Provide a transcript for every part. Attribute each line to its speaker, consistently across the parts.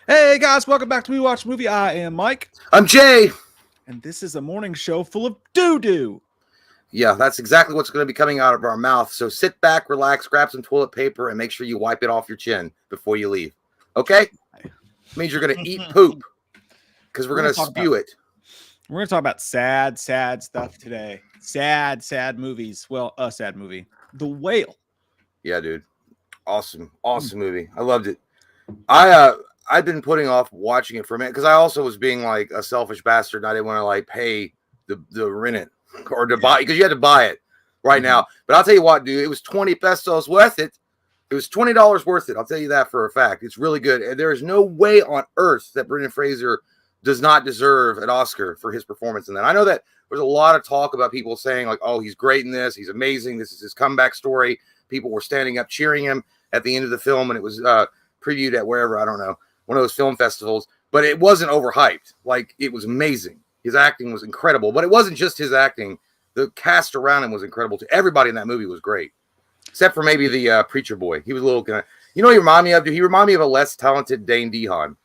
Speaker 1: Hey guys, welcome back to We Watch Movie. I am Mike.
Speaker 2: I'm Jay.
Speaker 1: And this is a morning show full of doo-doo.
Speaker 2: Yeah, that's exactly what's going to be coming out of our mouth. So sit back, relax, grab some toilet paper, and make sure you wipe it off your chin before you leave. Okay? Means you're going to eat poop because we're going to spew it.
Speaker 1: We're going to talk about sad stuff today. Sad movies. Well, a sad movie. The Whale.
Speaker 2: Yeah, dude. Awesome movie. I loved it. I've been putting off watching it for a minute because I also was being like a selfish bastard and I didn't want to like pay the rent it or to buy, because you had to buy it right now. But I'll tell you what, dude, it was 20 pesos worth it. It was $20 worth it. I'll tell you that for a fact. It's really good. And there is no way on earth that Brendan Fraser does not deserve an Oscar for his performance in that. I know that there's a lot of talk about people saying like, oh, he's great in this. He's amazing. This is his comeback story. People were standing up cheering him at the end of the film, and it was previewed at wherever, I don't know, one of those film festivals, but it wasn't overhyped. Like, it was amazing. His acting was incredible, but it wasn't just his acting. The cast around him was incredible too. Everybody in that movie was great, except for maybe the preacher boy. He was a little kind of, you know what he reminded me of? He reminded me of a less talented Dane DeHaan.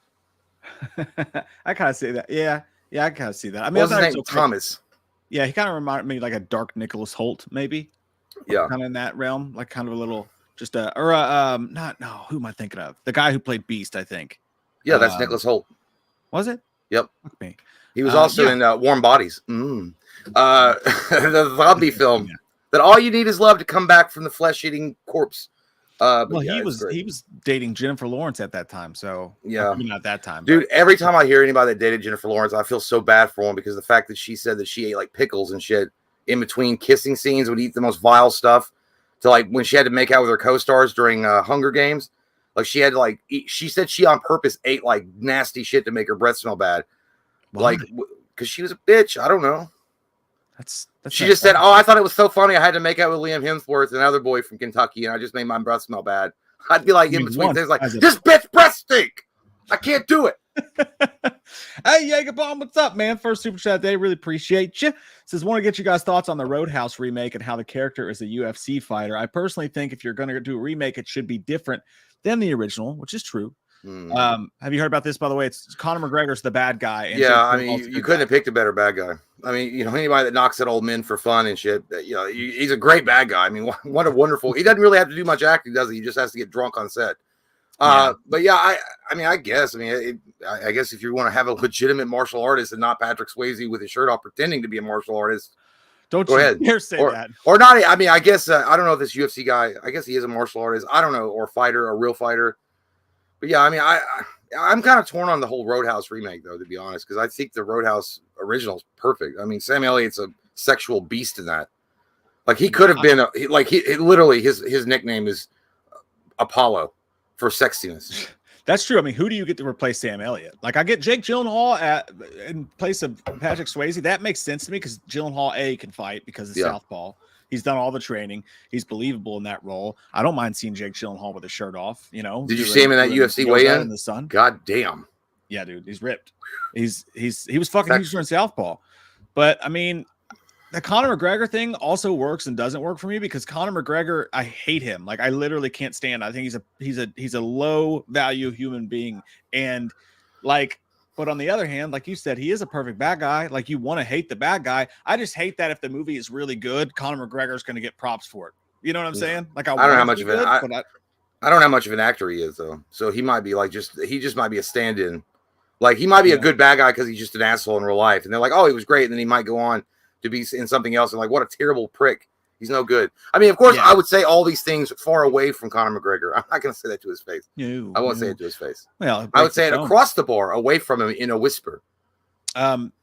Speaker 1: I kind of see that. Yeah, I kind of see that. I mean,
Speaker 2: what was his name? Thomas.
Speaker 1: Yeah, he kind of reminded me like a dark Nicholas Hoult, maybe.
Speaker 2: Yeah,
Speaker 1: kind of in that realm, like kind of a little, who am I thinking of? The guy who played Beast, I think.
Speaker 2: Yeah, that's Nicholas Hoult.
Speaker 1: Was it?
Speaker 2: Yep.
Speaker 1: Fuck me.
Speaker 2: He was also in Warm Bodies. The zombie film that all you need is love to come back from the flesh-eating corpse.
Speaker 1: Well, he was dating Jennifer Lawrence at that time, so
Speaker 2: yeah,
Speaker 1: not that time,
Speaker 2: dude. But every time I hear anybody that dated Jennifer Lawrence, I feel so bad for him because the fact that she said that she ate like pickles and shit in between kissing scenes, would eat the most vile stuff. To like when she had to make out with her co-stars during Hunger Games, like she had to like eat, she said she on purpose ate like nasty shit to make her breath smell bad. Why? Like because she was a bitch. I don't know.
Speaker 1: That's
Speaker 2: she just said, "Oh, I thought it was so funny. I had to make out with Liam Hemsworth, another boy from Kentucky, and I just made my breath smell bad." I'd be like in between things, like this bitch breath stink. I can't do it.
Speaker 1: Hey, Jägerbomb, what's up, man? First super chat day. Really appreciate you. Says, want to get you guys' thoughts on the Roadhouse remake and how the character is a UFC fighter. I personally think if you're going to do a remake, it should be different than the original, which is true. Have you heard about this, by the way? It's Conor McGregor's the bad guy. And
Speaker 2: yeah, I mean, you couldn't have picked a better bad guy. I mean, you know, anybody that knocks at old men for fun and shit, you know, he's a great bad guy. I mean, what a wonderful. He doesn't really have to do much acting, does he? He just has to get drunk on set. But yeah, I guess if you want to have a legitimate martial artist and not Patrick Swayze with his shirt off pretending to be a martial artist,
Speaker 1: don't
Speaker 2: go ahead.
Speaker 1: Dare say that.
Speaker 2: Or not. I mean, I guess I don't know if this UFC guy. I guess he is a martial artist. I don't know, or fighter, a real fighter. But yeah, I mean, I'm kind of torn on the whole Roadhouse remake, though, to be honest, because I think the Roadhouse original is perfect. I mean, Sam Elliott's a sexual beast in that. Like he could have been literally his nickname is Apollo for sexiness.
Speaker 1: That's true. I mean, who do you get to replace Sam Elliott? Like, I get Jake Gyllenhaal in place of Patrick Swayze. That makes sense to me because Gyllenhaal can fight because of Southpaw. He's done all the training. He's believable in that role. I don't mind seeing Jake Gyllenhaal with his shirt off. You know,
Speaker 2: did you see him in that UFC weigh-in
Speaker 1: in the sun?
Speaker 2: God damn.
Speaker 1: Yeah, dude, he's ripped. He was fucking huge during Southpaw. But I mean, the Conor McGregor thing also works and doesn't work for me because Conor McGregor, I hate him. Like, I literally can't stand. I think he's a low value human being, and like. But on the other hand, like you said, he is a perfect bad guy. Like, you want to hate the bad guy. I just hate that if the movie is really good, Conor McGregor is going to get props for it. You know what I'm saying? Like, I don't know how much of it.
Speaker 2: I don't know how much of an actor he is, though. So he might be like he just might be a stand-in. Like, he might be a good bad guy because he's just an asshole in real life. And they're like, oh, he was great. And then he might go on to be in something else. And like, what a terrible prick. He's no good. I mean, of course, I would say all these things far away from Conor McGregor. I'm not going to say that to his face. I won't say it to his face.
Speaker 1: Well,
Speaker 2: I would say it across the bar, away from him in a whisper.
Speaker 1: I don't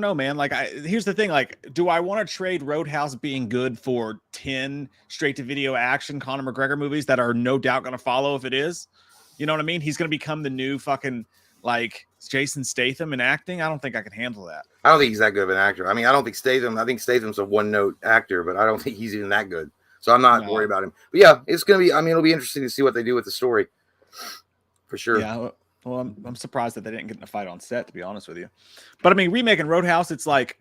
Speaker 1: know, man. Like, here's the thing. Like, do I want to trade Roadhouse being good for 10 straight-to-video action Conor McGregor movies that are no doubt going to follow if it is? You know what I mean? He's going to become the new fucking, like, Jason Statham in acting. I don't think I can handle that.
Speaker 2: I don't think he's that good of an actor. I mean, I think Statham's a one-note actor, but I don't think he's even that good. So I'm not worried about him. But yeah, it's going to be, I mean, it'll be interesting to see what they do with the story. For sure.
Speaker 1: Yeah. Well, I'm surprised that they didn't get in a fight on set, to be honest with you. But I mean, remaking Roadhouse, it's like,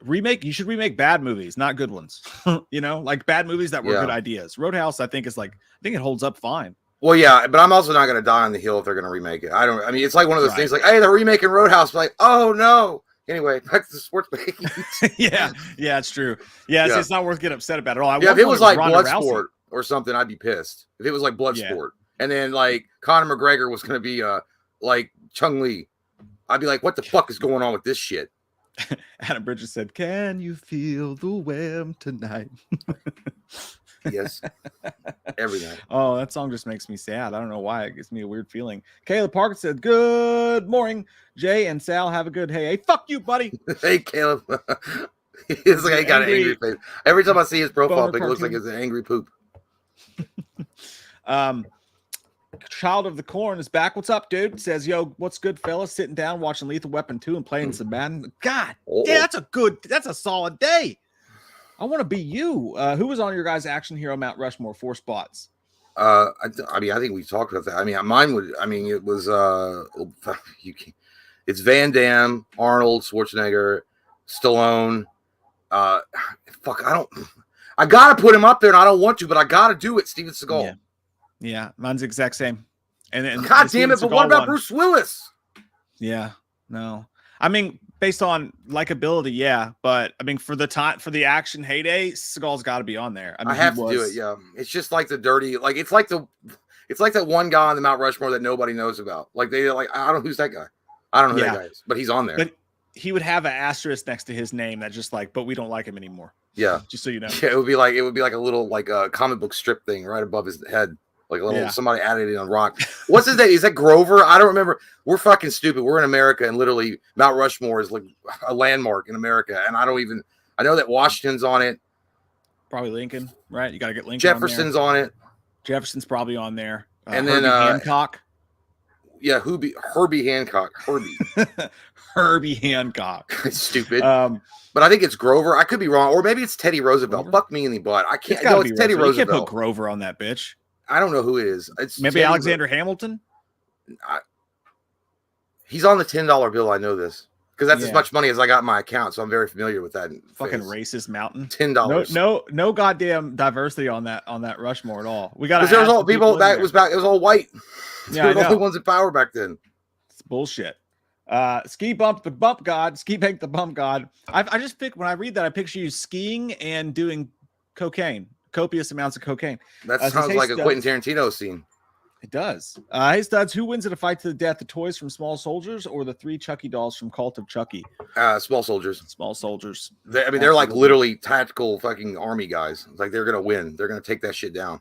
Speaker 1: You should remake bad movies, not good ones. You know, like bad movies that were good ideas. Roadhouse, I think it holds up fine.
Speaker 2: Well, yeah, but I'm also not going to die on the hill if they're going to remake it. I mean, it's like one of those things like, hey, they're remaking Roadhouse. Like, oh no. Anyway, back to the sports making.
Speaker 1: yeah, it's true. Yeah, it's not worth getting upset about at all.
Speaker 2: If it was like Bloodsport or something, I'd be pissed. If it was like Bloodsport, and then like Conor McGregor was going to be like Chung Lee, I'd be like, what the fuck is going on with this shit?
Speaker 1: Adam Bridges said, "Can you feel the WWAM tonight?"
Speaker 2: Yes, every night.
Speaker 1: Oh, that song just makes me sad. I don't know why. It gives me a weird feeling. Caleb Parker said, "Good morning, Jay and Sal. Have a good hey, fuck you, buddy."
Speaker 2: Hey, Caleb. It's like he got an angry face. Every time I see his profile pic, it looks like it's an angry poop.
Speaker 1: Child of the Corn is back. What's up, dude? Says, yo, what's good, fellas? Sitting down watching Lethal Weapon 2 and playing some Madden. God, yeah, that's a solid day. I want to be you. Who was on your guys' action hero Mount Rushmore? 4 spots.
Speaker 2: I mean, I think we talked about that. I mean, it was it's Van Damme, Arnold, Schwarzenegger, Stallone. I gotta put him up there, and I don't want to, but I gotta do it. Steven Seagal.
Speaker 1: Yeah, mine's the exact same. And
Speaker 2: God damn it! But what about Bruce Willis?
Speaker 1: Yeah, no. I mean, based on likability, yeah, but I mean, for the action heyday, Seagal's got to be on there. I mean,
Speaker 2: I have to do it. Yeah, it's just like the dirty, like it's like that one guy on the Mount Rushmore that nobody knows about. Like I don't know who's that guy. I don't know who that guy is, but he's on there.
Speaker 1: But he would have an asterisk next to his name that just like, but we don't like him anymore.
Speaker 2: Yeah,
Speaker 1: just so you know.
Speaker 2: Yeah, it would be like a little like a comic book strip thing right above his head. Like a little somebody added it on rock. What's his name? Is that Grover? I don't remember. We're fucking stupid. We're in America, and literally Mount Rushmore is like a landmark in America. And I know that Washington's on it.
Speaker 1: Probably Lincoln, right? You got to get Lincoln.
Speaker 2: Jefferson's on it.
Speaker 1: Jefferson's probably on there.
Speaker 2: And then
Speaker 1: Hancock.
Speaker 2: Yeah, Herbie Hancock.
Speaker 1: Herbie Hancock.
Speaker 2: Stupid. But I think it's Grover. I could be wrong, or maybe it's Teddy Roosevelt. Fuck me in the butt. I can't. It's Teddy Roosevelt.
Speaker 1: You can't put Grover on that bitch.
Speaker 2: I don't know who it is. It's
Speaker 1: maybe Teddy Alexander Hamilton.
Speaker 2: He's on the $10 bill. I know this because that's as much money as I got in my account, so I'm very familiar with that.
Speaker 1: Fucking racist mountain.
Speaker 2: $10.
Speaker 1: No goddamn diversity on that Rushmore at all. We got
Speaker 2: because there was all people that was back. It was all white.
Speaker 1: Yeah,
Speaker 2: the only ones in power back then.
Speaker 1: It's bullshit. Ski Bump the Bump God, Ski Bank the Bump God. I just pick when I read that I picture you skiing and doing cocaine. Copious amounts of cocaine.
Speaker 2: That sounds like a Quentin Tarantino scene.
Speaker 1: It does. Hey, Studs, who wins in a fight to the death? The toys from Small Soldiers or the 3 Chucky dolls from Cult of Chucky?
Speaker 2: Small Soldiers.
Speaker 1: Small Soldiers.
Speaker 2: They're like literally tactical fucking army guys. It's like they're gonna win. They're gonna take that shit down.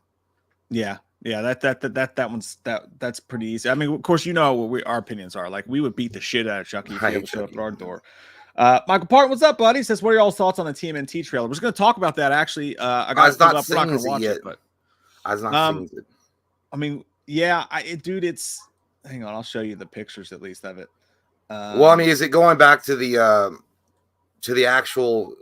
Speaker 1: Yeah. That's pretty easy. I mean, of course, you know what our opinions are. Like, we would beat the shit out of Chucky if he ever showed up at our door. Michael Parton, what's up, buddy? Says, what are y'all's thoughts on the TMNT trailer? We're just going to talk about that, actually. I was not
Speaker 2: seeing it yet. But I was not seeing it.
Speaker 1: I mean, yeah, it's... Hang on, I'll show you the pictures, at least, of it.
Speaker 2: Well, I mean, is it going back to the actual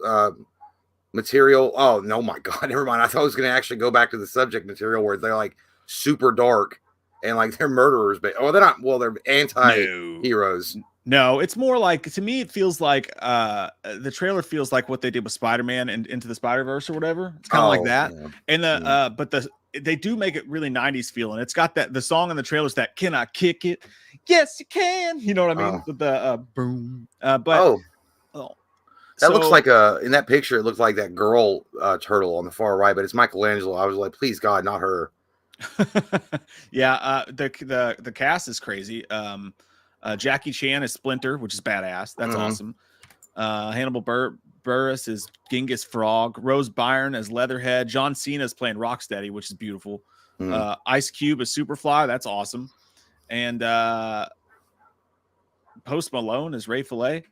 Speaker 2: material? Oh, no, my God, never mind. I thought it was going to actually go back to the subject material where they're, like, super dark and, like, they're murderers. But, they're not... Well, they're anti-heroes.
Speaker 1: No, it's more like, to me, it feels like the trailer feels like what they did with Spider-Man and Into the Spider-Verse or whatever. It's kind of like that. Yeah. And but they do make it really 90s feel, and it's got the song in the trailers that "Can I Kick It? Yes, you can." You know what I mean? The boom. That
Speaker 2: looks like in that picture. It looked like that girl turtle on the far right, but it's Michelangelo. I was like, please God, not her.
Speaker 1: Yeah, the cast is crazy. Jackie Chan is Splinter, which is badass. That's awesome. Hannibal Buress is Genghis Frog. Rose Byrne as Leatherhead. John Cena is playing Rocksteady, which is beautiful. Ice Cube is Superfly. That's awesome. And Post Malone is Ray Fillet.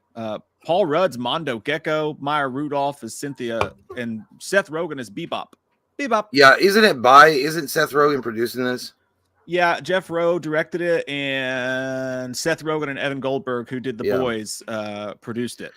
Speaker 1: Paul Rudd's Mondo Gecko. Maya Rudolph is Cynthia. And Seth Rogen is Bebop.
Speaker 2: Yeah, isn't Seth Rogen producing this?
Speaker 1: Yeah, Jeff Rowe directed it, and Seth Rogen and Evan Goldberg, who did The Boys, produced it.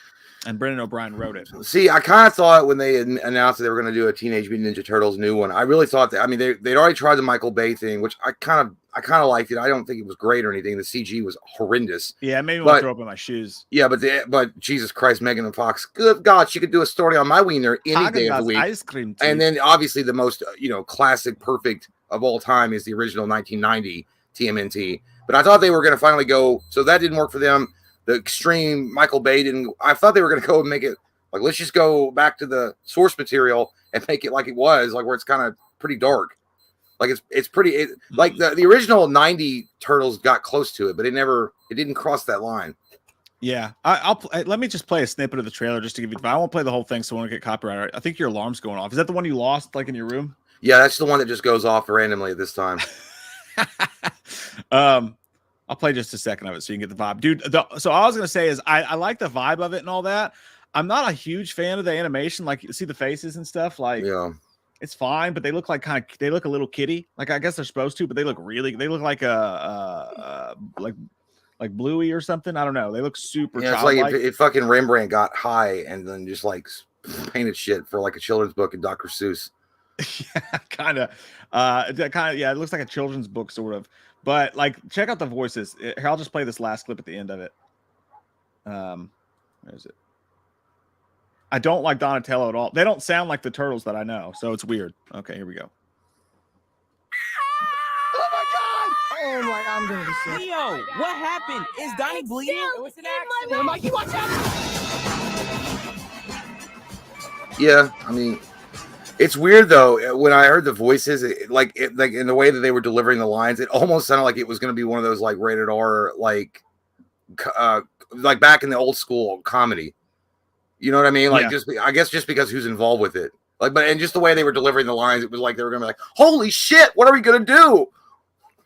Speaker 1: And Brendan O'Brien wrote it.
Speaker 2: See, I kind of thought when they announced that they were going to do a Teenage Mutant Ninja Turtles new one, I really thought that. I mean, they'd already tried the Michael Bay thing, which I kind of liked it. I don't think it was great or anything. The CG was horrendous.
Speaker 1: Yeah, it made me want to throw up in my shoes.
Speaker 2: Yeah, but Jesus Christ, Megan Fox, good God, she could do a story on my wiener any day of the week.
Speaker 1: Ice cream
Speaker 2: and then obviously the most classic, perfect of all time is the original 1990 TMNT. But I thought they were going to finally go. So that didn't work for them. The extreme Michael Bay didn't. I thought they were going to go and make it like, let's just go back to the source material and make it like it was, like where it's kind of pretty dark. Like it's pretty like the original 90 Turtles got close to it, but it didn't cross that line.
Speaker 1: Yeah, let me just play a snippet of the trailer just to give you. I won't play the whole thing, so I won't get copyrighted. I think your alarm's going off. Is that the one you lost, like in your room?
Speaker 2: Yeah, that's the one that just goes off randomly at this time.
Speaker 1: I'll play just a second of it so you can get the vibe, dude. So all I was gonna say is I like the vibe of it and all that. I'm not a huge fan of the animation. Like, you see the faces and stuff. Like, yeah, it's fine, but they look like they look a little kiddie. Like, I guess they're supposed to, but they look like like Bluey or something. I don't know. They look super.
Speaker 2: Yeah, it's like if fucking Rembrandt got high and then just like painted shit for like a children's book in Dr. Seuss.
Speaker 1: Yeah, kind of. Yeah, it looks like a children's book, sort of. But like, check out the voices. Here, I'll just play this last clip at the end of it. Where is it? I don't like Donatello at all. They don't sound like the Turtles that I know, so it's weird. Okay, here we go.
Speaker 3: Oh my God! Oh my! I'm gonna be sick.
Speaker 4: Leo, what happened? Is Donnie bleeding? It was an accident.
Speaker 3: Mikey, watch out!
Speaker 2: Yeah, I mean, it's weird though. When I heard the voices, like in the way that they were delivering the lines, it almost sounded like it was going to be one of those like rated R, like back in the old school comedy. You know what I mean? Like, I guess just because who's involved with it. Like, and just the way they were delivering the lines, it was like they were gonna be like, "Holy shit, what are we gonna do?"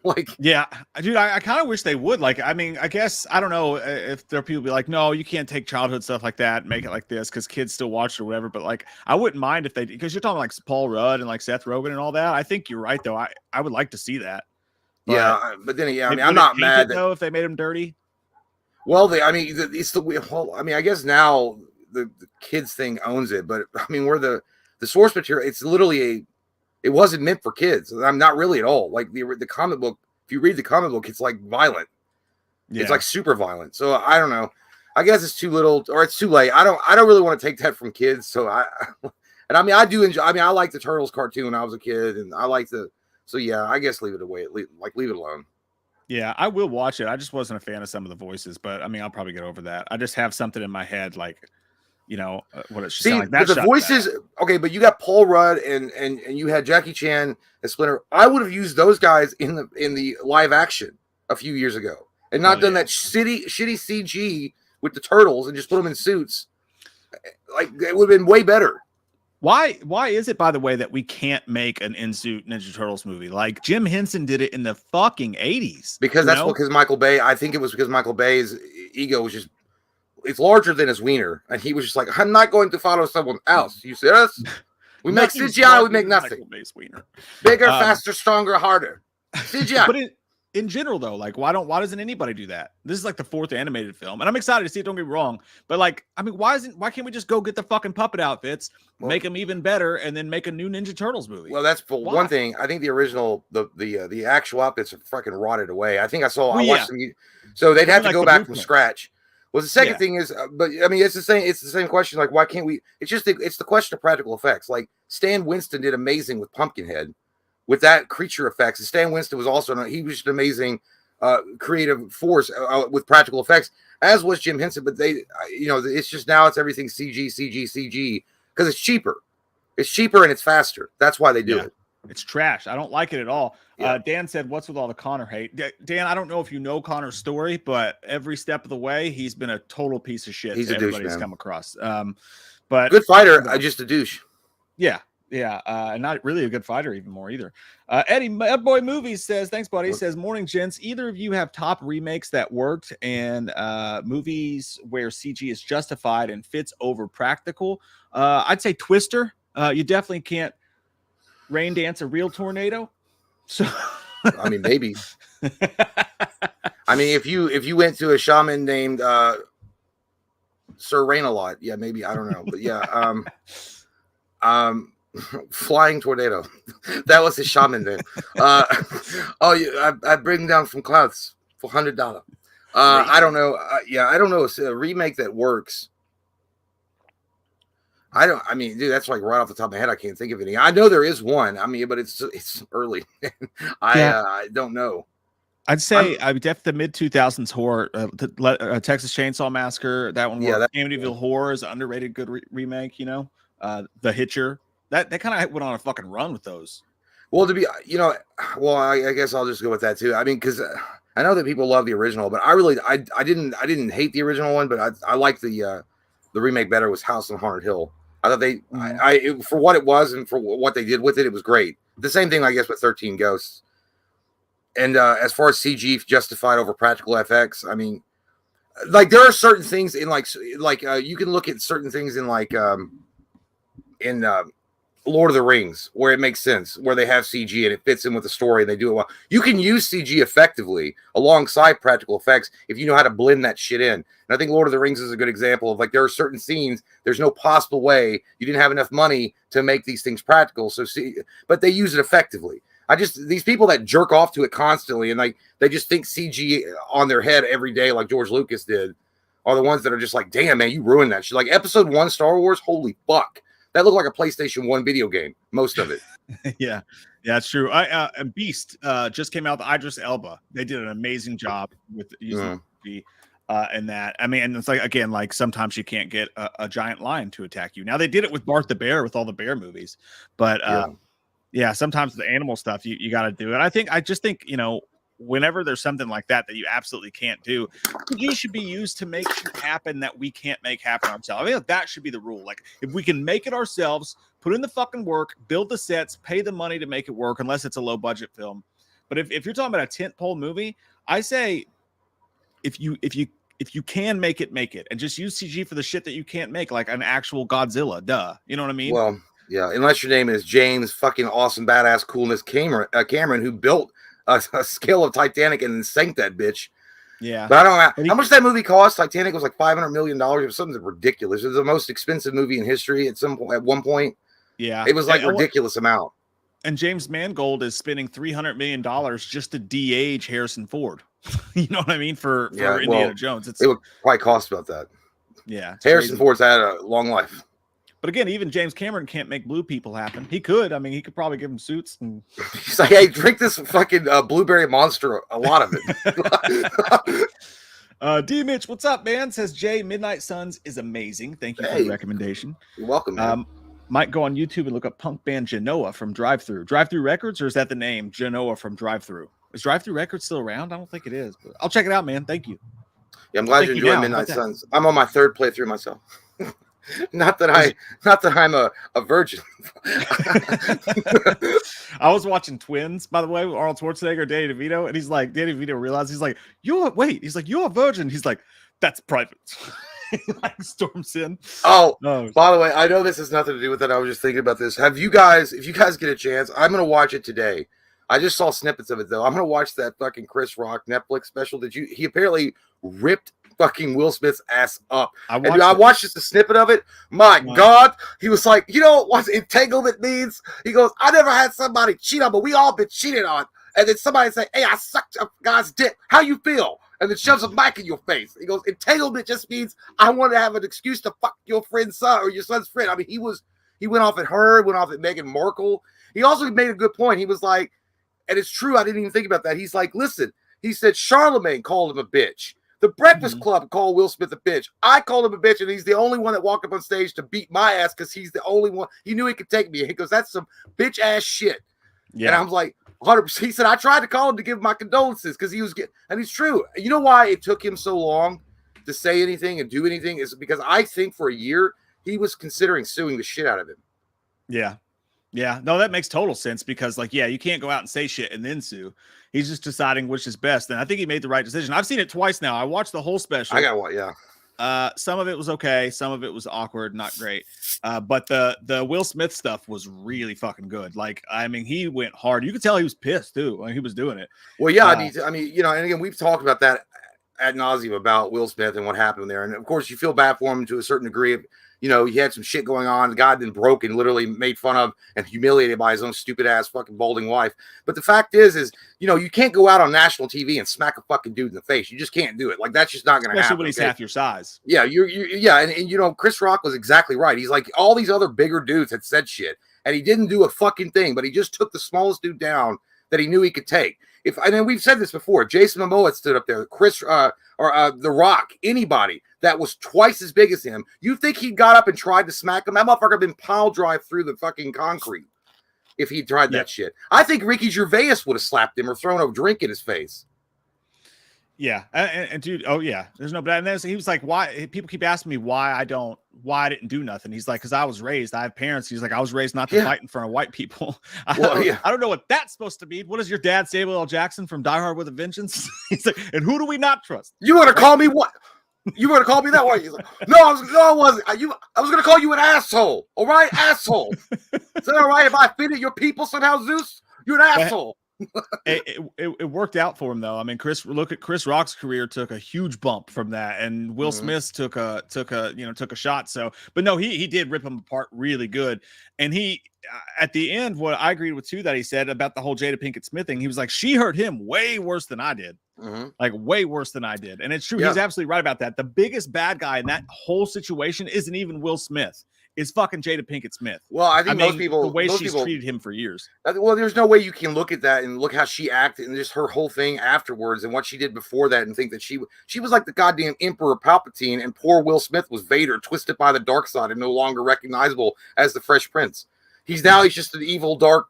Speaker 2: Like,
Speaker 1: yeah, dude, I kind of wish they would. Like, I mean, I guess I don't know if there are people be like, "No, you can't take childhood stuff like that and make it like this because kids still watch it or whatever." But like, I wouldn't mind if they, because you're talking like Paul Rudd and like Seth Rogen and all that. I think you're right though. I would like to see that. But
Speaker 2: yeah, but then I mean, I'm not mad
Speaker 1: though if they made them dirty.
Speaker 2: Well, I guess now the kids thing owns it, but I mean, where the source material, it's literally it wasn't meant for kids. I'm not really at all. Like the comic book, if you read the comic book, it's like violent. Yeah. It's like super violent. So I don't know. I guess it's too little or it's too late. I don't really want to take that from kids. So I mean, I do enjoy. I mean, I like the Turtles cartoon when I was a kid, and I like So yeah, I guess leave it alone.
Speaker 1: Yeah, I will watch it. I just wasn't a fan of some of the voices, but I mean, I'll probably get over that. I just have something in my head, like, what it should sound like.
Speaker 2: But the voices, okay, but you got Paul Rudd and you had Jackie Chan as Splinter. I would have used those guys in the live action a few years ago, and not done that shitty CG with the Turtles and just put them in suits. Like, it would have been way better.
Speaker 1: Why is it, by the way, that we can't make an in-suit Ninja Turtles movie? Like, Jim Henson did it in the fucking 80s.
Speaker 2: Because because Michael Bay, I think it was because Michael Bay's ego was just, it's larger than his wiener. And he was just like, I'm not going to follow someone else. You see us? We make CGI, we make nothing. Bigger, faster, stronger, harder. CGI.
Speaker 1: But in general, though, like, why doesn't anybody do that? This is like the 4th animated film, and I'm excited to see it. Don't get me wrong, but like, I mean, why can't we just go get the fucking puppet outfits, make them even better, and then make a new Ninja Turtles movie?
Speaker 2: Well, that's for one thing. I think the original, the actual outfits are fucking rotted away. I think I watched them, so they'd have to go back from scratch. Well, the second thing is, but I mean, it's the same question. Like, why can't we? It's the question of practical effects. Like, Stan Winston did amazing with Pumpkinhead. With that creature effects, and Stan Winston was he was just an amazing creative force with practical effects, as was Jim Henson. But they, it's just now it's everything CG because it's cheaper. It's cheaper and it's faster. That's why they do it.
Speaker 1: It's trash. I don't like it at all.
Speaker 2: Yeah.
Speaker 1: Dan said, "What's with all the Connor hate?" Dan, I don't know if you know Connor's story, but every step of the way, he's been a total piece of shit.
Speaker 2: He's a douche, man.
Speaker 1: Come across. But
Speaker 2: good fighter, just a douche.
Speaker 1: Yeah. Yeah, and not really a good fighter either. Eddie Boy Movies says, thanks, buddy. He says, morning, gents. Either of you have top remakes that worked and movies where CG is justified and fits over practical? I'd say Twister. You definitely can't rain dance a real tornado. So,
Speaker 2: I mean, maybe. I mean, if you went to a shaman named Sir Rain-a-Lot. Yeah, maybe, I don't know, but yeah. Flying Tornado. That was his shaman name. Oh, yeah, I bring down from clouds for $100. I don't know. Yeah, I don't know. It's a remake that works. I mean, dude, that's like right off the top of my head. I can't think of any. I know there is one. I mean, but it's early. I don't know.
Speaker 1: I'd say I would definitely the mid 2000s horror, Texas Chainsaw Massacre. That one,
Speaker 2: Yeah,
Speaker 1: Amityville Horror is an underrated good remake. You know, The Hitcher. That they kind of went on a fucking run with those.
Speaker 2: Well, to be, well, I guess I'll just go with that too. I mean, because I know that people love the original, but I didn't hate the original one, but I like the remake better. Was House on Haunted Hill. I thought for what it was and for what they did with it, it was great. The same thing, I guess, with 13 Ghosts. And as far as CG justified over practical FX, I mean, like there are certain things in like you can look at certain things in like in Lord of the Rings where it makes sense, where they have CG and it fits in with the story and they do it well. You can use CG effectively alongside practical effects if you know how to blend that shit in. And I think Lord of the Rings is a good example of like there are certain scenes, there's no possible way you didn't have enough money to make these things practical. But they use it effectively. These people that jerk off to it constantly and like they just think CG on their head every day like George Lucas did are the ones that are just like, damn, man, you ruined that shit. Like episode 1 Star Wars, holy fuck. That looked like a PlayStation 1 video game, most of it.
Speaker 1: Yeah, it's true. And Beast just came out with Idris Elba. They did an amazing job with using and that. I mean, and it's like, again, like sometimes you can't get a giant lion to attack you. Now they did it with Bart the Bear with all the bear movies, but yeah, sometimes the animal stuff you got to do it. I just think, whenever there's something like that you absolutely can't do, CG should be used to make shit happen that we can't make happen ourselves. I mean, that should be the rule. Like, if we can make it ourselves, put in the fucking work, build the sets, pay the money to make it work, unless it's a low budget film. But if you're talking about a tentpole movie, I say if you can make it, and just use CG for the shit that you can't make, like an actual Godzilla. Duh, you know what I mean?
Speaker 2: Well, yeah, unless your name is James fucking awesome badass coolness Cameron, who built a scale of Titanic and then sank that bitch.
Speaker 1: Yeah,
Speaker 2: but I don't know how much that movie cost. Titanic was like $500 million. It was something ridiculous. It was the most expensive movie in history at one point. Yeah, it was like a ridiculous amount.
Speaker 1: And James Mangold is spending $300 million just to de-age Harrison Ford. You know what I mean? For Indiana Jones,
Speaker 2: it would probably cost about that.
Speaker 1: Yeah,
Speaker 2: Harrison Ford's had a long life.
Speaker 1: But again, even James Cameron can't make blue people happen. He could. I mean, he could probably give them suits. And...
Speaker 2: He's like, hey, drink this fucking blueberry monster. A lot of it.
Speaker 1: D. Mitch, what's up, man? Says Jay, Midnight Suns is amazing. Thank you for the recommendation.
Speaker 2: You're welcome, man.
Speaker 1: Might go on YouTube and look up punk band Genoa from Drive Thru. Drive Thru Records, or is that the name? Genoa from Drive Thru. Is Drive Thru Records still around? I don't think it is. But I'll check it out, man. Thank you.
Speaker 2: Yeah, I'm glad you enjoyed Midnight Suns. I'm on my 3rd playthrough myself. Not that I'm a virgin.
Speaker 1: I was watching Twins, by the way, with Arnold Schwarzenegger, Danny DeVito, and Danny DeVito realized he's like, you're a virgin. He's like, that's private. He like storms in.
Speaker 2: Oh, by the way, I know this has nothing to do with it. I was just thinking about this. If you guys get a chance, I'm gonna watch it today. I just saw snippets of it though. I'm gonna watch that fucking Chris Rock Netflix special. He apparently ripped fucking Will Smith's ass up. I watched just a snippet of it. My God, he was like, you know what entanglement means? He goes, I never had somebody cheat on, but we all been cheated on. And then somebody say, hey, I sucked a guy's dick. How you feel? And then shoves a mic in your face. He goes, entanglement just means I want to have an excuse to fuck your friend's son or your son's friend. I mean, he went off at her, went off at Meghan Markle. He also made a good point. He was like, and it's true, I didn't even think about that. He's like, listen, he said Charlemagne called him a bitch. The Breakfast Club called Will Smith a bitch. I called him a bitch, and he's the only one that walked up on stage to beat my ass because he's the only one. He knew he could take me. He goes, that's some bitch ass shit. Yeah. And I was like, 100%. He said, I tried to call him to give my condolences because he was getting, and it's true. You know why it took him so long to say anything and do anything is because I think for a year he was considering suing the shit out of him.
Speaker 1: Yeah. Yeah, no, that makes total sense because, like, you can't go out and say shit and then sue. He's just deciding which is best, and I think he made the right decision. I've seen it twice now. I watched the whole special.
Speaker 2: I got one, yeah.
Speaker 1: Some of it was okay, some of it was awkward, not great. But the Will Smith stuff was really fucking good. Like, I mean, he went hard. You could tell he was pissed too when he was doing it.
Speaker 2: Well, yeah, I mean, and again, we've talked about that. ad nauseum about Will Smith and what happened there. And of course, you feel bad for him to a certain degree. You know, he had some shit going on. The guy had been broken, literally made fun of and humiliated by his own stupid ass fucking balding wife. But the fact is, you know, you can't go out on national TV and smack a fucking dude in the face. You just can't do it. Like, that's just not going to happen.
Speaker 1: Especially when he's half your size.
Speaker 2: Yeah, yeah. And, you know, Chris Rock was exactly right. He's like, all these other bigger dudes had said shit, and he didn't do a fucking thing, but he just took the smallest dude down that he knew he could take. And then we've said this before, Jason Momoa stood up there, The Rock, anybody that was twice as big as him. You think he got up and tried to smack him? That motherfucker had been pile drive through the fucking concrete if he tried that shit. I think Ricky Gervais would have slapped him or thrown a drink in his face.
Speaker 1: Yeah, and dude, oh yeah, there's no bad. And he was like, why? People keep asking me why I didn't do nothing. He's like, because I was raised. I have parents. He's like, I was raised not to fight in front of white people. I don't know what that's supposed to mean. What does your dad, Samuel L. Jackson from Die Hard with a Vengeance? He's like, and who do we not trust?
Speaker 2: You want to call me what? You want to call me that way? He's like, no, I wasn't. I was going to call you an asshole. All right, asshole. Is that all right if I offended your people somehow, Zeus? You're an asshole.
Speaker 1: It worked out for him though. I mean, look at Chris Rock's career took a huge bump from that, and Will Smith took a shot. So, but no, he did rip him apart really good. And he at the end, what I agreed with too that he said about the whole Jada Pinkett Smith thing, he was like, she hurt him way worse than I did. Like way worse than I did. And it's true. Yeah. He's absolutely right about that. The biggest bad guy in that whole situation isn't even Will Smith. Is fucking Jada Pinkett Smith.
Speaker 2: Well, I think most people,
Speaker 1: the way she's treated him for years.
Speaker 2: Well, there's no way you can look at that and look how she acted and just her whole thing afterwards and what she did before that and think that she was like the goddamn Emperor Palpatine, and poor Will Smith was Vader, twisted by the dark side and no longer recognizable as the Fresh Prince. He's just an evil, dark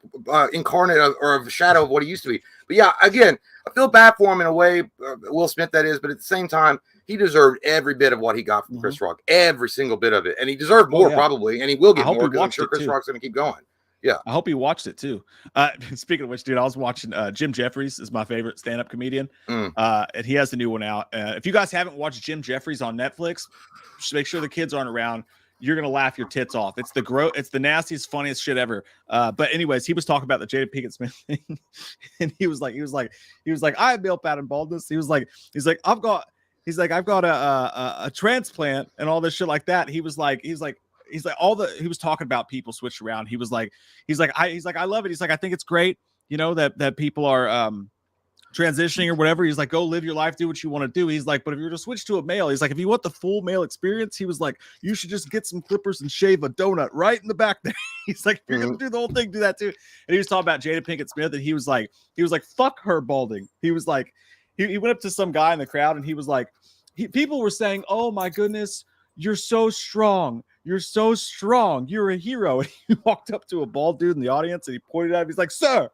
Speaker 2: incarnate or a shadow of what he used to be. But yeah, again, I feel bad for him in a way, Will Smith that is, but at the same time, he deserved every bit of what he got from Chris Rock, every single bit of it. And he deserved more probably, and he will get more because I'm sure Chris Rock's going to keep going. Yeah.
Speaker 1: I hope he watched it too. Speaking of which, dude, I was watching Jim Jeffries is my favorite stand-up comedian. And he has the new one out. If you guys haven't watched Jim Jeffries on Netflix, just make sure the kids aren't around. You're going to laugh your tits off. It's the nastiest, funniest shit ever. But anyways, he was talking about the Jada Pinkett Smith thing. And he was like, I have male pattern baldness. He's like, I've got a transplant and all this shit like that. He was talking about people switched around. He was like, I love it. He's like, I think it's great, you know, that people are transitioning or whatever. He's like, go live your life, do what you want to do. He's like, but if you're to switch to a male, he's like, if you want the full male experience, he was like, you should just get some clippers and shave a donut right in the back there. He's like, if you're gonna do the whole thing, do that too. And he was talking about Jada Pinkett Smith, and he was like, fuck her balding. He was like, he went up to some guy in the crowd and he was like, people were saying, oh my goodness, you're so strong. You're so strong. You're a hero. And he walked up to a bald dude in the audience and he pointed at him. He's like, sir,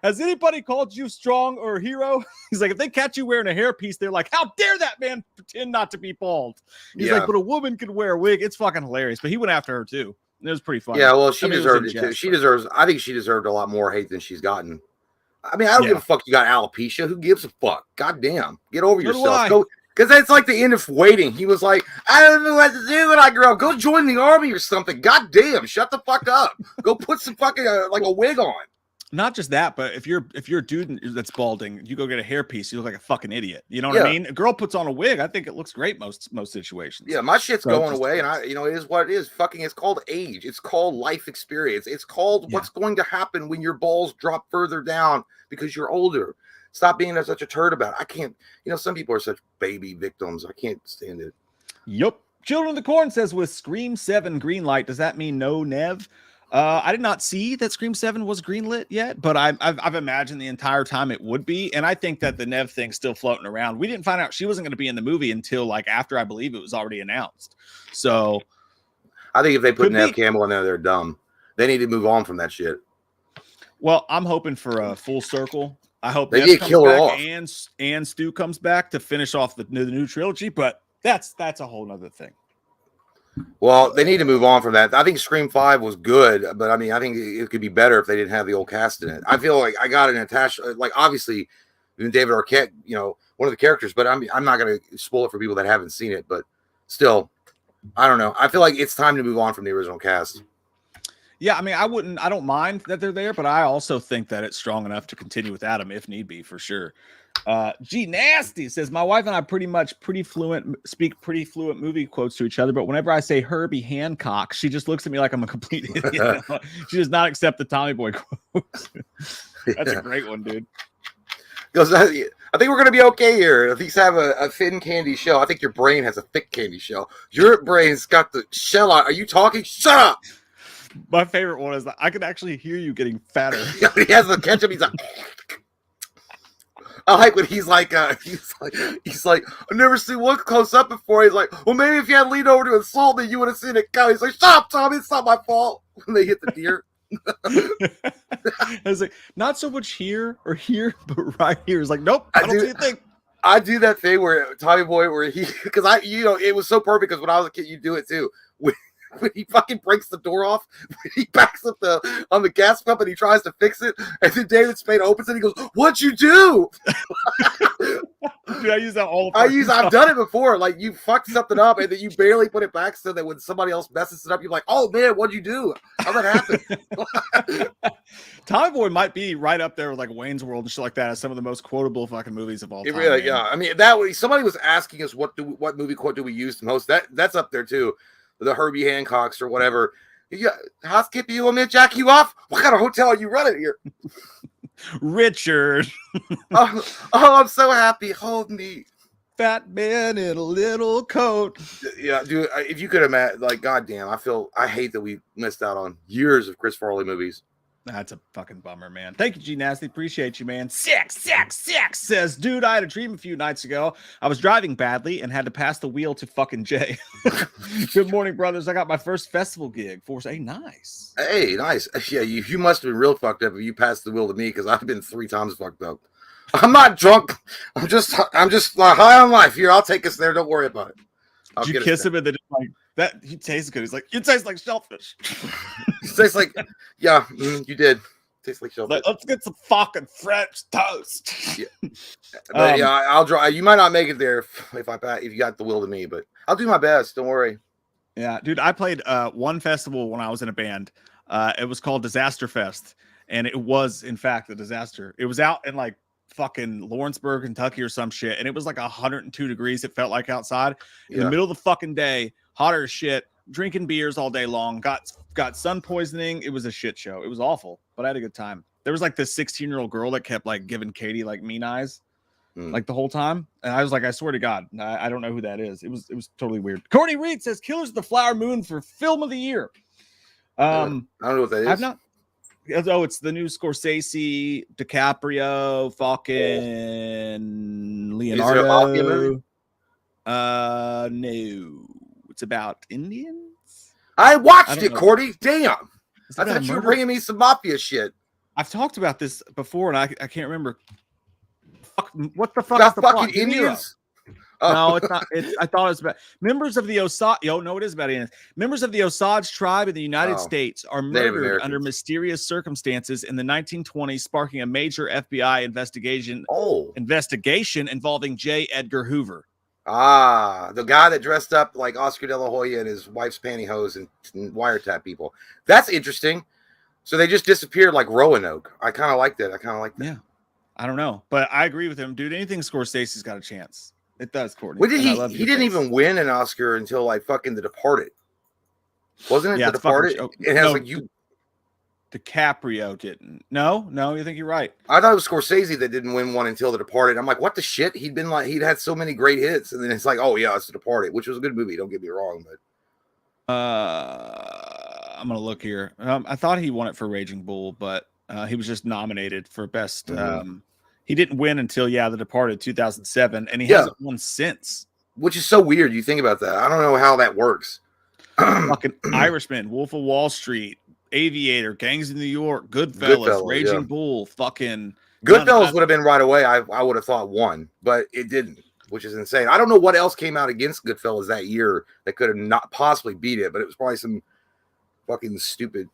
Speaker 1: has anybody called you strong or a hero? He's like, if they catch you wearing a hairpiece, they're like, how dare that man pretend not to be bald? He's like, but a woman can wear a wig. It's fucking hilarious. But he went after her too. It was pretty funny.
Speaker 2: Yeah, well, she deserved it too. I think she deserved a lot more hate than she's gotten. I mean, I don't give a fuck you got alopecia. Who gives a fuck? God damn. Get over yourself. Go, because that's like the end of Waiting. He was like, I don't know what to do when I grow up. Go join the army or something. God damn. Shut the fuck up. Go put some fucking like a wig on.
Speaker 1: Not just that, but if you're a dude that's balding, you go get a hairpiece, you look like a fucking idiot. You know what I mean? A girl puts on a wig, I think it looks great most situations.
Speaker 2: Yeah, my shit's going away, and it is what it is. Fucking, it's called age. It's called life experience. It's called what's going to happen when your balls drop further down because you're older. Stop being such a turd about it. I can't. Some people are such baby victims. I can't stand it.
Speaker 1: Yup. Children of the Corn says with Scream 7 green light, does that mean no Nev? I did not see that Scream 7 was greenlit yet, but I've imagined the entire time it would be. And I think that the Nev thing's still floating around. We didn't find out she wasn't going to be in the movie until like after I believe it was already announced. So
Speaker 2: I think if they put Nev Campbell in there, they're dumb. They need to move on from that shit.
Speaker 1: Well, I'm hoping for a full circle. I hope
Speaker 2: they need to kill her off.
Speaker 1: And Stu comes back to finish off the new trilogy, but that's a whole nother thing.
Speaker 2: Well, they need to move on from that. I think Scream 5 was good, but I mean, I think it could be better if they didn't have the old cast in it. I feel like I got an attached, like obviously David Arquette, one of the characters, but I'm not going to spoil it for people that haven't seen it, but still, I don't know. I feel like it's time to move on from the original cast.
Speaker 1: Yeah, I mean, I don't mind that they're there, but I also think that it's strong enough to continue without them if need be, for sure. G Nasty says, my wife and I speak pretty fluent movie quotes to each other, but whenever I say Herbie Hancock, she just looks at me like I'm a complete idiot. She does not accept the Tommy Boy quotes. That's a great one, dude.
Speaker 2: Goes, I think we're gonna be okay here. At least have a thin candy shell. I think your brain has a thick candy shell. Your brain's got the shell on. Are you talking? Shut up.
Speaker 1: My favorite one is that I can actually hear you getting fatter.
Speaker 2: He has the ketchup. He's like, I like when he's like, I've never seen one close up before. He's like, well, maybe if you had leaned over to insult me, you would have seen it go. He's like, shut up, Tommy. It's not my fault. When they hit the deer.
Speaker 1: I was like, not so much here or here, but right here. It's like, nope, I don't see a thing.
Speaker 2: I do that thing where Tommy Boy, where because it was so perfect because when I was a kid, you do it too. When he fucking breaks the door off, he backs up on the gas pump and he tries to fix it, and then David Spade opens it and he goes, "What'd you do?"
Speaker 1: Dude, I use that all the time.
Speaker 2: I've done it before. Like, you fucked something up and then you barely put it back so that when somebody else messes it up, you're like, "Oh man, what'd you do? How'd that happen?"
Speaker 1: Tommy Boy might be right up there with like Wayne's World and shit like that as some of the most quotable fucking movies of all time.
Speaker 2: Really, yeah. I mean, that way somebody was asking us what movie quote do we use the most. That's up there too. The Herbie Hancocks or whatever. Yeah, housekeeper, you want me to jack you off? What kind of hotel are you running here?
Speaker 1: Richard.
Speaker 2: oh, I'm so happy. Hold me.
Speaker 1: Fat man in a little coat.
Speaker 2: Yeah, dude, if you could imagine, like, goddamn, I hate that we missed out on years of Chris Farley movies.
Speaker 1: That's a fucking bummer, man. Thank you, G Nasty. Appreciate you, man. Six says, dude, I had a dream a few nights ago. I was driving badly and had to pass the wheel to fucking Jay. Good morning, brothers. I got my first festival gig. Hey, nice.
Speaker 2: Hey, nice. Yeah, you must have been real fucked up if you passed the wheel to me, because I've been 3 times fucked up. I'm not drunk. I'm just high on life. Here, I'll take us there. Don't worry about it.
Speaker 1: Did you kiss him and then like that? He tastes good. He's like, you taste like shellfish.
Speaker 2: He tastes like, yeah, you did. Tastes like shellfish.
Speaker 1: Like, let's get some fucking French toast.
Speaker 2: Yeah, but yeah, I'll drive. You might not make it there if you got the will to me, but I'll do my best. Don't worry.
Speaker 1: Yeah, dude, I played one festival when I was in a band. It was called Disaster Fest, and it was in fact a disaster. It was out in like fucking Lawrenceburg, Kentucky or some shit, and it was like 102 degrees. It felt like outside in the middle of the fucking day, hotter as shit, drinking beers all day long, got sun poisoning. It was a shit show. It was awful, but I had a good time. There was like this 16-year-old girl that kept like giving Katie like mean eyes like the whole time, and I was like, I swear to God, I don't know who that is. It was totally weird. Courtney Reed says Killers of the Flower Moon for film of the year.
Speaker 2: I don't know what that is.
Speaker 1: I've not. Oh, it's the new Scorsese, DiCaprio, fucking Leonardo.
Speaker 2: Is it a mafia movie?
Speaker 1: No. It's about Indians.
Speaker 2: I watched it, Cordy. Damn. I thought you were
Speaker 1: murder?
Speaker 2: bringing me some mafia shit.
Speaker 1: I've talked about this before, and I can't remember. What the fuck
Speaker 2: Got
Speaker 1: is the
Speaker 2: fucking
Speaker 1: plot?
Speaker 2: Indians?
Speaker 1: No, it's not. I thought it was about members of the Osage. No, it is about Indians. Members of the Osage tribe in the United States are murdered under mysterious circumstances in the 1920s, sparking a major FBI investigation involving J. Edgar Hoover.
Speaker 2: The guy that dressed up like Oscar De La Hoya in his wife's pantyhose and wiretap people. That's interesting. So they just disappeared like Roanoke. I kind of like that.
Speaker 1: Yeah. I don't know, but I agree with him, dude. Anything Scorsese's got a chance. It does, Courtney.
Speaker 2: What did he didn't even win an Oscar until like fucking The Departed. Wasn't it The Departed? It has like you.
Speaker 1: DiCaprio didn't. No, you think you're right.
Speaker 2: I thought it was Scorsese that didn't win one until The Departed. I'm like, what the shit? He'd had so many great hits, and then it's like, oh yeah, it's The Departed, which was a good movie. Don't get me wrong, but
Speaker 1: I'm gonna look here. I thought he won it for Raging Bull, but he was just nominated for best. He didn't win until The Departed 2007, and he hasn't won since.
Speaker 2: Which is so weird. You think about that. I don't know how that works.
Speaker 1: Fucking Irishman, Wolf of Wall Street, Aviator, Gangs of New York, Goodfellas, Raging Bull, fucking
Speaker 2: Goodfellas would have been right away. I would have thought one, but it didn't, which is insane. I don't know what else came out against Goodfellas that year that could have not possibly beat it, but it was probably some fucking stupid,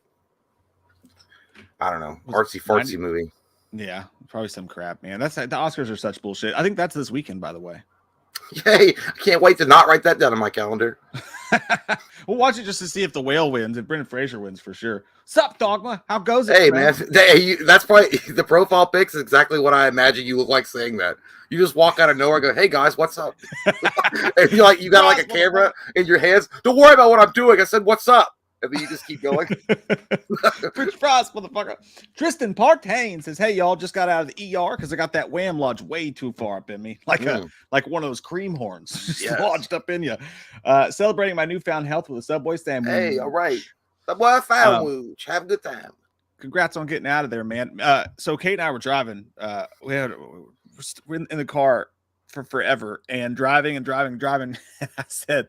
Speaker 2: I don't know, artsy fartsy movie.
Speaker 1: Yeah, probably some crap, man. The Oscars are such bullshit. I think that's this weekend, by the way.
Speaker 2: Yay! I can't wait to not write that down on my calendar.
Speaker 1: We'll watch it just to see if the whale wins and Brendan Fraser wins for sure. Sup, Dogma? How goes it?
Speaker 2: Hey,
Speaker 1: friend?
Speaker 2: man. That's probably the profile pics is exactly what I imagine you look like saying that. You just walk out of nowhere and go, hey, guys, what's up? And you got like a camera in your hands. Don't worry about what I'm doing. I said, what's up? And then you just keep going.
Speaker 1: Rich Frost, motherfucker. Tristan Partain says, hey, y'all, just got out of the ER because I got that wham lodge way too far up in me. Like one of those cream horns just lodged up in you. Celebrating my newfound health with a Subway sandwich.
Speaker 2: Hey, all right. Subway sandwich. Have a good time.
Speaker 1: Congrats on getting out of there, man. So Kate and I were driving. We're in the car for forever and driving. I said,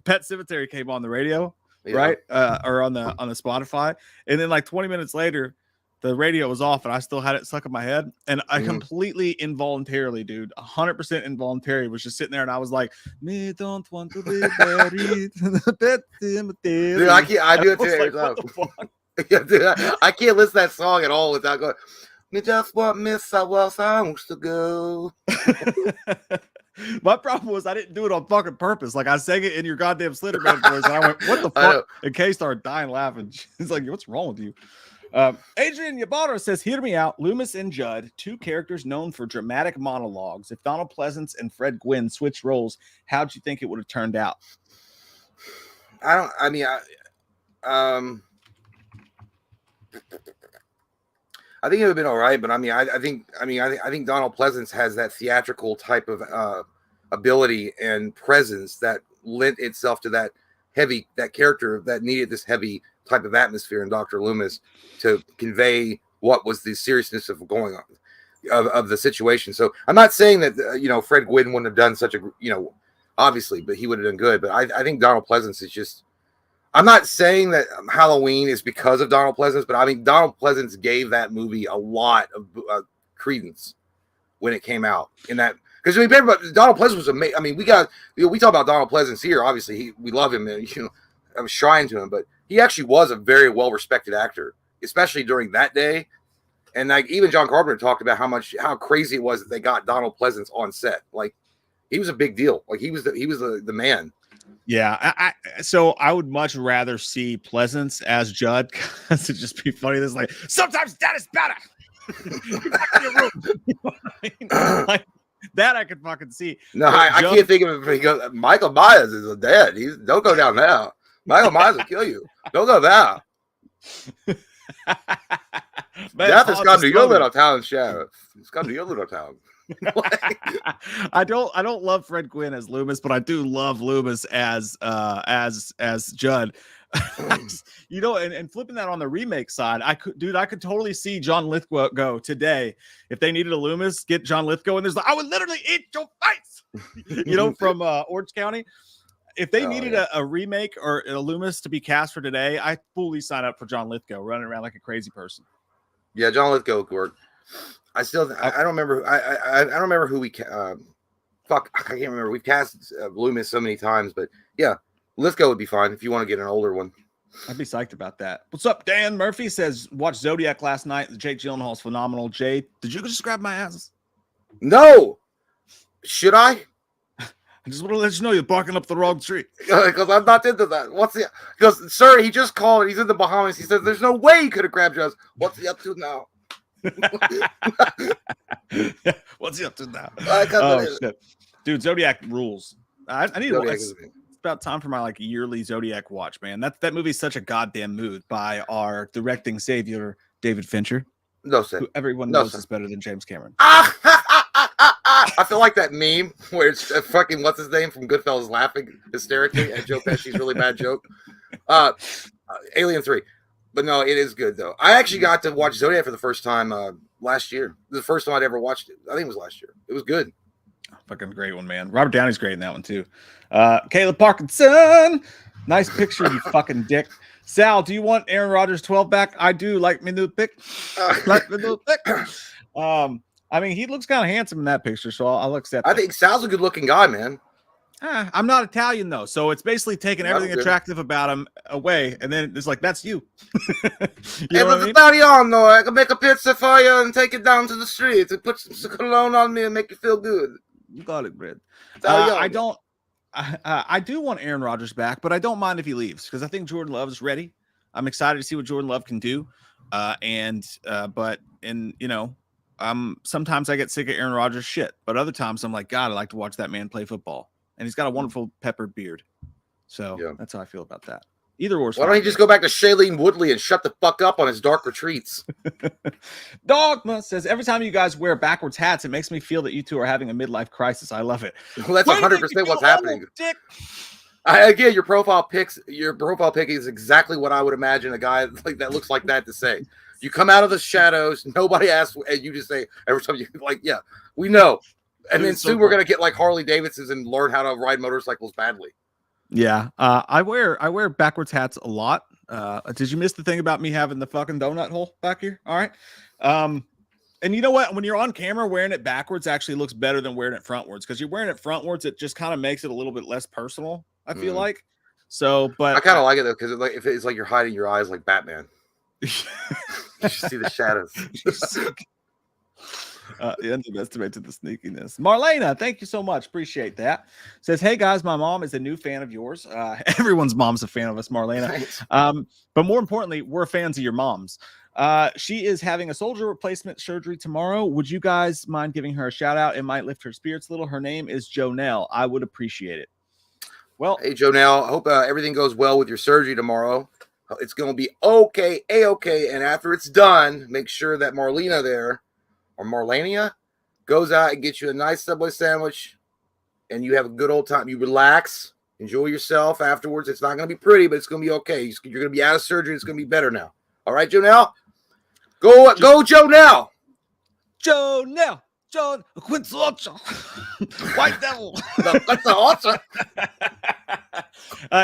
Speaker 1: Pet Cemetery came on the radio. Yeah. Right. Or on the Spotify. And then like 20 minutes later, the radio was off and I still had it stuck in my head. And I completely involuntarily, dude, 100% involuntary was just sitting there and I was like, me don't want to be buried in the Pet Cemetery.
Speaker 2: Dude, I do it too. Yeah, dude, I can't listen to that song at all without going, me just want Miss Sounds to go.
Speaker 1: My problem was I didn't do it on fucking purpose. Like I sang it in your goddamn Slenderman voice, and I went, "What the fuck?" And Kay started dying laughing. She's like, "What's wrong with you?" Adrian Yabara says, "Hear me out. Loomis and Judd, two characters known for dramatic monologues. If Donald Pleasance and Fred Gwynn switched roles, how'd you think it would have turned out?"
Speaker 2: I think it would have been all right, but I think Donald Pleasance has that theatrical type of ability and presence that lent itself to that character that needed this heavy type of atmosphere in Dr. Loomis to convey what was the seriousness of going on of the situation. So I'm not saying that Fred Gwynn wouldn't have done such a obviously, but he would have done good. But I think Donald Pleasance is just. I'm not saying that Halloween is because of Donald Pleasance, but I mean, Donald Pleasance gave that movie a lot of credence when it came out. In that, because remember, Donald Pleasance was amazing. I mean, we talk about Donald Pleasance here. Obviously, we love him, and I'm shrine to him. But he actually was a very well respected actor, especially during that day. And like even John Carpenter talked about how crazy it was that they got Donald Pleasance on set. Like he was a big deal. Like he was the man.
Speaker 1: Yeah, so I would much rather see Pleasance as Judd because it'd just be funny. There's like sometimes that is better. Get back in your room. You know what I mean? Like, that I could fucking see.
Speaker 2: No, I can't think of it because Michael Myers is dead. Don't go down now. Michael Myers will kill you. Don't go down. Death has come to your little town, Sheriff. It's come to your little town.
Speaker 1: I don't love Fred Gwynn as Loomis, but I do love Loomis as Judd. And flipping that on the remake side, I could totally see John Lithgow today. If they needed a Loomis, get John Lithgow, and there's like, I would literally eat your face, from Orange County. If they needed a remake or a Loomis to be cast for today, I fully sign up for John Lithgow running around like a crazy person.
Speaker 2: Yeah, John Lithgow would work. I don't remember. I don't remember who we. I can't remember. We've cast Loomis so many times, but yeah, Lithgow would be fine if you want to get an older one.
Speaker 1: I'd be psyched about that. What's up, Dan Murphy says watched Zodiac last night. Jake Gyllenhaal's phenomenal. Jay, did you just grab my ass?
Speaker 2: No. Should I?
Speaker 1: I just want to let you know you're barking up the wrong tree.
Speaker 2: Because I'm not into that. Because sir, he just called. He's in the Bahamas. He says there's no way he could have grabbed us. What's he up to now?
Speaker 1: What's he up to now? Shit. Dude, Zodiac rules. I need to watch. It's about time for my yearly Zodiac watch, man. That movie's such a goddamn mood by our directing savior David Fincher.
Speaker 2: No, sir.
Speaker 1: Who everyone knows is better than James Cameron.
Speaker 2: I feel like that meme where it's fucking what's his name from Goodfellas laughing hysterically at Joe Pesci's really bad joke. Alien 3. But no, it is good though. I actually got to watch Zodiac for the first time last year. The first time I'd ever watched it. I think it was last year. It was good.
Speaker 1: Fucking great one, man. Robert Downey's great in that one too. Caleb Parkinson, nice picture, you fucking dick. Sal, do you want Aaron Rodgers 12 back? I do. Like me new pick. Like me new pick. I mean, he looks kind of handsome in that picture, so I'll accept.
Speaker 2: I think Sal's a good-looking guy, man.
Speaker 1: I'm not Italian though, so it's basically taking everything attractive about him away, and then it's like that's you.
Speaker 2: Italiano, I can make a pizza for you and take it down to the street and put some cologne on me and make you feel good.
Speaker 1: You got it, bread. I I do want Aaron Rodgers back, but I don't mind if he leaves because I think Jordan Love is ready. I'm excited to see what Jordan Love can do. But sometimes I get sick of Aaron Rodgers shit, but other times I'm like, God, I like to watch that man play football, and he's got a wonderful peppered beard. So that's how I feel about that. Either or.
Speaker 2: Why don't you just go back to Shailene Woodley and shut the fuck up on his dark retreats?
Speaker 1: Dogma says, every time you guys wear backwards hats, it makes me feel that you two are having a midlife crisis. I love it.
Speaker 2: Well, that's 100% what's happening. Again, your profile pic is exactly what I would imagine a guy like that looks like that to say. You come out of the shadows, nobody asks, and you just say every time you like, yeah, we know. And then soon we're gonna get like Harley Davidsons and learn how to ride motorcycles badly.
Speaker 1: Yeah, I wear backwards hats a lot. Did you miss the thing about me having the fucking donut hole back here? All right. And you know what? When you're on camera, wearing it backwards actually looks better than wearing it frontwards because you're wearing it frontwards. It just kind of makes it a little bit less personal. I feel like. So, but
Speaker 2: I kind of like it though because if it's like you're hiding your eyes like Batman. You see the shadows.
Speaker 1: Underestimate to the sneakiness. Marlena, thank you so much. Appreciate that. Says, hey guys, my mom is a new fan of yours. Everyone's mom's a fan of us, Marlena. But more importantly, we're fans of your mom's. She is having a shoulder replacement surgery tomorrow. Would you guys mind giving her a shout out? It might lift her spirits a little. Her name is Jonelle. I would appreciate it. Well,
Speaker 2: hey Jonelle, I hope everything goes well with your surgery tomorrow. It's going to be okay, a-okay. And after it's done, make sure that Marlena there, or Marlania, goes out and gets you a nice Subway sandwich, and you have a good old time. You relax, enjoy yourself afterwards. It's not going to be pretty, but it's going to be okay. You're going to be out of surgery. It's going to be better now. All right, Jonelle? Go, Jonelle!
Speaker 1: Jonelle! John Quinzocha. White Devil.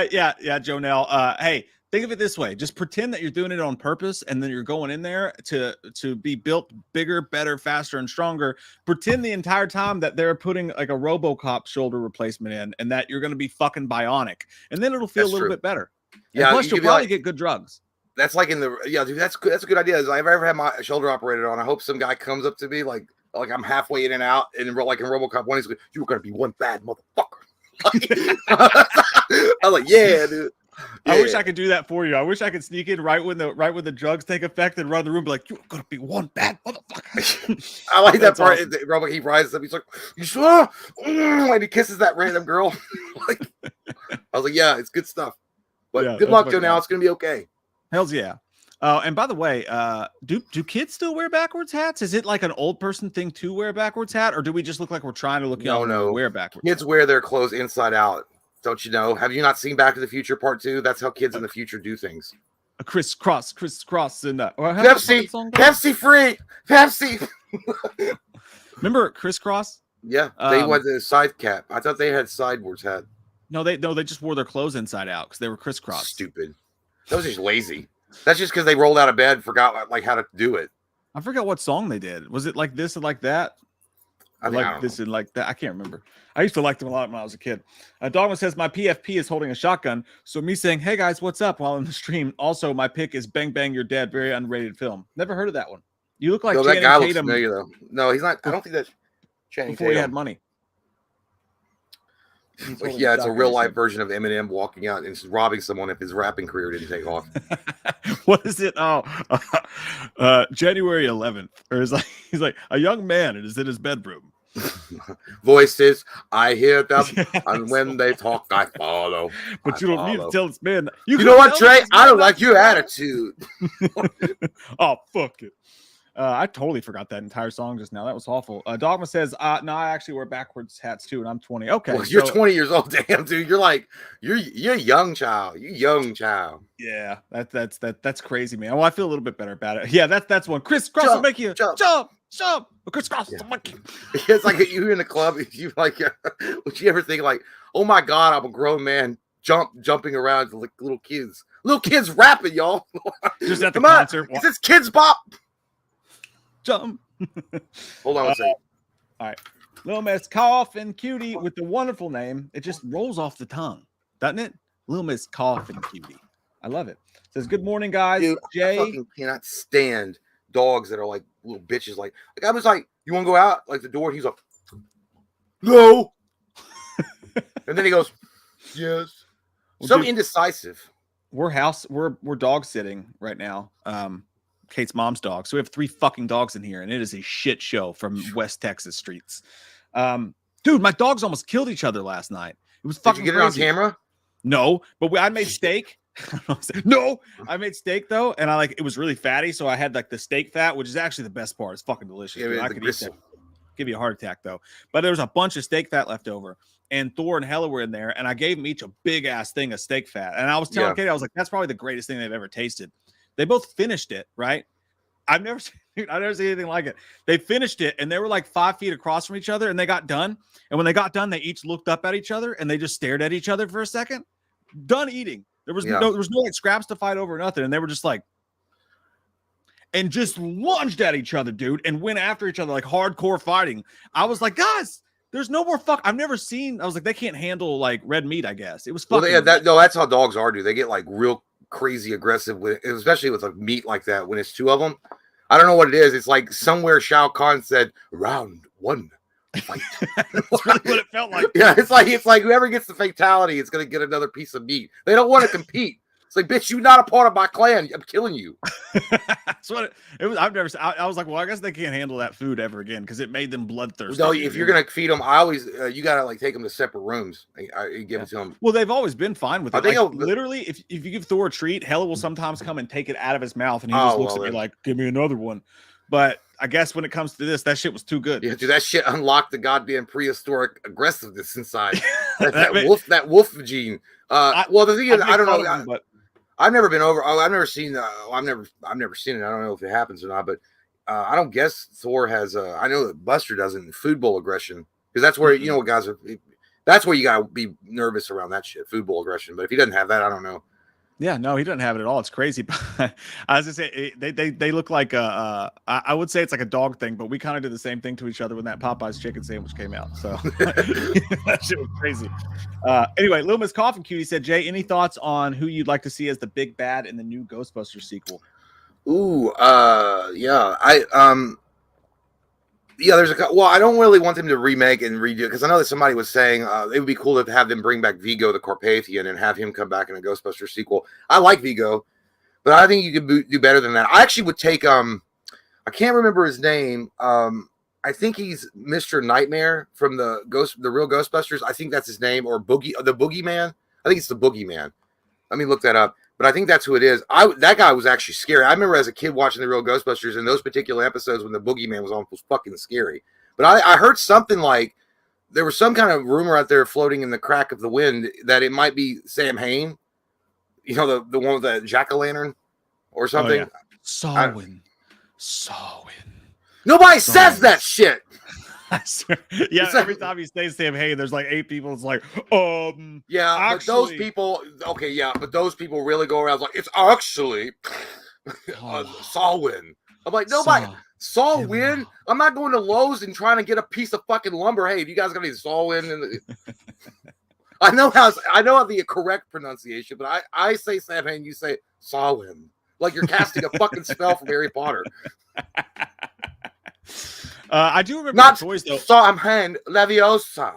Speaker 1: Yeah, Jonelle. Hey, think of it this way. Just pretend that you're doing it on purpose, and then you're going in there to be built bigger, better, faster, and stronger. Pretend the entire time that they're putting like a RoboCop shoulder replacement in, and that you're going to be fucking bionic, and then it'll feel a little bit better. Yeah, and plus you'll probably get good drugs.
Speaker 2: That's like dude, that's good. That's a good idea. If I ever had my shoulder operated on, I hope some guy comes up to me like I'm halfway in and out, and like in RoboCop 1, he's like, "You're gonna be one bad motherfucker." I was like, "Yeah, dude." Yeah.
Speaker 1: I wish I could do that for you. I wish I could sneak in right when the drugs take effect and run the room, be like, "You're gonna be one bad motherfucker."
Speaker 2: I like that part. Awesome. Robot, he rises up. He's like, "You sure?" And he kisses that random girl. I was like, "Yeah, it's good stuff." But yeah, good luck, Joe. Now it's gonna be okay.
Speaker 1: Hell's yeah. And by the way, do kids still wear backwards hats? Is it like an old person thing to wear a backwards hat, or do we just look like we're trying to look young and wear backwards?
Speaker 2: Kids wear their clothes inside out. Don't you know? Have you not seen Back to the Future Part 2? That's how kids in the future do things.
Speaker 1: Crisscross, and
Speaker 2: Pepsi free, Pepsi.
Speaker 1: Remember Crisscross?
Speaker 2: Yeah, they went the side cap. I thought they had sideboards hat.
Speaker 1: No, they just wore their clothes inside out because they were crisscross.
Speaker 2: Stupid. That was just lazy. That's just because they rolled out of bed and forgot like how to do it.
Speaker 1: I forgot what song they did. Was it like this and like that? Like this and like that. I can't remember. I used to like them a lot when I was a kid. Dogma says my PFP is holding a shotgun. So me saying, "Hey guys, what's up?" while in the stream. Also, my pick is Bang Bang You're Dead. Very underrated film. Never heard of that one. You look like
Speaker 2: that guy looks familiar though. No, he's not. I don't think that's Channing
Speaker 1: Tatum. Before he had money.
Speaker 2: Yeah, it's a real life version of Eminem walking out and robbing someone if his rapping career didn't take off.
Speaker 1: What is it? Oh, January 11th. Or he's like a young man and is in his bedroom.
Speaker 2: Voices, I hear them, and when they talk, I follow.
Speaker 1: But you don't need to tell this man.
Speaker 2: You know what, Trey? I don't like your attitude.
Speaker 1: Oh, fuck it. I totally forgot that entire song just now. That was awful. Dogma says, no, I actually wear backwards hats too, and I'm 20. Okay.
Speaker 2: Well, you're 20 years old, damn, dude. You're like, you're a young child. You young child.
Speaker 1: Yeah, that's crazy, man. Well, I feel a little bit better about it. Yeah, that's one. Crisscross will make you jump. Crisscross. Yeah.
Speaker 2: It's like you're in the club. You like, would you ever think like, oh my God, I'm a grown man jumping around like little kids rapping, y'all.
Speaker 1: Just at the concert.
Speaker 2: Is this Kids Bop?
Speaker 1: Jump.
Speaker 2: Hold on a second.
Speaker 1: All right. Loomis Coffin Cutie with the wonderful name. It just rolls off the tongue, doesn't it? Loomis Coffin Cutie. I love it. Says, good morning, guys.
Speaker 2: Dude,
Speaker 1: Jay.
Speaker 2: I fucking cannot stand dogs that are like little bitches. Like I was like, you want to go out? Like the door. He's like, no. And then he goes, Yes.
Speaker 1: Well,
Speaker 2: So
Speaker 1: dude,
Speaker 2: indecisive.
Speaker 1: we're dog sitting right now. Kate's mom's dog. So we have 3 fucking dogs in here, and it is a shit show from West Texas streets. Dude, my dogs almost killed each other last night. It was fucking
Speaker 2: Did you get
Speaker 1: crazy.
Speaker 2: it on camera?
Speaker 1: No, but I made steak. No, I made steak though, and it was really fatty, so I had like the steak fat, which is actually the best part. It's fucking delicious.
Speaker 2: Yeah,
Speaker 1: I could eat that. Give you a heart attack though. But there was a bunch of steak fat left over, and Thor and Hella were in there, and I gave them each a big ass thing of steak fat. And I was telling Katie, I was like, that's probably the greatest thing they've ever tasted. They both finished it, right? I've never seen anything like it. They finished it, and they were like 5 feet across from each other, and they got done. And when they got done, they each looked up at each other, and they just stared at each other for a second. Done eating. There was no like scraps to fight over, nothing, and they were just like, and just lunged at each other, dude, and went after each other like hardcore fighting. I was like, guys, there's no more fuck. I've never seen. I was like, they can't handle like red meat. I guess it was fucking.
Speaker 2: Well, that's how dogs are, dude. They get like real crazy aggressive with, especially with like meat like that. When it's 2 of them, I don't know what it is. It's like somewhere Shao Kahn said, "Round 1." Fight.
Speaker 1: That's really what it felt like.
Speaker 2: Yeah, it's like whoever gets the fatality is gonna get another piece of meat. They don't want to compete. It's like, bitch, you're not a part of my clan. I'm killing you.
Speaker 1: That's what it was. I've never. I was like, well, I guess they can't handle that food ever again because it made them bloodthirsty.
Speaker 2: No, if you're gonna feed them, I always you gotta like take them to separate rooms. I give it to them.
Speaker 1: Well, they've always been fine with it.
Speaker 2: I think
Speaker 1: like, literally, if you give Thor a treat, Hella will sometimes come and take it out of his mouth, and he just looks at me like, "Give me another one." But I guess when it comes to this, that shit was too good.
Speaker 2: Yeah, dude, that shit unlocked the goddamn prehistoric aggressiveness inside. that wolf gene. Well, the thing is, I don't know.
Speaker 1: But
Speaker 2: I've never been over. I've never seen. I've never seen it. I don't know if it happens or not. But I don't guess Thor has. I know that Buster doesn't. Food bowl aggression, because that's where you know what guys are. That's where you gotta be nervous around that shit. Food bowl aggression. But if he doesn't have that, I don't know.
Speaker 1: Yeah, no, he doesn't have it at all. It's crazy. But I was gonna say they look like I would say it's like a dog thing, but we kind of did the same thing to each other when that Popeye's chicken sandwich came out. So that shit was crazy. Anyway, Loomis Coffin Cutie said, Jay, any thoughts on who you'd like to see as the big bad in the new Ghostbusters sequel?
Speaker 2: Ooh, yeah, there's I don't really want them to remake and redo it because I know that somebody was saying it would be cool to have them bring back Vigo the Carpathian and have him come back in a Ghostbusters sequel. I like Vigo, but I think you could do better than that. I actually would take I can't remember his name. I think he's Mr. Nightmare from the real Ghostbusters. I think that's his name, or the Boogeyman. I think it's the Boogeyman. Let me look that up. But I think that's who it is. That guy was actually scary. I remember as a kid watching the real Ghostbusters, and those particular episodes when the Boogeyman was on was fucking scary. But I heard something like there was some kind of rumor out there floating in the crack of the wind that it might be Sam Hain. You know, the one with the jack-o'-lantern or something.
Speaker 1: Oh, yeah. Samhain.
Speaker 2: Nobody says that shit.
Speaker 1: I swear. Yeah, every time he says Sam Hain, there's like 8 people. It's like,
Speaker 2: yeah, actually, but those people, okay, yeah, but those people really go around like it's actually Samhain. I'm like, nobody, Samhain. I'm not going to Lowe's and trying to get a piece of fucking lumber. Hey, if you guys got any Samhain, I know the correct pronunciation, but I say Sam Hain, you say Samhain, like you're casting a fucking spell from Harry Potter.
Speaker 1: I do remember
Speaker 2: not
Speaker 1: the toys though.
Speaker 2: Samhain Leviosa.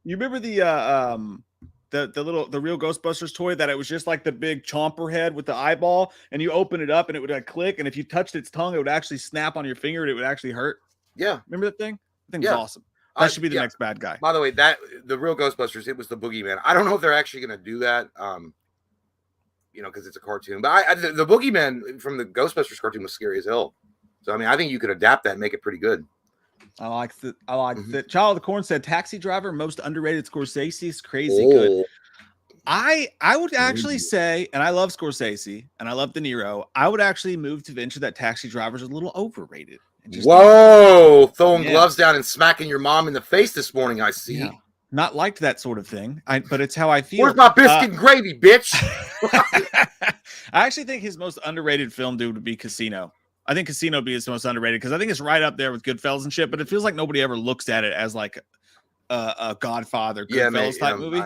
Speaker 1: You remember the real Ghostbusters toy that it was just like the big chomper head with the eyeball, and you open it up and it would click, and if you touched its tongue, it would actually snap on your finger and it would actually hurt.
Speaker 2: Yeah,
Speaker 1: remember that thing? I think it's awesome. That should be the next bad guy.
Speaker 2: By the way, the real Ghostbusters, it was the Boogeyman. I don't know if they're actually going to do that. Because it's a cartoon. But the Boogeyman from the Ghostbusters cartoon was scary as hell. So I mean, I think you could adapt that and make it pretty good.
Speaker 1: I like that. Child of the Corn said Taxi Driver, most underrated Scorsese, is crazy good. I would actually say, and I love Scorsese and I love De Niro, I would actually move to venture that Taxi Driver is a little overrated.
Speaker 2: Whoa, throwing gloves down and smacking your mom in the face this morning, I see.
Speaker 1: Yeah. Not liked that sort of thing, but it's how I feel.
Speaker 2: Where's my biscuit and gravy, bitch?
Speaker 1: I actually think his most underrated film, dude, would be Casino. I think Casino would be his most underrated because I think it's right up there with Goodfellas and shit, but it feels like nobody ever looks at it as like a Godfather, Goodfellas type movie.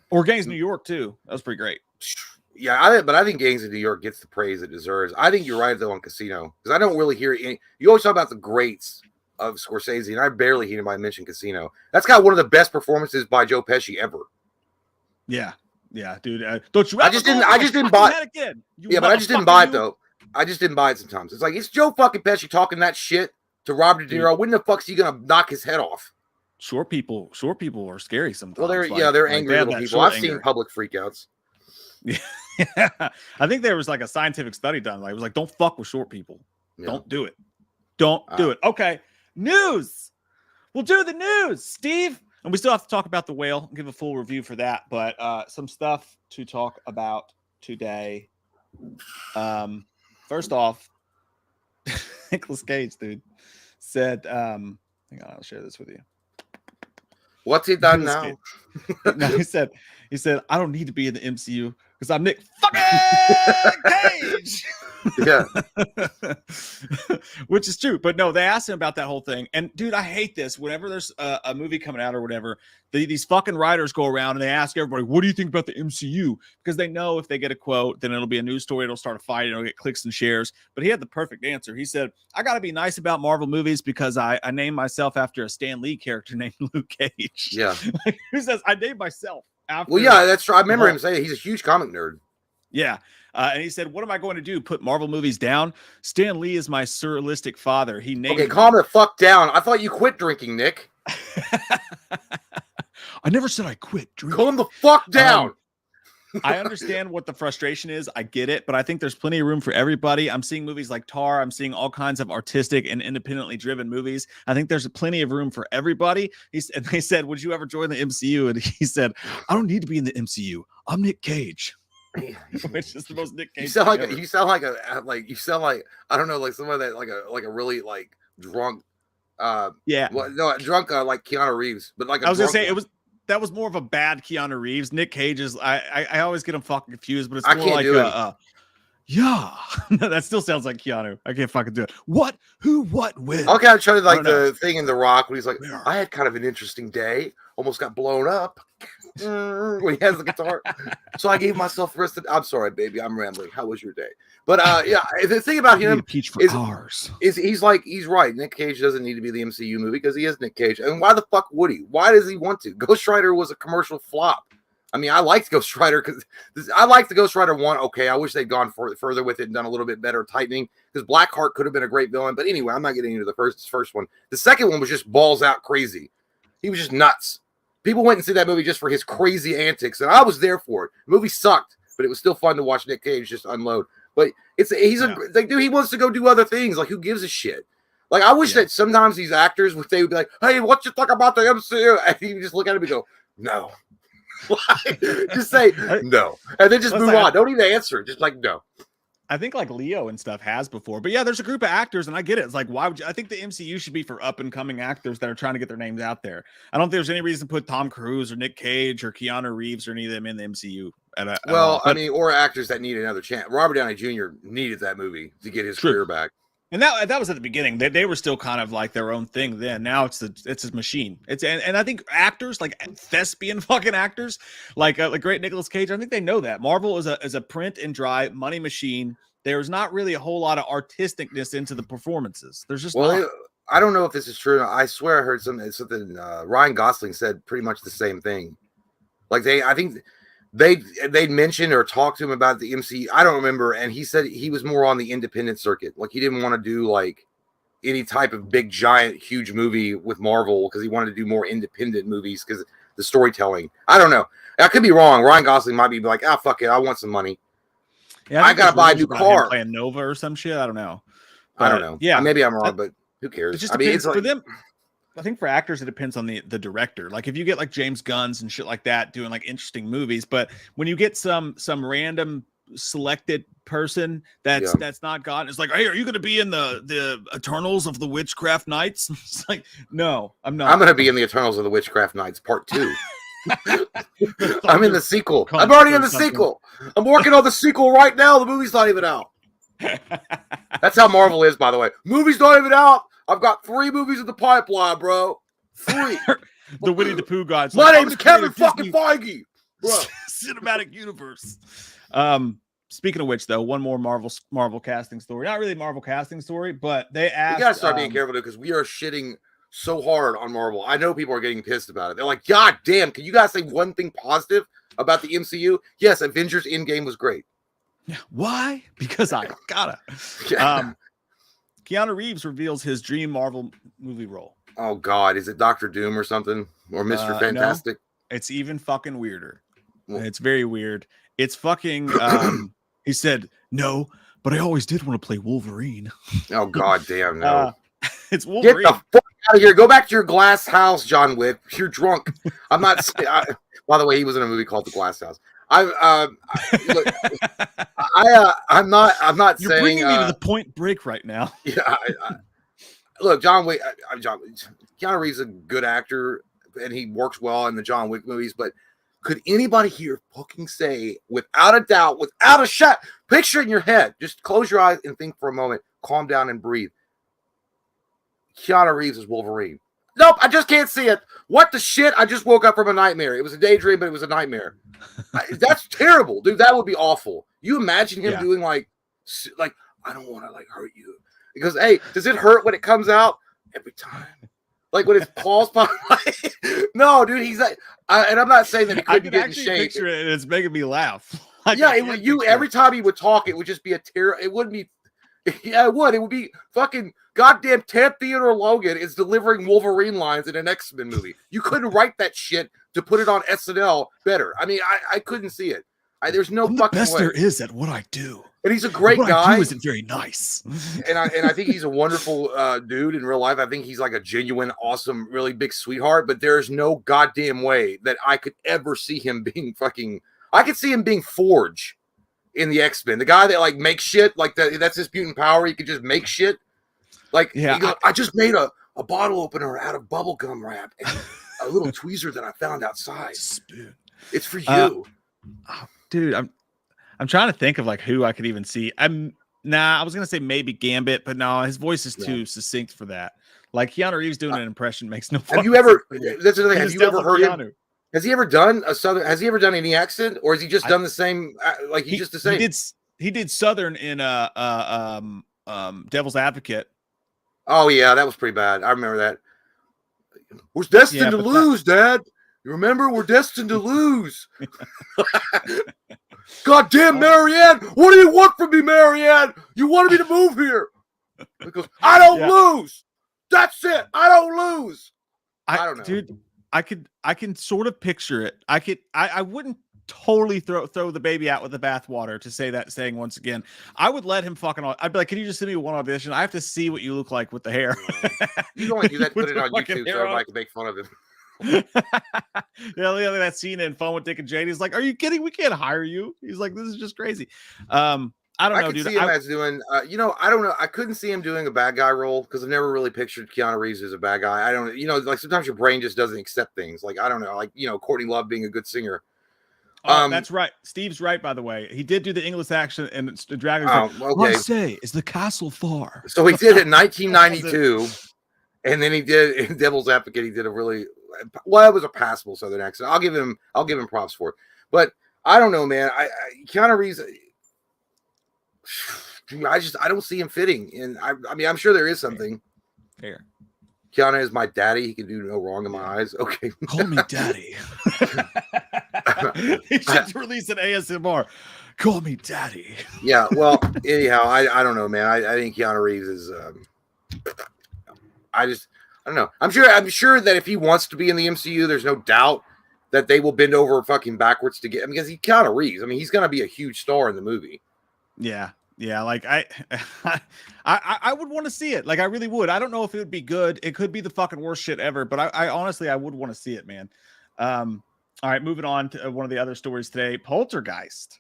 Speaker 1: Or Gangs of New York, too. That was pretty great.
Speaker 2: Yeah, but I think Gangs of New York gets the praise it deserves. I think you're right, though, on Casino, because I don't really hear any. You always talk about the greats. of Scorsese, and I barely hear anybody mention Casino. That's got one of the best performances by Joe Pesci ever.
Speaker 1: Yeah, dude. Don't you?
Speaker 2: I just didn't buy it. Yeah, but I just didn't buy it though. I just didn't buy it sometimes. It's like it's Joe fucking Pesci talking that shit to Robert De Niro. When the fuck's he gonna knock his head off?
Speaker 1: Short people are scary sometimes.
Speaker 2: Well, they're angry little people. I've seen public freakouts.
Speaker 1: Yeah, I think there was like a scientific study done. Like it was like, don't fuck with short people. Yeah. Don't do it. Don't do it. Okay, news. We'll do the news, Steve. And we still have to talk about The Whale. Give a full review for that, but some stuff to talk about today. First off, Nicolas Cage, dude, said, hang on, I'll share this with you.
Speaker 2: What's he done now?
Speaker 1: No, he said, I don't need to be in the MCU because I'm Nick fucking Cage.
Speaker 2: Yeah.
Speaker 1: Which is true. But no, they asked him about that whole thing. And dude, I hate this. Whenever there's a movie coming out or whatever, these fucking writers go around and they ask everybody, what do you think about the MCU? Because they know if they get a quote, then it'll be a news story. It'll start a fight. It'll get clicks and shares. But he had the perfect answer. He said, I got to be nice about Marvel movies because I named myself after a Stan Lee character named Luke Cage.
Speaker 2: Yeah.
Speaker 1: Who says I named myself after?
Speaker 2: Well, yeah, that's true. I remember him saying he's a huge comic nerd.
Speaker 1: Yeah. And he said, what am I going to do? Put Marvel movies down? Stan Lee is my surrealistic father. He named
Speaker 2: Okay, calm the fuck down. I thought you quit drinking, Nick.
Speaker 1: I never said I quit drinking.
Speaker 2: Calm the fuck down.
Speaker 1: I understand what the frustration is. I get it, but I think there's plenty of room for everybody. I'm seeing movies like Tar. I'm seeing all kinds of artistic and independently driven movies. I think there's plenty of room for everybody. And they said, would you ever join the MCU? And he said, I don't need to be in the MCU. I'm Nick Cage. Which is the most Nick Cage.
Speaker 2: You sound like I don't know, like someone that like a really like drunk drunk like Keanu Reeves, but like
Speaker 1: I was gonna say that was more of a bad Keanu Reeves. Nick Cage is I always get him fucking confused, but it's more like yeah. That still sounds like Keanu. I can't fucking do it. What? Who? What? When?
Speaker 2: I'll kind of try to like the thing in The Rock when he's like, I had kind of an interesting day. Almost got blown up when he has the guitar. So I gave myself the rest of I'm sorry, baby. I'm rambling. How was your day? But yeah, the thing about him is he's right. Nick Cage doesn't need to be the MCU movie because he is Nick Cage. And why the fuck would he? Why does he want to? Ghost Rider was a commercial flop. I mean, I liked Ghost Rider because I liked the Ghost Rider 1. Okay, I wish they'd gone further with it and done a little bit better tightening because Blackheart could have been a great villain. But anyway, I'm not getting into the first one. The second one was just balls out crazy. He was just nuts. People went and see that movie just for his crazy antics, and I was there for it. The movie sucked, but it was still fun to watch Nick Cage just unload. But dude, he wants to go do other things. Like, who gives a shit? Like, I wish that sometimes these actors would be like, "Hey, what you talk about the MCU?" And you just look at him and go, "No." Just say no, and then just move on. Don't even answer. Just like no.
Speaker 1: I think like Leo and stuff has before, but yeah, there's a group of actors, and I get it. It's like, why would you? I think the MCU should be for up and coming actors that are trying to get their names out there. I don't think there's any reason to put Tom Cruise or Nick Cage or Keanu Reeves or any of them in the MCU.
Speaker 2: I mean, or actors that need another chance. Robert Downey Jr. needed that movie to get his career back. And
Speaker 1: that was at the beginning. They were still kind of like their own thing then. Now it's a machine. And I think actors like thespian fucking actors like great Nicolas Cage. I think they know that Marvel is a print and dry money machine. There's not really a whole lot of artisticness into the performances. There's just not.
Speaker 2: I don't know if this is true. I swear I heard something Ryan Gosling said pretty much the same thing. Like I think they'd mentioned or talked to him about the MCU. I don't remember. And he said he was more on the independent circuit. Like he didn't want to do like any type of big, giant, huge movie with Marvel because he wanted to do more independent movies because the storytelling. I don't know. I could be wrong. Ryan Gosling might be like, fuck it. I want some money.
Speaker 1: Yeah, I gotta buy a new car. Playing Nova or some shit. I don't know.
Speaker 2: I don't know. Yeah, maybe I'm wrong, but who cares?
Speaker 1: It just depends for them. I think for actors, it depends on the director. Like if you get like James Gunn's and shit like that doing like interesting movies, but when you get some random selected person that's not God, it's like, hey, are you going to be in the Eternals of the Witchcraft Knights? It's like, no, I'm not.
Speaker 2: I'm going to be in the Eternals of the Witchcraft Knights Part 2. I'm in the sequel. I'm already in the sequel. I'm working on the sequel right now. The movie's not even out. That's how Marvel is, by the way. Movie's not even out. I've got 3 movies in the pipeline, bro. 3.
Speaker 1: The Winnie the Pooh guys.
Speaker 2: My name's Kevin fucking Feige, bro.
Speaker 1: Cinematic universe. speaking of which, though, one more Marvel casting story. Not really Marvel casting story, but they asked.
Speaker 2: You gotta start being careful because we are shitting so hard on Marvel. I know people are getting pissed about it. They're like, God damn, can you guys say one thing positive about the MCU? Yes, Avengers Endgame was great.
Speaker 1: Why? Because I gotta. Keanu Reeves reveals his dream Marvel movie role.
Speaker 2: Oh God, is it Doctor Doom or something? Or Mr. Fantastic?
Speaker 1: No, it's even fucking weirder. It's very weird. It's fucking he said, no, but I always did want to play Wolverine.
Speaker 2: Oh God damn, no.
Speaker 1: It's Wolverine.
Speaker 2: Get the fuck out of here. Go back to your glass house, John Wick. You're drunk. I'm not by the way, he was in a movie called The Glass House. I'm not
Speaker 1: You're
Speaker 2: saying
Speaker 1: bringing me to the Point Break right now.
Speaker 2: Yeah, look, John Wick. Keanu Reeves is a good actor, and he works well in the John Wick movies. But could anybody here fucking say, without a doubt, without a shot, picture it in your head, just close your eyes and think for a moment, calm down and breathe. Keanu Reeves is Wolverine. Nope, I just can't see it. What the shit? I just woke up from a nightmare. It was a daydream, but it was a nightmare. That's terrible, dude. That would be awful. You imagine him doing like I don't want to like hurt you because hey, does it hurt when it comes out every time? Like when his claws pop. No, dude, he's like, and I'm not saying that he couldn't get in shape.
Speaker 1: Picture it, and it's making me laugh.
Speaker 2: Yeah, every time he would talk, it would just be a terror. It wouldn't be. Yeah, it would. It would be fucking goddamn Ted Theodore Logan is delivering Wolverine lines in an X-Men movie. You couldn't write that shit to put it on SNL better. I mean, I couldn't see it. There's no fucking
Speaker 1: the best
Speaker 2: way.
Speaker 1: There is at what I do.
Speaker 2: And he's a great
Speaker 1: what
Speaker 2: guy.
Speaker 1: I do isn't very nice.
Speaker 2: and I think he's a wonderful dude in real life. I think he's like a genuine, awesome, really big sweetheart. But there's no goddamn way that I could ever see him being fucking. I could see him being Forge in the X-Men, the guy that like makes shit, like that's his mutant power. He could just make shit. Like, yeah, I just made a bottle opener out of bubble gum wrap and a little tweezer that I found outside. Spoon. It's for you,
Speaker 1: dude. I'm trying to think of like who I could even see. I was gonna say maybe Gambit, but no, his voice is too succinct for that. Like Keanu Reeves doing an impression makes no.
Speaker 2: Have you ever? That's the thing. Have you ever heard him? Has he ever done a Southern? Has he ever done any accent, or has he just done the same? Like he's just the same.
Speaker 1: He did Southern in Devil's Advocate.
Speaker 2: Oh yeah, that was pretty bad. I remember that. We're destined to lose, Dad. You remember? We're destined to lose. Goddamn, Marianne! What do you want from me, Marianne? You wanted me to move here because I don't lose. That's it. I don't lose. I don't know,
Speaker 1: dude. I can sort of picture it. I wouldn't totally throw the baby out with the bathwater to say that saying once again. I would let him fucking I'd be like, can you just send me one audition? I have to see what you look like with the hair.
Speaker 2: You don't want to do that, put it on YouTube so everybody can make fun of him.
Speaker 1: Yeah, look at that scene in Fun with Dick and Jane. He's like, are you kidding? We can't hire you. He's like, this is just crazy. I don't know, dude.
Speaker 2: I could see him as doing, I don't know. I couldn't see him doing a bad guy role because I've never really pictured Keanu Reeves as a bad guy. I don't, like sometimes your brain just doesn't accept things. Like, I don't know, like, Courtney Love being a good singer.
Speaker 1: That's right. Steve's right, by the way. He did do the English accent and the Dragon's
Speaker 2: okay.
Speaker 1: Marseille, is the castle far?
Speaker 2: So he did it in 1992. And then he did in Devil's Advocate. He did a really, it was a passable Southern accent. I'll give him props for it. But I don't know, man. Keanu Reeves, I don't see him fitting. And I mean, I'm sure there is something.
Speaker 1: Fair.
Speaker 2: Keanu is my daddy. He can do no wrong in my eyes. Okay.
Speaker 1: Call me daddy. He should release an ASMR. Call me daddy.
Speaker 2: Yeah. Well, anyhow, I don't know, man. I think Keanu Reeves is, I don't know. I'm sure that if he wants to be in the MCU, there's no doubt that they will bend over fucking backwards to get him because he's Keanu Reeves. I mean, he's going to be a huge star in the movie.
Speaker 1: Yeah. Yeah. Like I would want to see it. Like I really would. I don't know if it would be good. It could be the fucking worst shit ever, but I honestly, I would want to see it, man. All right. Moving on to one of the other stories today. Poltergeist.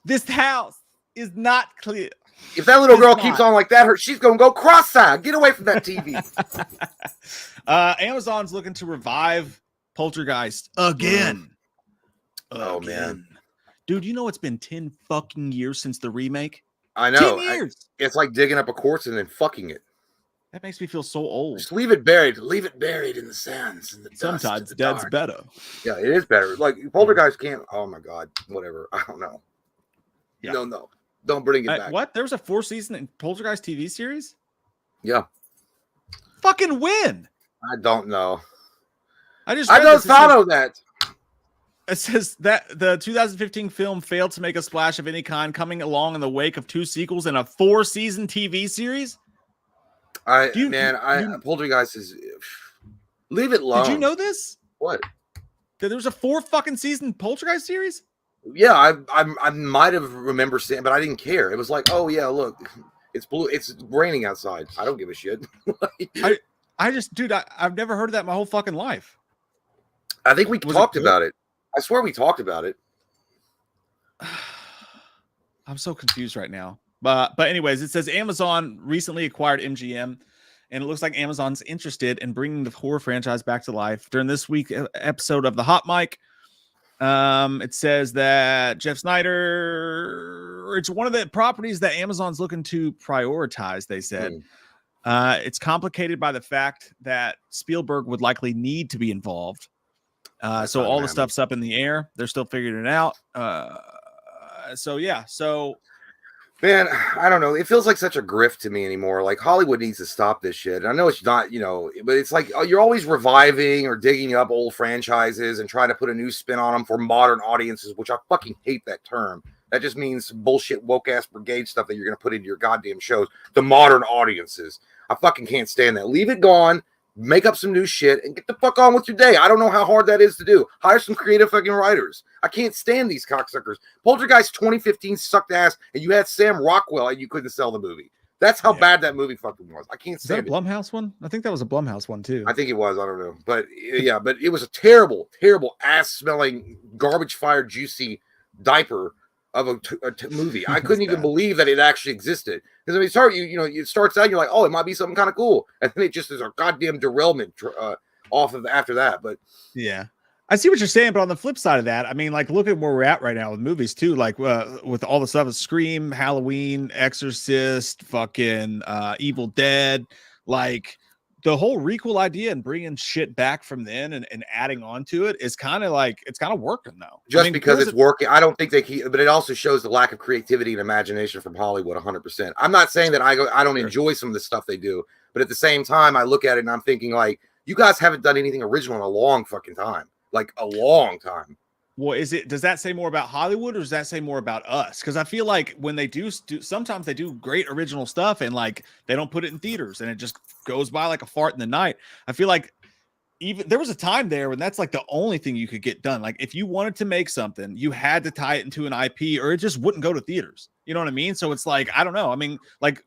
Speaker 1: This house is not clear.
Speaker 2: If that little girl keeps on like that, she's going to go cross-eyed. Get away from that TV.
Speaker 1: Amazon's looking to revive Poltergeist again.
Speaker 2: Oh, man.
Speaker 1: Dude, you know it's been 10 fucking years since the remake?
Speaker 2: I know.
Speaker 1: 10 years.
Speaker 2: It's like digging up a corpse and then fucking it.
Speaker 1: That makes me feel so old.
Speaker 2: Just leave it buried. Leave it buried in the sands, in the dust,
Speaker 1: Sometimes
Speaker 2: in the
Speaker 1: dead's
Speaker 2: dark.
Speaker 1: better.
Speaker 2: Yeah, it is better. Like Poltergeist can't. Oh my god, whatever. I don't know.
Speaker 1: Yeah.
Speaker 2: No, don't bring it back.
Speaker 1: What? There was a 4-season Poltergeist TV series?
Speaker 2: Yeah.
Speaker 1: Fucking when?
Speaker 2: I don't know.
Speaker 1: I
Speaker 2: don't follow that.
Speaker 1: It says that the 2015 film failed to make a splash of any kind, coming along in the wake of 2 sequels and a 4-season TV series.
Speaker 2: Poltergeist is. Leave it alone.
Speaker 1: Did you know this?
Speaker 2: What?
Speaker 1: That there was a 4 fucking season Poltergeist series?
Speaker 2: Yeah, I might have remembered saying, but I didn't care. It was like, oh yeah, look, it's blue. It's raining outside. I don't give a shit.
Speaker 1: I've never heard of that my whole fucking life.
Speaker 2: I think we talked about it. I swear we talked about it.
Speaker 1: I'm so confused right now. But anyways, it says Amazon recently acquired MGM, and it looks like Amazon's interested in bringing the horror franchise back to life. During this week's episode of The Hot Mic, it says that Jeff Snyder, it's one of the properties that Amazon's looking to prioritize, they said. It's complicated by the fact that Spielberg would likely need to be involved. So all the stuff's up in the air. They're still figuring it out.
Speaker 2: Man, I don't know. It feels like such a grift to me anymore. Like Hollywood needs to stop this shit. And I know it's not, but it's like you're always reviving or digging up old franchises and trying to put a new spin on them for modern audiences, which I fucking hate that term. That just means bullshit woke ass brigade stuff that you're going to put into your goddamn shows. The modern audiences. I fucking can't stand that. Leave it gone. Make up some new shit and get the fuck on with your day. I don't know how hard that is to do. Hire some creative fucking writers. I can't stand these cocksuckers. Poltergeist 2015 sucked ass, and you had Sam Rockwell, and you couldn't sell the movie. That's how bad that movie fucking was. I can't stand it.
Speaker 1: Is that a Blumhouse one? I think that was a Blumhouse one too.
Speaker 2: I think it was. I don't know. But yeah, but it was a terrible, terrible ass-smelling, garbage-fired, juicy diaper of a movie. I couldn't even believe that it actually existed. Because it starts out, you're like, oh, it might be something kind of cool. And then it just is a goddamn derailment off of after that. But
Speaker 1: yeah. I see what you're saying, but on the flip side of that, I mean, like, look at where we're at right now with movies too. Like, with all the stuff of Scream, Halloween, Exorcist, fucking Evil Dead, like the whole requel idea and bringing shit back from then and adding on to it is kind of like it's kind of working though.
Speaker 2: Because it's working, I don't think they keep, but it also shows the lack of creativity and imagination from Hollywood 100%. I'm not saying that I don't enjoy some of the stuff they do, but at the same time, I look at it and I'm thinking like, you guys haven't done anything original in a long fucking time. Like a long time.
Speaker 1: Well, does that say more about Hollywood or does that say more about us? Because I feel like when they do sometimes they do great original stuff and like they don't put it in theaters and it just goes by like a fart in the night. I feel like even there was a time there when that's like the only thing you could get done. Like if you wanted to make something, you had to tie it into an IP or it just wouldn't go to theaters. You know what I mean? So it's like, I don't know. I mean, like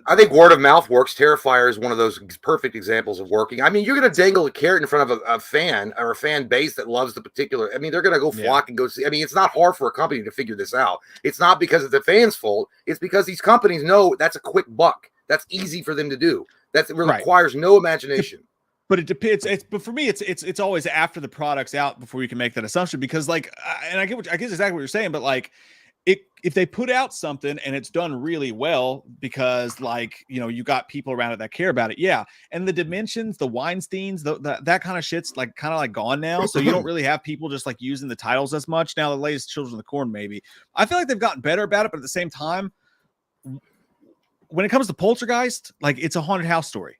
Speaker 2: I think word of mouth works. Terrifier is one of those perfect examples of working. I mean, you're going to dangle a carrot in front of a fan or a fan base that loves the particular. I mean, they're going to go flock and go see. I mean, it's not hard for a company to figure this out. It's not because it's the fans' fault. It's because these companies know that's a quick buck. That's easy for them to do. That requires no imagination.
Speaker 1: But it depends. But for me, it's always after the product's out before you can make that assumption. Because like, and I get exactly what you're saying. But like, if they put out something and it's done really well because like, you got people around it that care about it. Yeah. And the dimensions, the Weinsteins, that kind of shit's like kind of like gone now. So you don't really have people just like using the titles as much. Now the latest Children of the Corn, maybe. I feel like they've gotten better about it, but at the same time, when it comes to Poltergeist, like it's a haunted house story.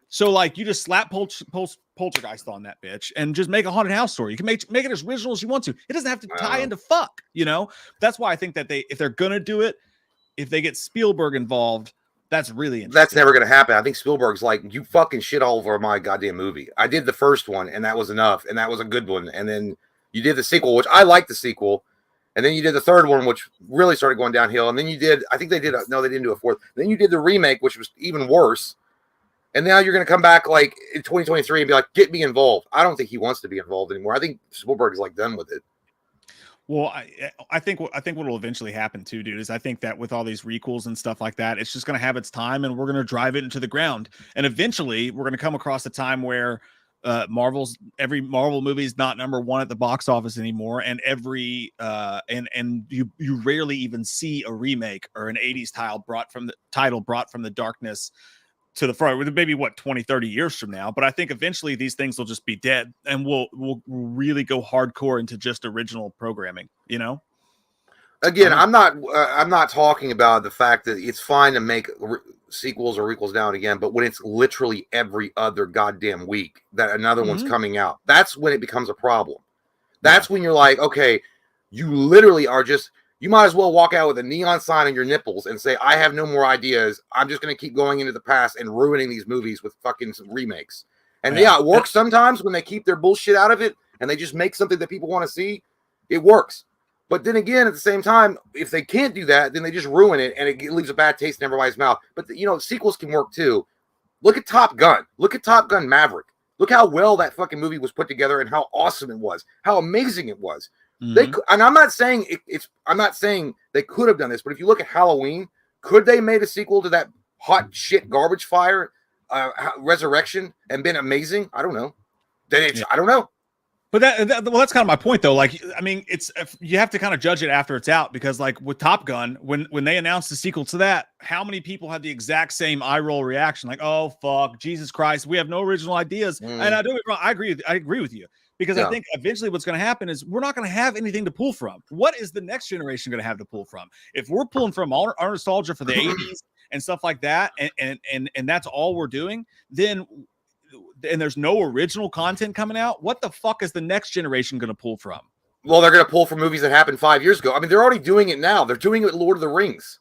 Speaker 1: So like you just slap Poltergeist on that bitch and just make a haunted house story. You can make it as original as you want to. It doesn't have to tie into fuck, That's why I think that if they're gonna do it, if they get Spielberg involved, that's really interesting.
Speaker 2: That's never gonna happen. I think Spielberg's like, you fucking shit all over my goddamn movie. I did the first one and that was enough, and that was a good one. And then you did the sequel, which I liked the sequel. And then you did the third one, which really started going downhill. And then you did, I think they did, no, they didn't do a fourth. Then you did the remake, which was even worse. And now you're going to come back like in 2023 and be like, get me involved. I don't think he wants to be involved anymore. I think Spielberg is like done with it.
Speaker 1: Well, I think what will eventually happen too, dude, is I think that with all these requels and stuff like that, it's just going to have its time and we're going to drive it into the ground. And eventually we're going to come across a time where every Marvel movie is not #1 at the box office anymore. And and you rarely even see a remake or an 80s title brought from the darkness to the front, with maybe 20, 30 years from now. But I think eventually these things will just be dead, and we'll really go hardcore into just original programming. You know.
Speaker 2: Again, I'm not talking about the fact that it's fine to make sequels or requels now and again, but when it's literally every other goddamn week that another one's coming out, that's when it becomes a problem. That's when you're like, okay, you literally are just, you might as well walk out with a neon sign on your nipples and say, I have no more ideas. I'm just going to keep going into the past and ruining these movies with fucking remakes. And yeah, it works sometimes when they keep their bullshit out of it and they just make something that people want to see. It works. But then again, at the same time, if they can't do that, then they just ruin it and it leaves a bad taste in everybody's mouth. But, sequels can work too. Look at Top Gun. Look at Top Gun Maverick. Look how well that fucking movie was put together and how awesome it was, how amazing it was. And I'm not saying I'm not saying they could have done this, but if you look at Halloween, could they made a sequel to that hot shit garbage fire Resurrection and been amazing? I don't know. I don't know.
Speaker 1: But that's kind of my point, though. Like, I mean, you have to kind of judge it after it's out, because, like, with Top Gun, when they announced the sequel to that, how many people had the exact same eye roll reaction? Like, oh fuck, Jesus Christ, we have no original ideas. And I don't get me wrong, I agree with you, because I think eventually what's going to happen is we're not going to have anything to pull from. What is the next generation going to have to pull from? If we're pulling from our nostalgia for the 80s and stuff like that, and that's all we're doing, then. And there's no original content coming out, what the fuck is the next generation going to pull from?
Speaker 2: Well, they're going to pull from movies that happened 5 years ago. I mean, they're already doing it now. They're doing it with Lord of the Rings.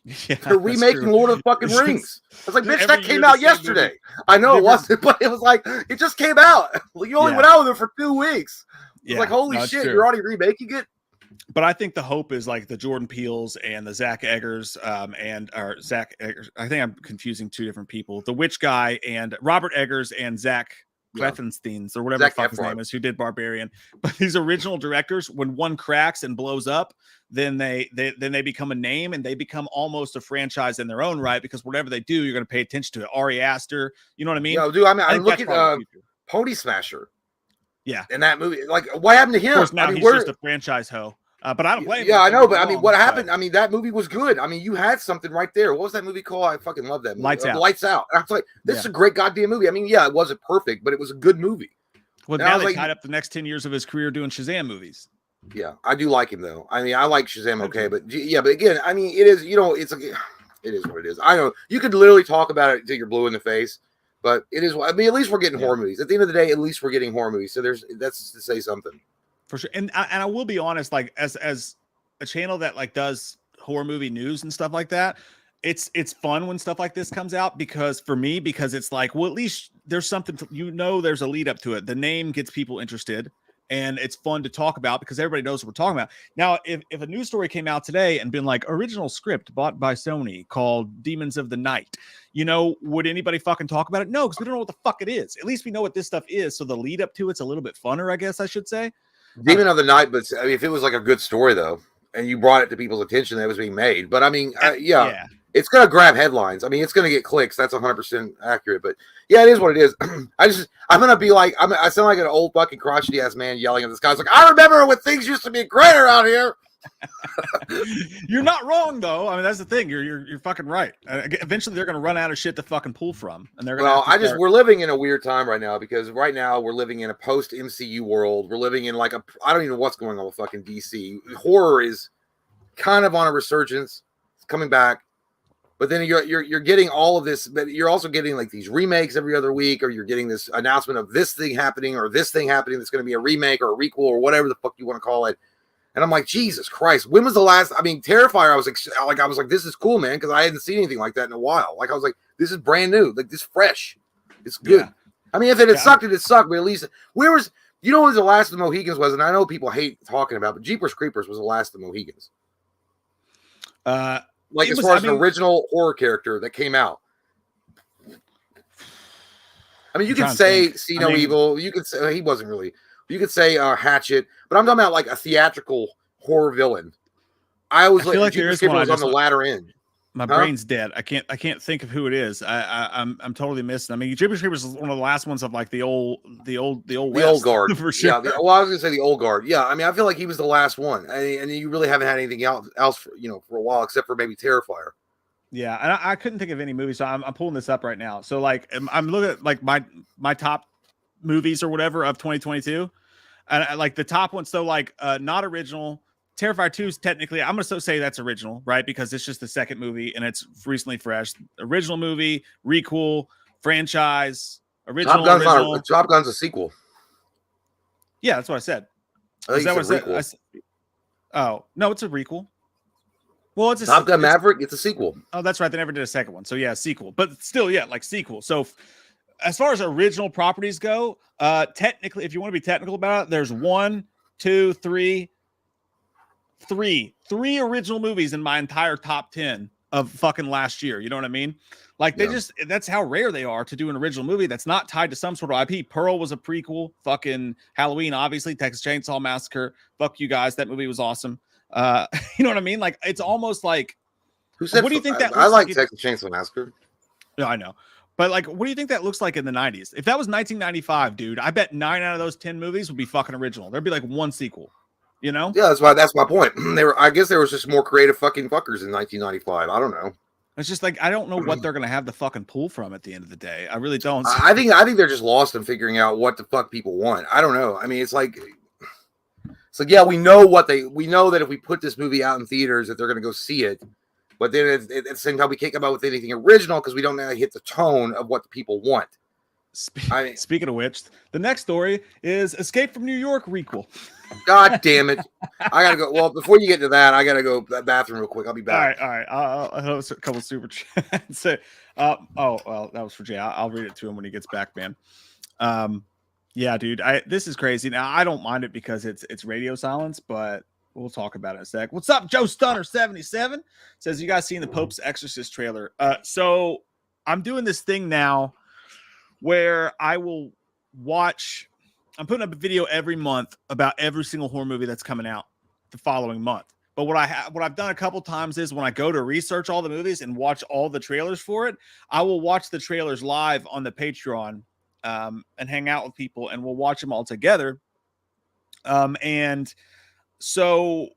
Speaker 2: Yeah, they're remaking Lord of the fucking Rings. I was like, bitch, that came out yesterday. I know it wasn't, but it was like, it just came out. You only went out with it for 2 weeks. It's like, holy shit, you're already remaking it?
Speaker 1: But I think the hope is like the Jordan Peels and the Zach Eggers Zach Eggers. I think I'm confusing two different people. The Witch Guy and Robert Eggers and Zach Kleffensteins or whatever the fuck his name is, who did Barbarian. But these original directors, when one cracks and blows up, then they become a name and they become almost a franchise in their own right, because whatever they do, you're going to pay attention to it. Ari Aster, you know what I mean?
Speaker 2: Yo, dude, I look at Pony Smasher.
Speaker 1: Yeah.
Speaker 2: In that movie, like, what happened to him?
Speaker 1: Of course, now he's just a franchise hoe. But I don't blame him.
Speaker 2: Yeah, I know, but I mean, what happened? I mean, that movie was good. I mean, you had something right there. What was that movie called? I fucking love that movie.
Speaker 1: Lights Out.
Speaker 2: Lights Out. I was like, this is a great goddamn movie. I mean, yeah, it wasn't perfect, but it was a good movie.
Speaker 1: Well, now they tied up the next 10 years of his career doing Shazam movies.
Speaker 2: Yeah, I do like him though. I mean, I like Shazam, okay, but yeah, but again, I mean, it is, it is what it is. I know you could literally talk about it until you're blue in the face, but it is. I mean, at least we're getting horror movies. At the end of the day, at least we're getting horror movies. So that's to say something.
Speaker 1: For sure. And I will be honest, like as a channel that like does horror movie news and stuff like that, it's fun when stuff like this comes out, because it's like, well, at least there's something there's a lead up to it. The name gets people interested and it's fun to talk about because everybody knows what we're talking about. Now, if a news story came out today and been like, original script bought by Sony called Demons of the Night, would anybody fucking talk about it? No, because we don't know what the fuck it is. At least we know what this stuff is. So the lead up to it's a little bit funner, I guess I should say.
Speaker 2: Demon of the Night, but I mean, if it was like a good story though, and you brought it to people's attention that it was being made. But I mean, it's going to grab headlines. I mean, it's going to get clicks. That's 100% accurate. But yeah, it is what it is. I'm going to be like, I sound like an old fucking crotchety ass man yelling at the sky. It's like, I remember when things used to be greater out here.
Speaker 1: You're not wrong though. I mean, that's the thing. You're fucking right. Eventually, they're going to run out of shit to fucking pull from, and they're going.
Speaker 2: Well, we're living in a weird time right now, because right now we're living in a post MCU world. We're living in like I don't even know what's going on with fucking DC. Horror is kind of on a resurgence. It's coming back, but then you're getting all of this, but you're also getting like these remakes every other week, or you're getting this announcement of this thing happening or this thing happening that's going to be a remake or a requel or whatever the fuck you want to call it. And I'm like, Jesus Christ, when was the last? I mean, Terrifier, I was like, this is cool, man, because I hadn't seen anything like that in a while. Like, I was like, this is brand new, like this fresh, it's good. Yeah. I mean, if it had sucked, it sucked, but at least where was the Last of the Mohicans was, and I know people hate talking about, but Jeepers Creepers was the Last of the Mohicans. Like as far as an original horror character that came out. I mean, you could say See No Evil. You could say he wasn't really. You could say Hatchet, but I'm talking about like a theatrical horror villain. I feel like there is one on the latter end.
Speaker 1: My brain's dead. I can't think of who it is. I'm totally missing. I mean, Jeepers Creepers is one of the last ones of like the old
Speaker 2: guard
Speaker 1: for sure.
Speaker 2: Yeah, I was gonna say the old guard. Yeah, I mean, I feel like he was the last one, and you really haven't had anything else for a while, except for maybe Terrifier.
Speaker 1: Yeah, and I couldn't think of any movies, so I'm pulling this up right now. So like I'm looking at like my top movies or whatever of 2022, and like the top one. So like not original. Terrifier 2 is technically, I'm gonna say that's original, right? Because it's just the second movie and it's recently fresh. Original movie, requel, franchise, original.
Speaker 2: Top Gun's a sequel.
Speaker 1: Yeah, that's what I said.
Speaker 2: I think it's a requel.
Speaker 1: Oh no, it's a requel. Well, it's a
Speaker 2: Top Gun Maverick. It's a sequel.
Speaker 1: Oh, that's right. They never did a second one. So yeah, sequel. But still, yeah, like sequel. So as far as original properties go, technically, if you want to be technical about it, there's 1, 2, 3 original movies in my entire top 10 of fucking last year. You know what I mean? Like that's how rare they are to do an original movie that's not tied to some sort of IP. Pearl was a prequel. Fucking Halloween, obviously. Texas Chainsaw Massacre. Fuck you guys. That movie was awesome. You know what I mean? Like it's almost like.
Speaker 2: Who said?
Speaker 1: What do you think that?
Speaker 2: I like Texas Chainsaw Massacre.
Speaker 1: No, I know, but like, what do you think that looks like in the '90s? If that was 1995, dude, I bet 9 out of those 10 movies would be fucking original. There'd be like one sequel. You know?
Speaker 2: Yeah, that's my point. I guess there was just more creative fucking fuckers in 1995. I don't know.
Speaker 1: It's just like I don't know what they're gonna have the fucking pull from at the end of the day. I really don't.
Speaker 2: I think they're just lost in figuring out what the fuck people want. I don't know. I mean, it's like yeah, we know that if we put this movie out in theaters that they're gonna go see it, but then at the same time we can't come out with anything original because we don't know how to hit the tone of what the people want.
Speaker 1: Speaking of which, the next story is Escape from New York requel.
Speaker 2: God damn it! I gotta go. Well, before you get to that, I gotta go to the bathroom real quick. I'll be back.
Speaker 1: All right. I'll have a couple super chats. Oh, well, that was for Jay. I'll read it to him when he gets back, man. Yeah, dude. This is crazy. Now I don't mind it because it's radio silence, but we'll talk about it in a sec. What's up, Joe Stunner 77 says you guys seen the Pope's Exorcist trailer? So I'm doing this thing now where I will watch. I'm putting up a video every month about every single horror movie that's coming out the following month. But what I've done a couple times is when I go to research all the movies and watch all the trailers for it, I will watch the trailers live on the Patreon and hang out with people, and we'll watch them all together. And so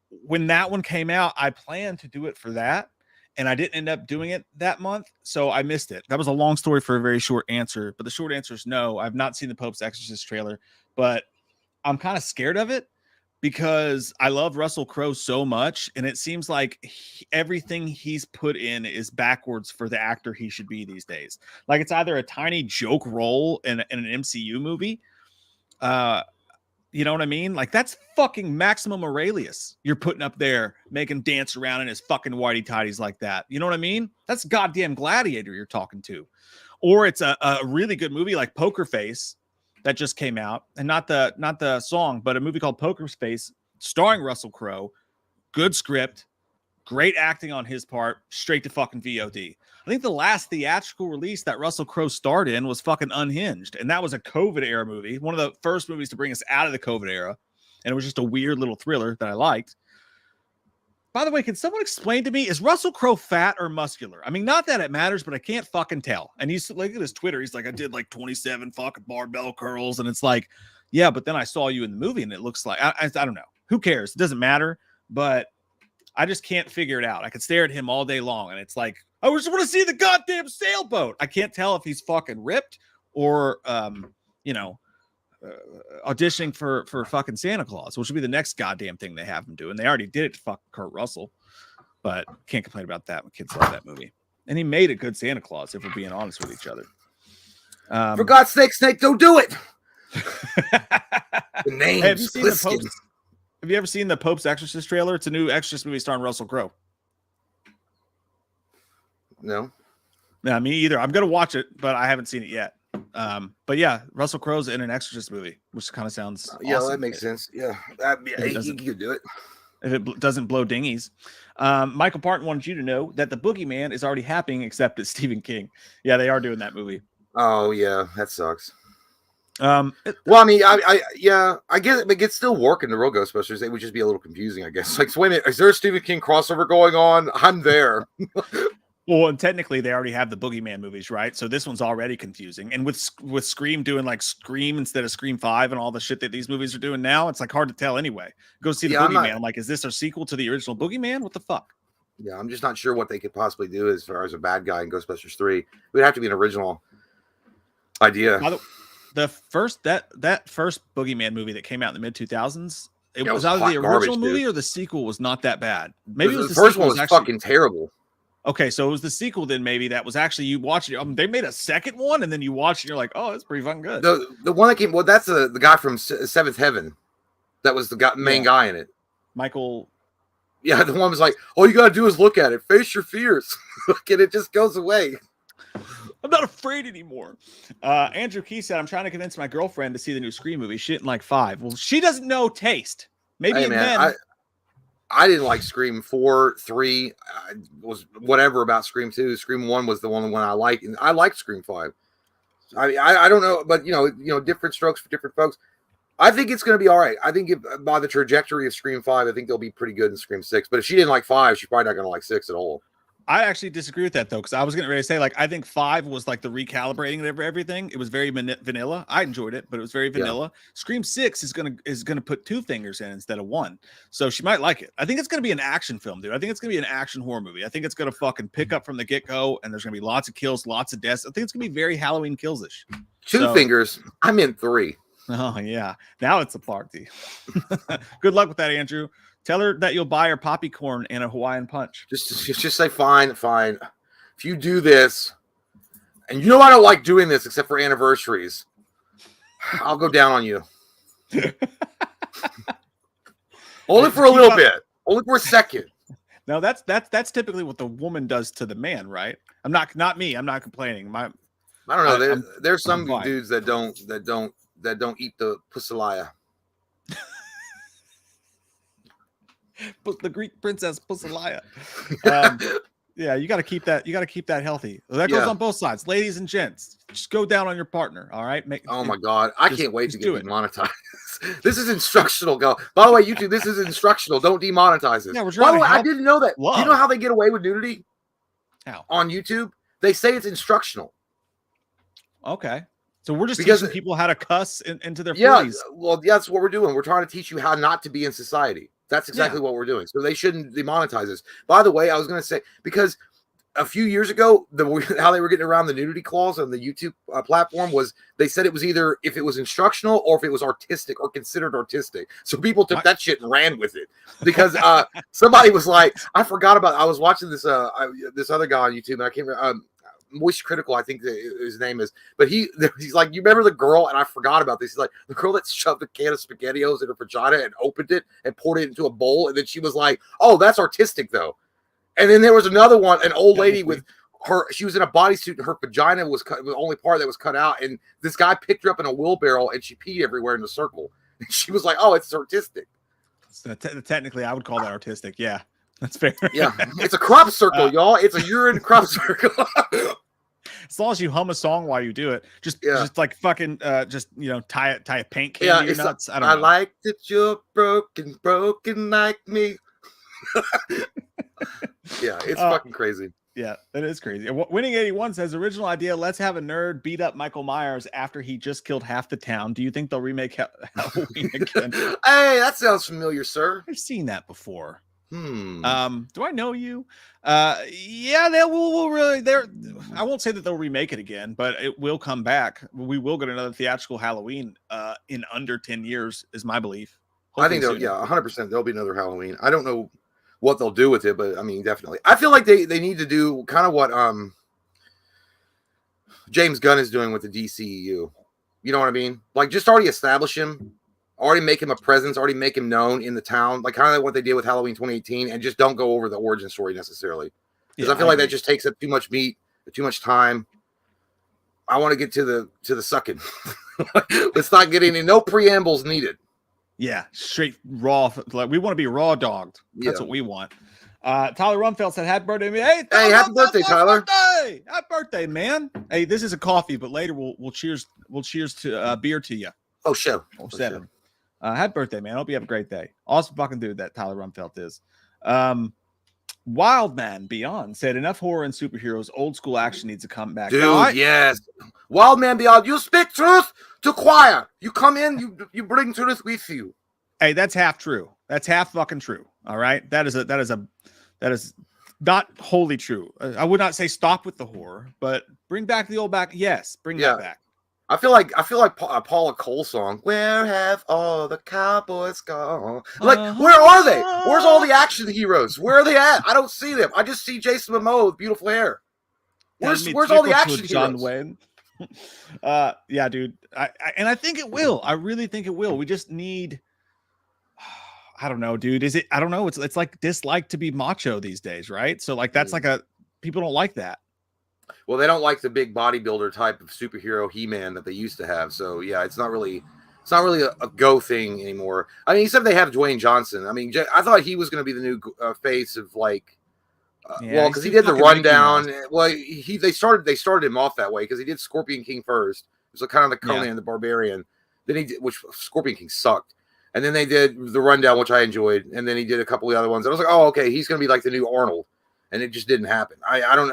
Speaker 1: when that one came out, I planned to do it for that, and I didn't end up doing it that month, so I missed it. That was a long story for a very short answer, but the short answer is no. I've not seen the Pope's Exorcist trailer, but I'm kind of scared of it because I love Russell Crowe so much, and it seems like everything he's put in is backwards for the actor he should be these days. Like it's either a tiny joke role in an MCU movie, you know what I mean? Like that's fucking Maximum Aurelius you're putting up there, making dance around in his fucking whitey tighties like that. You know what I mean? That's goddamn Gladiator you're talking to. Or it's a really good movie like Poker Face that just came out, and not the song, but a movie called Poker Face starring Russell Crowe. Good script, great acting on his part, straight to fucking VOD. I think the last theatrical release that Russell Crowe starred in was fucking Unhinged, and that was a COVID era movie, one of the first movies to bring us out of the COVID era, and it was just a weird little thriller that I liked. By the way, can someone explain to me, is Russell Crowe fat or muscular? I mean, not that it matters, but I can't fucking tell. And he's like at his Twitter, he's like, I did like 27 fucking barbell curls, and it's like, yeah, but then I saw you in the movie, and it looks like I don't know. Who cares? It doesn't matter, but I just can't figure it out. I could stare at him all day long, and it's like, I just want to see the goddamn sailboat. I can't tell if he's fucking ripped or, auditioning for fucking Santa Claus, which would be the next goddamn thing they have him doing. They already did it to fuck Kurt Russell, but can't complain about that when kids love that movie. And he made a good Santa Claus, if we're being honest with each other.
Speaker 2: For God's sake, Snake, don't do it. The name's
Speaker 1: hey, have you ever seen the Pope's Exorcist trailer? It's a new Exorcist movie starring Russell Crowe.
Speaker 2: No.
Speaker 1: Yeah, me either. I'm gonna watch it, but I haven't seen it yet. But yeah, Russell Crowe's in an Exorcist movie, which kind of sounds
Speaker 2: yeah,
Speaker 1: awesome.
Speaker 2: That makes sense. Yeah, he could do it
Speaker 1: if it doesn't blow dinghies. Michael Parton wanted you to know that the Boogeyman is already happening, except it's Stephen King. Yeah, they are doing that movie.
Speaker 2: Oh yeah, that sucks.
Speaker 1: Well,
Speaker 2: I mean, I get it, but it's still working. The real Ghostbusters, it would just be a little confusing, I guess. Like, so wait a minute, is there a Stephen King crossover going on? I'm there.
Speaker 1: Well, and technically they already have the Boogeyman movies, right? So this one's already confusing. And with Scream doing like Scream instead of Scream 5 and all the shit that these movies are doing now, it's like hard to tell anyway. Go see the Boogeyman. I'm like, is this a sequel to the original Boogeyman? What the fuck?
Speaker 2: Yeah, I'm just not sure what they could possibly do as far as a bad guy in Ghostbusters 3. It would have to be an original idea.
Speaker 1: The first that first Boogeyman movie that came out in the mid 2000s, it
Speaker 2: Yeah,
Speaker 1: was
Speaker 2: it was
Speaker 1: either the
Speaker 2: hot
Speaker 1: original
Speaker 2: garbage,
Speaker 1: movie
Speaker 2: dude.
Speaker 1: or the sequel was not that bad. Maybe it was
Speaker 2: the
Speaker 1: the
Speaker 2: first
Speaker 1: sequel
Speaker 2: one was
Speaker 1: actually
Speaker 2: fucking terrible.
Speaker 1: Okay, so it was the sequel then maybe that was actually you watch it. They made a second one and then you watch it and you're like, oh, it's pretty fucking good.
Speaker 2: The one that came, well, that's the guy from Seventh Heaven. That was the main guy in it.
Speaker 1: Michael.
Speaker 2: Yeah, the one was like, all you gotta do is look at it, face your fears, and it just goes away.
Speaker 1: I'm not afraid anymore. Andrew Key said, I'm trying to convince my girlfriend to see the new Scream movie. She didn't like 5. Well, she doesn't know taste. Maybe
Speaker 2: Hey, man, I didn't like Scream 4, 3. Was whatever about Scream 2. Scream 1 was the one I liked, and I liked Scream 5. I don't know, but you know, different strokes for different folks. I think it's going to be all right. I think by the trajectory of Scream 5, I think they'll be pretty good in Scream 6. But if she didn't like 5, she's probably not going to like 6 at all.
Speaker 1: I actually disagree with that though, because I was getting ready to say I think 5 was like the recalibrating of everything. It was very vanilla. I enjoyed it, but it was very vanilla. Yeah. Scream 6 is gonna put 2 fingers in instead of 1, so she might like it. I think it's gonna be an action film, dude. I think it's gonna be an action horror movie. I think it's gonna fucking pick up from the get go, and there's gonna be lots of kills, lots of deaths. I think it's gonna be very Halloween Kills-ish.
Speaker 2: 2 fingers. I'm in 3.
Speaker 1: Oh yeah, now it's a party. Good luck with that, Andrew. Tell her that you'll buy her poppycorn and a Hawaiian punch.
Speaker 2: Just say fine. If you do this, and you know I don't like doing this except for anniversaries, I'll go down on you. Only for a little bit. Only for a second.
Speaker 1: No, that's typically what the woman does to the man, right? I'm not me. I'm not complaining. I
Speaker 2: don't know. There's some dudes that don't eat the pussilaya.
Speaker 1: The Greek princess Pussilaya. Yeah, you got to keep that. You got to keep that healthy. That goes on both sides, ladies and gents. Just go down on your partner. All right.
Speaker 2: Oh my God, I can't wait to get demonetized. This is instructional, go. By the way, YouTube, this is instructional. Don't demonetize this.
Speaker 1: Yeah, we're trying.
Speaker 2: By the way, I didn't know that.
Speaker 1: Love.
Speaker 2: You know how they get away with nudity?
Speaker 1: How?
Speaker 2: On YouTube, they say it's instructional.
Speaker 1: Okay. So we're just teaching people how to cuss into their 40s.
Speaker 2: Yeah, well, that's what we're doing. We're trying to teach you how not to be in society. That's exactly what we're doing. So they shouldn't demonetize this. By the way, I was going to say, because a few years ago, how they were getting around the nudity clause on the YouTube platform was they said it was either if it was instructional or if it was artistic or considered artistic. So people took that shit and ran with it because somebody was like, I forgot about it. I was watching this this other guy on YouTube, and I can't remember. Moist Critical, I think his name is, but he's like, you remember the girl? And I forgot about this. He's like, the girl that shoved a can of SpaghettiOs in her vagina and opened it and poured it into a bowl, and then she was like, "Oh, that's artistic, though." And then there was another one, an old lady with her. She was in a bodysuit, and her vagina was cut. The only part that was cut out, and this guy picked her up in a wheelbarrow, and she peed everywhere in the circle. And she was like, "Oh, it's artistic."
Speaker 1: So technically, I would call that artistic. Yeah. That's fair.
Speaker 2: Yeah, it's a crop circle, y'all. It's a urine crop circle.
Speaker 1: As long as you hum a song while you do it, just like fucking, tie a paint can to your nuts. I don't know.
Speaker 2: I like that you're broken like me. Yeah, it's fucking crazy.
Speaker 1: Yeah, that is crazy. Winning 81 says original idea. Let's have a nerd beat up Michael Myers after he just killed half the town. Do you think they'll remake Halloween again?
Speaker 2: Hey, that sounds familiar, sir.
Speaker 1: I've seen that before. Do I know you? Yeah, they will really. I won't say that they'll remake it again, but it will come back. We will get another theatrical Halloween in under 10 years, is my belief.
Speaker 2: Hopefully I think 100% there'll be another Halloween. I don't know what they'll do with it, but I mean, definitely. I feel like they need to do kind of what James Gunn is doing with the DCEU. You know what I mean? Like, just already establish him. Already make him a presence, already make him known in the town, like kind of like what they did with Halloween 2018, and just don't go over the origin story necessarily. Because I feel like that just takes up too much meat, too much time. I want to get to the sucking. Let's not get any no preambles needed.
Speaker 1: Yeah, straight raw. Like we want to be raw dogged. That's what we want. Tyler Rumfeld said, "Happy birthday, man!"
Speaker 2: Hey, happy birthday, Tyler!
Speaker 1: Happy birthday, man! Hey, this is a coffee, but later we'll cheers. We'll cheers to beer to you.
Speaker 2: Oh, show.
Speaker 1: 07. Sure. Happy birthday, man. I hope you have a great day. Awesome fucking dude that Tyler Rumfeld is. Wildman Beyond said, enough horror and superheroes. Old school action needs to come back.
Speaker 2: Dude, yes. Wildman Beyond, you speak truth to choir. You come in, you bring truth with you.
Speaker 1: Hey, that's half true. That's half fucking true. All right. That is not wholly true. I would not say stop with the horror, but bring back the old back. Yes, bring that back.
Speaker 2: I feel like a Paula Cole song. Where have all the cowboys gone? Like, where are they? Where's all the action heroes? Where are they at? I don't see them. I just see Jason Momoa with beautiful hair. Where's all the action
Speaker 1: John
Speaker 2: heroes?
Speaker 1: Wayne. Yeah, dude. I think it will. I really think it will. We just need. I don't know, dude. Is it? I don't know. It's like dislike to be macho these days, right? So like that's like people don't like that.
Speaker 2: Well, they don't like the big bodybuilder type of superhero He-Man that they used to have. So yeah, it's not really a go thing anymore. I mean, except they have Dwayne Johnson. I mean, I thought he was going to be the new face of like, well, because he did the rundown. Well, they started him off that way because he did Scorpion King first. It was kind of the Conan the Barbarian. Then he did, which Scorpion King sucked. And then they did the rundown, which I enjoyed. And then he did a couple of the other ones. I was like, oh, okay, he's going to be like the new Arnold. And it just didn't happen. I don't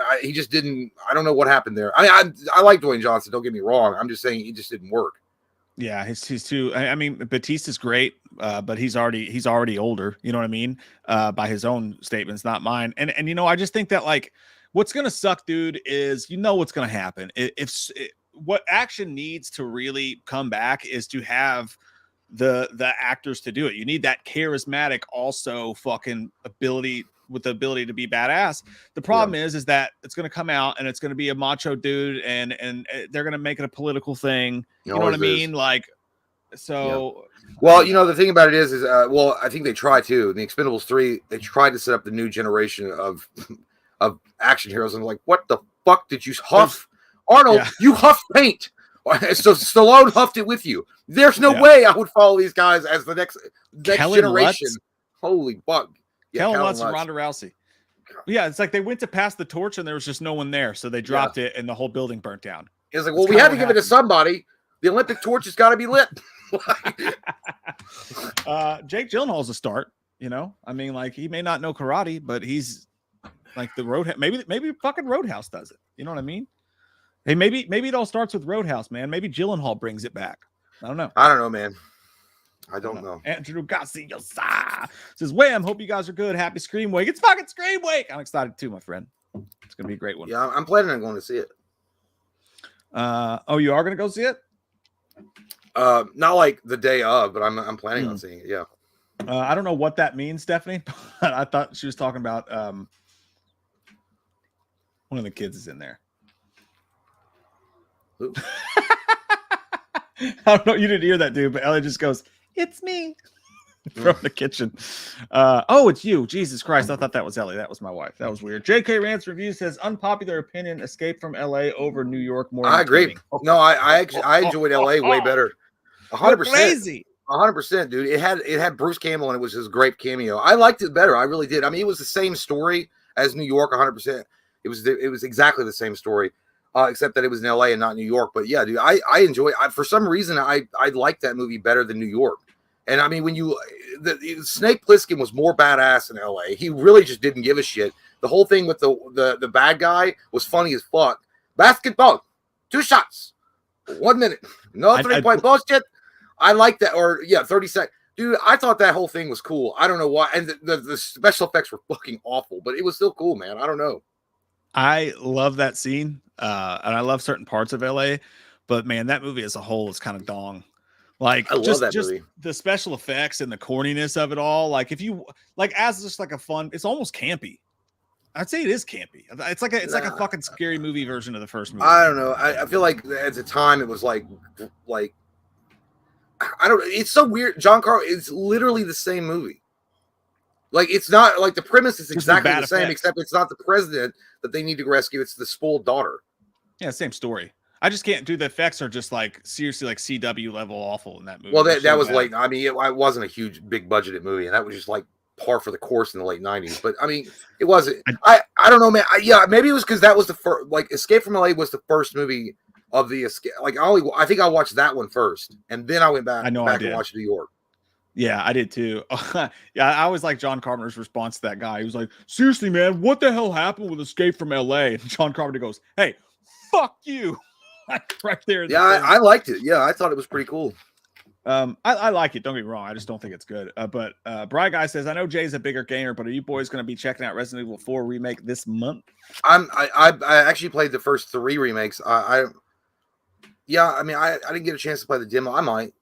Speaker 2: know what happened there. I like Dwayne Johnson. Don't get me wrong. I'm just saying it just didn't work.
Speaker 1: Yeah, he's too. I mean, Batista's great, but he's already older. You know what I mean? By his own statements, not mine. And I just think that like, what's gonna suck, dude, is what's gonna happen. What action needs to really come back is to have the actors to do it. You need that charismatic, also fucking ability. With the ability to be badass. The problem is that it's going to come out and it's going to be a macho dude and they're going to make it a political thing. You know what I mean? Like, so.
Speaker 2: Yeah. Well, the thing about it is well, I think they try to. In the Expendables 3, they tried to set up the new generation of action heroes. And I'm like, what the fuck did you huff? Arnold, you huffed paint. So Stallone huffed it with you. There's no way I would follow these guys as the next generation.
Speaker 1: Lutz?
Speaker 2: Holy fuck.
Speaker 1: Yeah, Kellen Lutz and Ronda Rousey. Yeah, it's like they went to pass the torch and there was just no one there, so they dropped it and the whole building burnt down.
Speaker 2: It's like, well, we had to give it to somebody. The Olympic torch has got to be lit.
Speaker 1: Jake Gyllenhaal's a start. I mean, like he may not know karate, but he's like the Roadhouse. Maybe fucking Roadhouse does it. You know what I mean? Hey, maybe it all starts with Roadhouse, man. Maybe Gyllenhaal brings it back. I don't know, man.
Speaker 2: I don't know.
Speaker 1: Andrew Garcia says, Wham, hope you guys are good. Happy Scream Week. It's fucking Scream Week. I'm excited too, my friend. It's going to be a great one.
Speaker 2: Yeah, I'm planning on going to see it.
Speaker 1: Oh, you are going to go see it?
Speaker 2: Not like the day of, but I'm planning on seeing it. Yeah.
Speaker 1: I don't know what that means, Stephanie, but I thought she was talking about one of the kids is in there. I don't know. You didn't hear that, dude, but Ellie just goes, "It's me," from the kitchen. Oh, it's you. Jesus Christ. I thought that was Ellie. That was my wife. That was weird. JK Rants Review says, unpopular opinion, Escape from LA over New York more.
Speaker 2: I agree. No, I enjoyed LA way better. 100%.
Speaker 1: Crazy.
Speaker 2: 100%, dude. It had Bruce Campbell and it was his great cameo. I liked it better. I really did. I mean, it was the same story as New York, 100%. It was exactly the same story. Except that it was in LA and not New York. But yeah, dude, I enjoy it. For some reason, I liked that movie better than New York. And I mean, when Snake Plissken was more badass in LA. He really just didn't give a shit. The whole thing with the bad guy was funny as fuck. Basketball, 2 shots, 1 minute, no 3-point bullshit. I like that. Or 30 seconds. Dude, I thought that whole thing was cool. I don't know why. And the special effects were fucking awful, but it was still cool, man. I don't know.
Speaker 1: I love that scene. And I love certain parts of LA, but man, that movie as a whole is kind of dong. Like
Speaker 2: I love that movie.
Speaker 1: The special effects and the corniness of it all. Like if you like as just like a fun, it's almost campy. I'd say it is campy. It's like a fucking scary movie version of the first movie.
Speaker 2: I don't know. I feel like at the time it was like I don't. It's so weird. John Carter. It's literally the same movie. Like it's not like the premise is exactly the same, except it's not the president that they need to rescue. It's the spoiled daughter.
Speaker 1: Yeah, same story. I just can't do the effects are just like seriously like CW level awful in that movie.
Speaker 2: Well, that was like I mean it wasn't a huge big budgeted movie, and that was just like par for the course in the late 90s. But I mean it wasn't. I don't know, man. Maybe it was because that was the first. Like Escape from LA was the first movie of the escape. Like I think I watched that one first, and then I went back and watched New York.
Speaker 1: Yeah, I did too. Yeah, I always like John Carpenter's response to that guy. He was like, seriously, man, what the hell happened with Escape from LA? And John Carpenter goes, hey, fuck you. Right there.
Speaker 2: Yeah, I liked it. Yeah, I thought it was pretty cool.
Speaker 1: I like it. Don't get me wrong. I just don't think it's good. But Bry Guy says, I know Jay's a bigger gamer, but are you boys going to be checking out Resident Evil 4 remake this month?
Speaker 2: I actually played the first 3 remakes. Yeah, I mean, I didn't get a chance to play the demo. I might.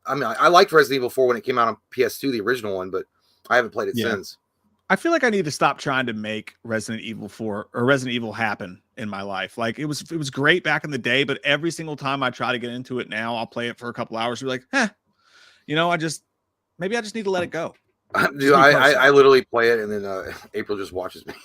Speaker 2: I mean, I liked Resident Evil 4 when it came out on PS2, the original one, but I haven't played it since.
Speaker 1: I feel like I need to stop trying to make Resident Evil 4 or Resident Evil happen in my life. Like it was great back in the day, but every single time I try to get into it now, I'll play it for a couple hours. Be like, you know, maybe I just need to let it go.
Speaker 2: Dude, I literally play it, and then April just watches me.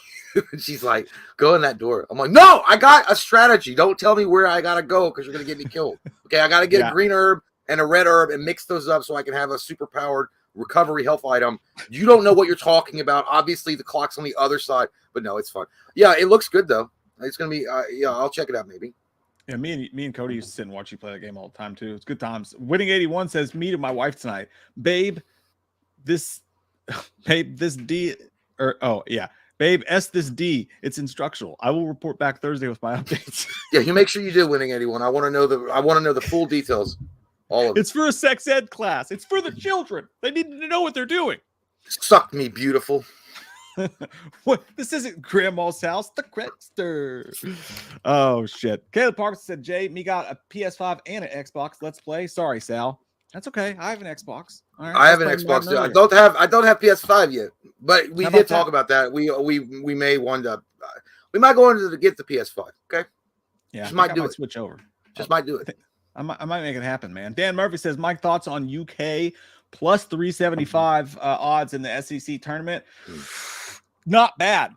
Speaker 2: She's like, go in that door. I'm like, no, I got a strategy. Don't tell me where I gotta go because you're gonna get me killed. Okay, I gotta get a green herb and a red herb and mix those up so I can have a super powered recovery health item. You don't know what you're talking about. Obviously, the clock's on the other side, but no, it's fun. Yeah, it looks good though. It's gonna be yeah, I'll check it out maybe.
Speaker 1: Yeah, me and Cody used to sit and watch you play that game all the time too. It's good times. Winning 81 says, me to my wife tonight, babe. This D or babe, S this D. It's instructional. I will report back Thursday with my updates.
Speaker 2: Yeah, you make sure you do Winning 81. I want to know the full details. All of it.
Speaker 1: It's for a sex ed class. It's for the children. They need to know what they're doing.
Speaker 2: Suck me, beautiful.
Speaker 1: What? This isn't Grandma's house. The Cretster. Oh shit. Caleb Parker said, Jay, me got a PS5 and an Xbox. Let's play. Sorry, Sal. That's okay. I have an Xbox. All right,
Speaker 2: I have an Xbox. I don't have PS5 yet, but we did talk about that. We may wind up. We might go into to get the PS5. Okay.
Speaker 1: Yeah.
Speaker 2: Just might do it.
Speaker 1: Switch over.
Speaker 2: Just might do it.
Speaker 1: I might make it happen, man. Dan Murphy says, my thoughts on UK plus 375 odds in the SEC tournament. Not bad.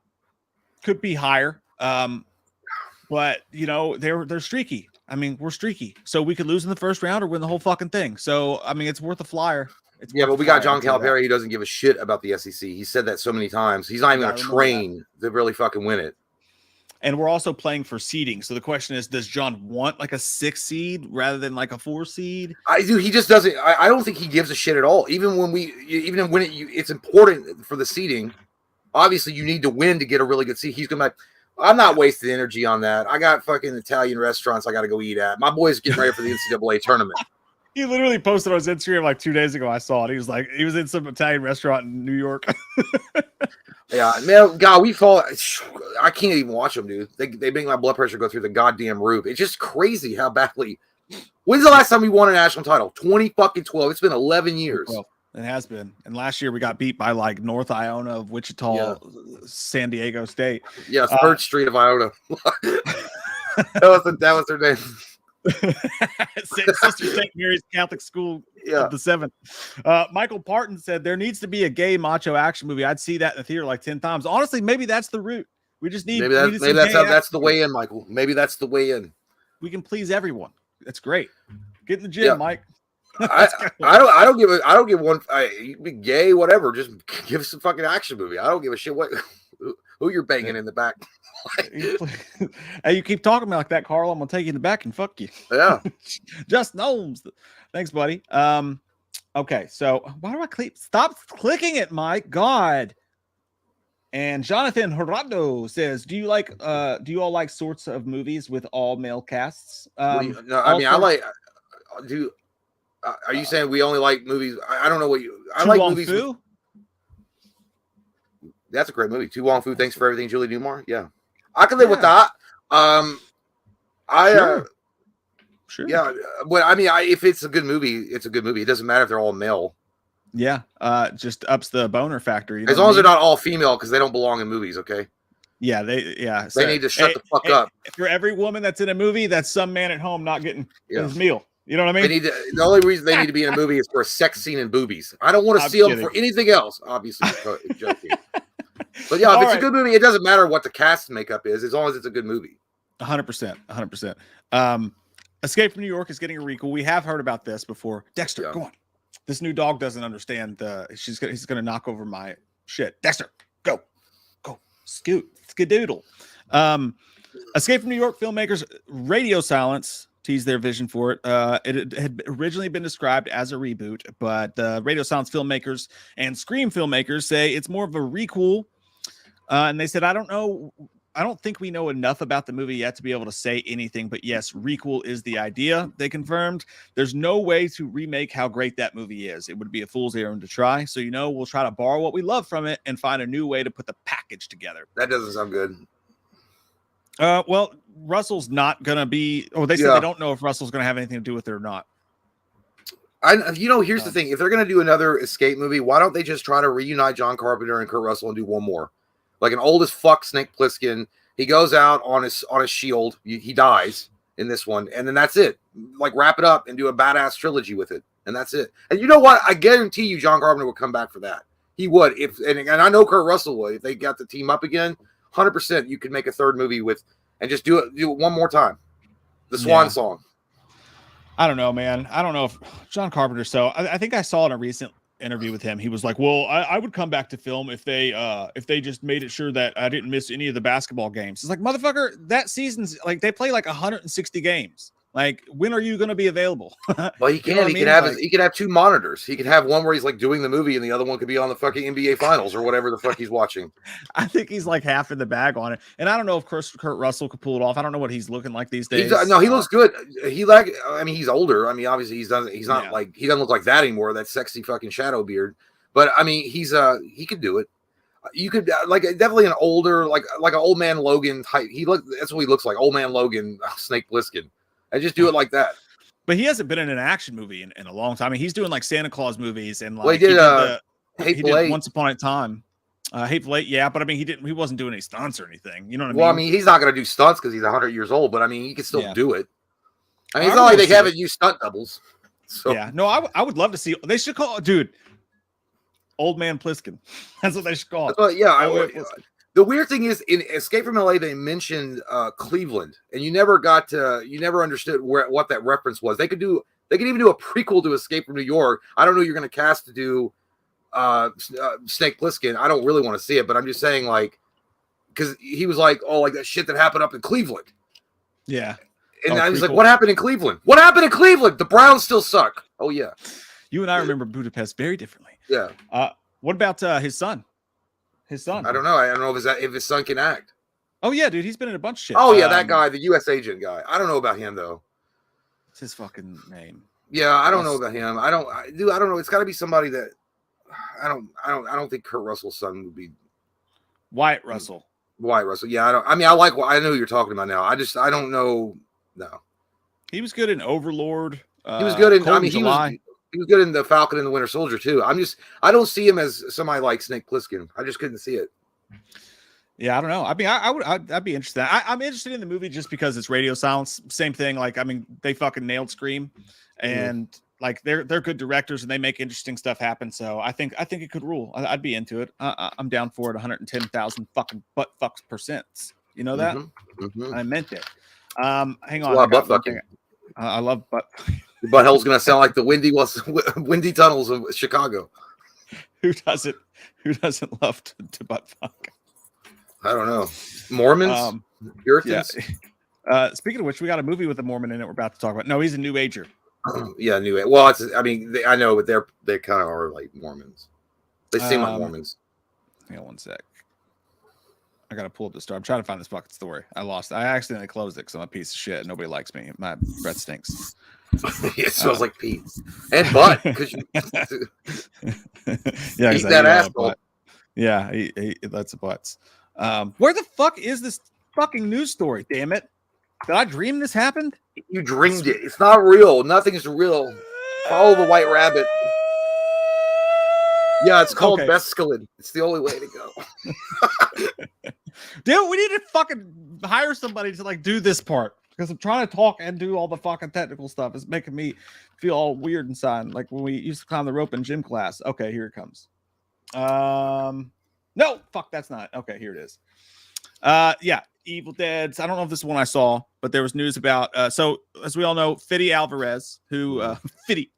Speaker 1: Could be higher. But you know, they're streaky. I mean, we're streaky. So we could lose in the first round or win the whole fucking thing. So I mean, it's worth a flyer.
Speaker 2: But we got John Calipari. He doesn't give a shit about the SEC. He said that so many times. He's not even going to train to really fucking win it.
Speaker 1: And we're also playing for seeding. So the question is, does John want like a 6 seed rather than like a 4 seed?
Speaker 2: I do. He just doesn't. I don't think he gives a shit at all. Even when it's important for the seeding. Obviously, you need to win to get a really good seed. He's going to be like, I'm not wasting energy on that. I got fucking Italian restaurants I got to go eat at. My boy's getting ready for the NCAA tournament.
Speaker 1: He literally posted on his Instagram like 2 days ago. I saw it. He was like, he was in some Italian restaurant in New York.
Speaker 2: Yeah, man, God, we fall. I can't even watch them, dude. They make my blood pressure go through the goddamn roof. It's just crazy how badly. When's the last time we won a national title? 2012. It's been 11 years.
Speaker 1: Well, it has been. And last year we got beat by like North Iona of Wichita, San Diego State.
Speaker 2: Yeah, 3rd Street of Iona. that was their name.
Speaker 1: Sister St. Mary's Catholic School of the 7th. Michael Parton said there needs to be a gay macho action movie. I'd see that in the theater like 10 times. Honestly, maybe that's the route. We just need
Speaker 2: maybe that's the way in, Michael. Maybe that's the way in.
Speaker 1: We can please everyone. That's great. Get in the gym, Mike.
Speaker 2: I don't give one. You can be gay, whatever. Just give us a fucking action movie. I don't give a shit who you're banging in the back.
Speaker 1: Hey, you keep talking like that, Carl. I'm gonna take you in the back and fuck you.
Speaker 2: Yeah.
Speaker 1: Just gnomes. Thanks, buddy. Okay, so why do I click? Stop clicking it, Mike. God. And Jonathan Gerardo says, do you all like sorts of movies with all male casts?
Speaker 2: I like. Are you saying we only like movies? I don't know what you. I like movies. That's a great movie. Tu Wong Fu. Thanks for everything, Julie Newmar. Yeah, I can live with that. Sure. Yeah, but I mean, if it's a good movie, it's a good movie. It doesn't matter if they're all male.
Speaker 1: Yeah, just ups the boner factor.
Speaker 2: As long as they're not all female, because they don't belong in movies. Okay.
Speaker 1: Yeah, they
Speaker 2: need to shut the fuck up.
Speaker 1: For every woman that's in a movie, that's some man at home not getting his meal. You know what I mean?
Speaker 2: The only reason they need to be in a movie is for a sex scene and boobies. I don't want to see them for anything else. Obviously, joking. But yeah, if it's a good movie, it doesn't matter what the cast makeup is, as long as it's a good movie.
Speaker 1: 100%. 100%. Escape from New York is getting a recall. We have heard about this before. Dexter, go on. This new dog doesn't understand. He's gonna knock over my shit. Dexter, go, skadoodle. Escape from New York filmmakers Radio Silence teased their vision for it. It had originally been described as a reboot, but Radio Silence filmmakers and Scream filmmakers say it's more of a requel. And they said, I don't know don't think we know enough about the movie yet to be able to say anything, but yes, requel is the idea. They confirmed there's no way to remake how great that movie is. It would be a fool's errand to try. So, we'll try to borrow what we love from it and find a new way to put the package together.
Speaker 2: That doesn't sound good.
Speaker 1: Well, Russell's not going to be, or they said they don't know if Russell's going to have anything to do with it or not.
Speaker 2: Here's the thing. If they're going to do another escape movie, why don't they just try to reunite John Carpenter and Kurt Russell and do one more? Like an old as fuck Snake Plissken. He goes out on his shield. He dies in this one. And then that's it. Like wrap it up and do a badass trilogy with it. And that's it. And you know what? I guarantee you John Carpenter would come back for that. He would. And I know Kurt Russell would. If they got the team up again, 100% you could make a third movie with and just do it one more time. The Swan Song.
Speaker 1: I don't know, man. I don't know if John Carpenter. So I think I saw in a recent interview with him, he was like, "Well, I would come back to film if they just made it sure that I didn't miss any of the basketball games." It's like, motherfucker, that season's like they play like 160 games. Like, when are you going to be available?
Speaker 2: Well, he can. He could have two monitors. He could have one where he's like doing the movie, and the other one could be on the fucking NBA Finals or whatever the fuck he's watching.
Speaker 1: I think he's like half in the bag on it, and I don't know if Kurt Russell could pull it off. I don't know what he's looking like these days.
Speaker 2: No, he looks good. He's older. I mean, obviously he doesn't look like that anymore. That sexy fucking shadow beard. But I mean, he could do it. You could definitely an older like an old man Logan type. That's what he looks like. Old man Logan, Snake Plissken. I just do it like that.
Speaker 1: But he hasn't been in an action movie in a long time. I mean, he's doing like Santa Claus movies and like
Speaker 2: he did Hateful Eight.
Speaker 1: Once Upon a Time. Hateful Eight, yeah, but I mean, he wasn't doing any stunts or anything. You know what I mean?
Speaker 2: Well, I mean, he's not going to do stunts because he's 100 years old, but I mean, he can still do it. I mean, it's not like they haven't used stunt doubles. So.
Speaker 1: Yeah, no, I would love to see. They should call Old Man Plissken. That's what they should call it.
Speaker 2: The weird thing is in Escape from LA, they mentioned Cleveland, and you never understood what that reference was. They could even do a prequel to Escape from New York. I don't know who you're going to cast to do Snake Plissken. I don't really want to see it, but I'm just saying, like, because he was like, oh, like that shit that happened up in Cleveland.
Speaker 1: Yeah.
Speaker 2: And I was like, what happened in Cleveland? What happened in Cleveland? The Browns still suck. Oh, yeah.
Speaker 1: You and I remember Budapest very differently.
Speaker 2: Yeah.
Speaker 1: What about his son? His son.
Speaker 2: I don't know. I don't know if his son can act.
Speaker 1: Oh, yeah, dude. He's been in a bunch of shit.
Speaker 2: Oh, yeah, that guy, the U.S. agent guy. I don't know about him, though.
Speaker 1: What's his fucking name?
Speaker 2: Yeah, I don't know about him. I don't know. It's got to be somebody that I don't think Kurt Russell's son would be
Speaker 1: Wyatt Russell.
Speaker 2: Wyatt Russell. Yeah, I know who you're talking about now. I don't know. No.
Speaker 1: He was good in Overlord.
Speaker 2: He was good in
Speaker 1: July.
Speaker 2: He was good in The Falcon and the Winter Soldier too. I don't see him as somebody like Snake Plissken. I just couldn't see it.
Speaker 1: Yeah, I don't know. I mean, I'd be interested. I'm interested in the movie just because it's radio silence. Same thing. Like, I mean, they fucking nailed Scream, and like they're good directors and they make interesting stuff happen. So I think it could rule. I'd be into it. I'm down for it. 110,000 fucking butt fucks %. You know that? Mm-hmm. I meant it. Hang on.
Speaker 2: A lot of butt fucking.
Speaker 1: I love butt.
Speaker 2: Your butthole's gonna sound like the windy tunnels of Chicago.
Speaker 1: Who doesn't love to butt fuck?
Speaker 2: I don't know. Mormons, Puritans.
Speaker 1: Yeah. Speaking of which, we got a movie with a Mormon in it. We're about to talk about. No, he's a New Ager.
Speaker 2: Yeah, New Age. Well, I know, but they kind of are like Mormons. They seem like Mormons.
Speaker 1: Hang on one sec. I gotta pull up the story. I'm trying to find this fucking story. I accidentally closed it because I'm a piece of shit. Nobody likes me. My breath stinks.
Speaker 2: It smells like pee and butt because you
Speaker 1: yeah,
Speaker 2: eat that asshole.
Speaker 1: Yeah, he that's the butts. Where the fuck is this fucking news story? Damn it! Did I dream this happened?
Speaker 2: You dreamed it. It's not real. Nothing is real. Follow the white rabbit. Yeah, it's called mescaline. It's the only way to go.
Speaker 1: Dude, we need to fucking hire somebody to like do this part because I'm trying to talk and do all the fucking technical stuff. It's making me feel all weird inside, like when we used to climb the rope in gym class. Okay, here it comes. No, fuck, that's not. Okay, here it is. Yeah, Evil Dead. I don't know if this is one I saw, but there was news about. So as we all know, Fede Alvarez, who Fede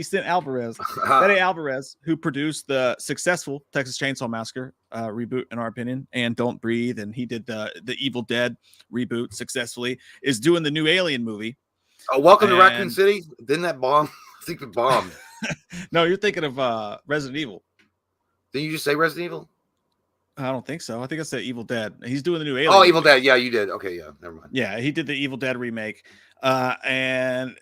Speaker 1: Cent Alvarez, Fede Alvarez, who produced the successful Texas Chainsaw Massacre reboot, in our opinion, and Don't Breathe, and he did the Evil Dead reboot successfully, is doing the new Alien movie.
Speaker 2: Welcome to Raccoon City. Didn't that bomb? I think it bombed.
Speaker 1: No, you're thinking of Resident Evil.
Speaker 2: Didn't you just say Resident Evil?
Speaker 1: I don't think so. I think I said Evil Dead. He's doing the new Alien.
Speaker 2: Oh, Evil Dead. Yeah, you did. Okay, yeah, never mind.
Speaker 1: Yeah, he did the Evil Dead remake. And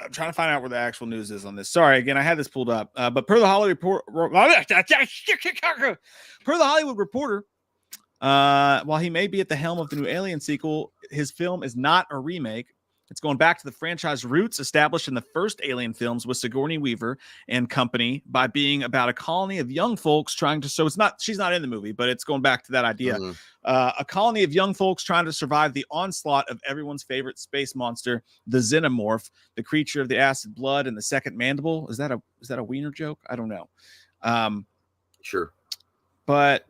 Speaker 1: I'm trying to find out where the actual news is on this. Sorry, again, I had this pulled up. But per the Hollywood Reporter, while he may be at the helm of the new Alien sequel, his film is not a remake. It's going back to the franchise roots established in the first Alien films with Sigourney Weaver and company by being about a colony of young folks trying to, so it's not, she's not in the movie, but it's going back to that idea. A colony of young folks trying to survive the onslaught of everyone's favorite space monster, the Xenomorph, the creature of the acid blood and the second mandible. Is that a wiener joke? I don't know.
Speaker 2: Sure.
Speaker 1: But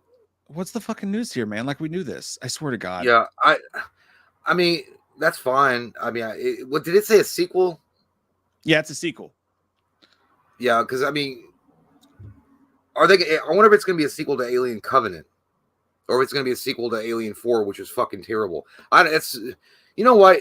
Speaker 1: what's the fucking news here, man? Like, we knew this. I swear to God.
Speaker 2: Yeah, I mean, that's fine. I mean, what did it say? A sequel?
Speaker 1: Yeah, it's a sequel.
Speaker 2: Yeah, because I mean, I wonder if it's going to be a sequel to Alien Covenant, or if it's going to be a sequel to Alien 4, which is fucking terrible. You know what?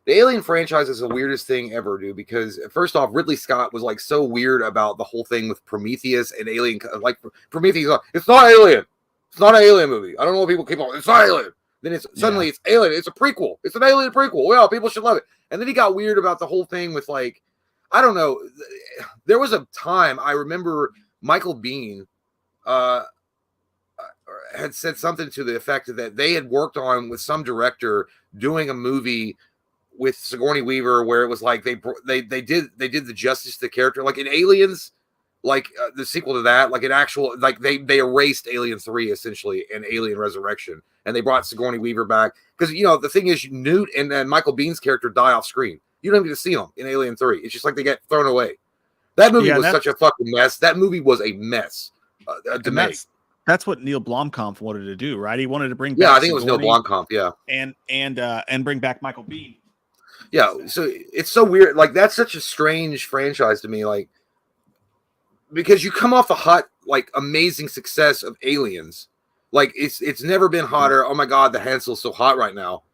Speaker 2: The Alien franchise is the weirdest thing ever, dude. Because first off, Ridley Scott was like so weird about the whole thing with Prometheus and Alien. Like Prometheus, it's not Alien. It's not an Alien movie. I don't know what people keep on. It's not Alien. Then it's suddenly it's Alien. It's a prequel. It's an Alien prequel. Well, people should love it. And then he got weird about the whole thing with like, I don't know. There was a time I remember Michael Biehn had said something to the effect that they had worked on with some director doing a movie with Sigourney Weaver where it was like they did the justice to the character, like in Aliens. Like the sequel to that, like an actual, like they erased Alien 3 essentially and Alien Resurrection, and they brought Sigourney Weaver back because the thing is Newt and Michael Bihn's character die off screen. You don't even get to see them in Alien 3. It's just like they get thrown away. That movie was such a fucking mess. That movie was a mess to make.
Speaker 1: That's what Neil Blomkamp wanted to do, right? He wanted to bring back
Speaker 2: I think it was Neil Blomkamp,
Speaker 1: and bring back Michael Biehn.
Speaker 2: Yeah, so it's so weird. Like that's such a strange franchise to me. Like. Because you come off the hot, like amazing success of Aliens, like it's never been hotter. Oh my God, the Hansel's so hot right now.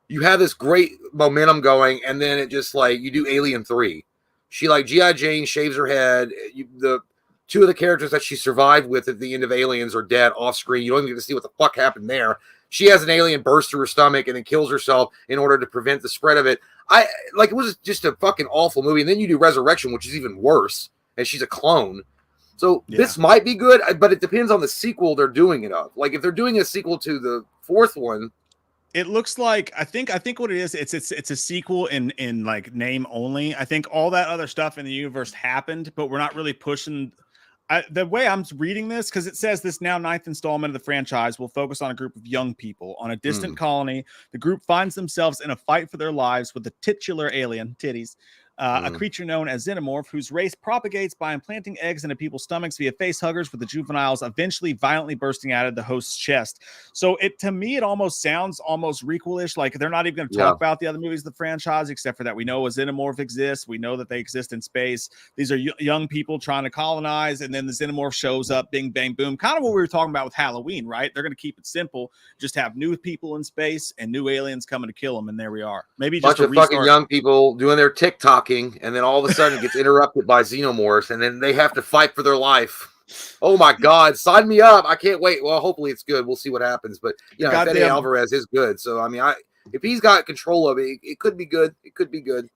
Speaker 2: You have this great momentum going, and then it just like you do Alien 3. She like G.I. Jane shaves her head. The two of the characters that she survived with at the end of Aliens are dead off screen. You don't even get to see what the fuck happened there. She has an alien burst through her stomach and then kills herself in order to prevent the spread of it. It was just a fucking awful movie. And then you do Resurrection, which is even worse. And she's a clone. So this might be good, but it depends on the sequel they're doing it of. Like if they're doing a sequel to the fourth one,
Speaker 1: it looks like I think what it is. It's a sequel in like name only. I think all that other stuff in the universe happened, but we're not really pushing. The way I'm reading this, because it says this now 9th installment of the franchise will focus on a group of young people on a distant colony. The group finds themselves in a fight for their lives with the titular alien, titties, a creature known as Xenomorph, whose race propagates by implanting eggs into people's stomachs via face huggers, with the juveniles eventually violently bursting out of the host's chest. So to me, it almost sounds almost requel-ish. Like they're not even going to talk about the other movies of the franchise, except for that we know a Xenomorph exists. We know that they exist in space. These are young people trying to colonize, and then the Xenomorph shows up, bing, bang, boom. Kind of what we were talking about with Halloween, right? They're going to keep it simple. Just have new people in space and new aliens coming to kill them, and there we are. Maybe just
Speaker 2: bunch of fucking young people doing their TikToking, and then all of a sudden it gets interrupted by Xenomorphs, and then they have to fight for their life. Oh my God, sign me up. I can't wait. Well, hopefully it's good. We'll see what happens. But Fede Alvarez is good. So I mean, if he's got control of it, it could be good. It could be good.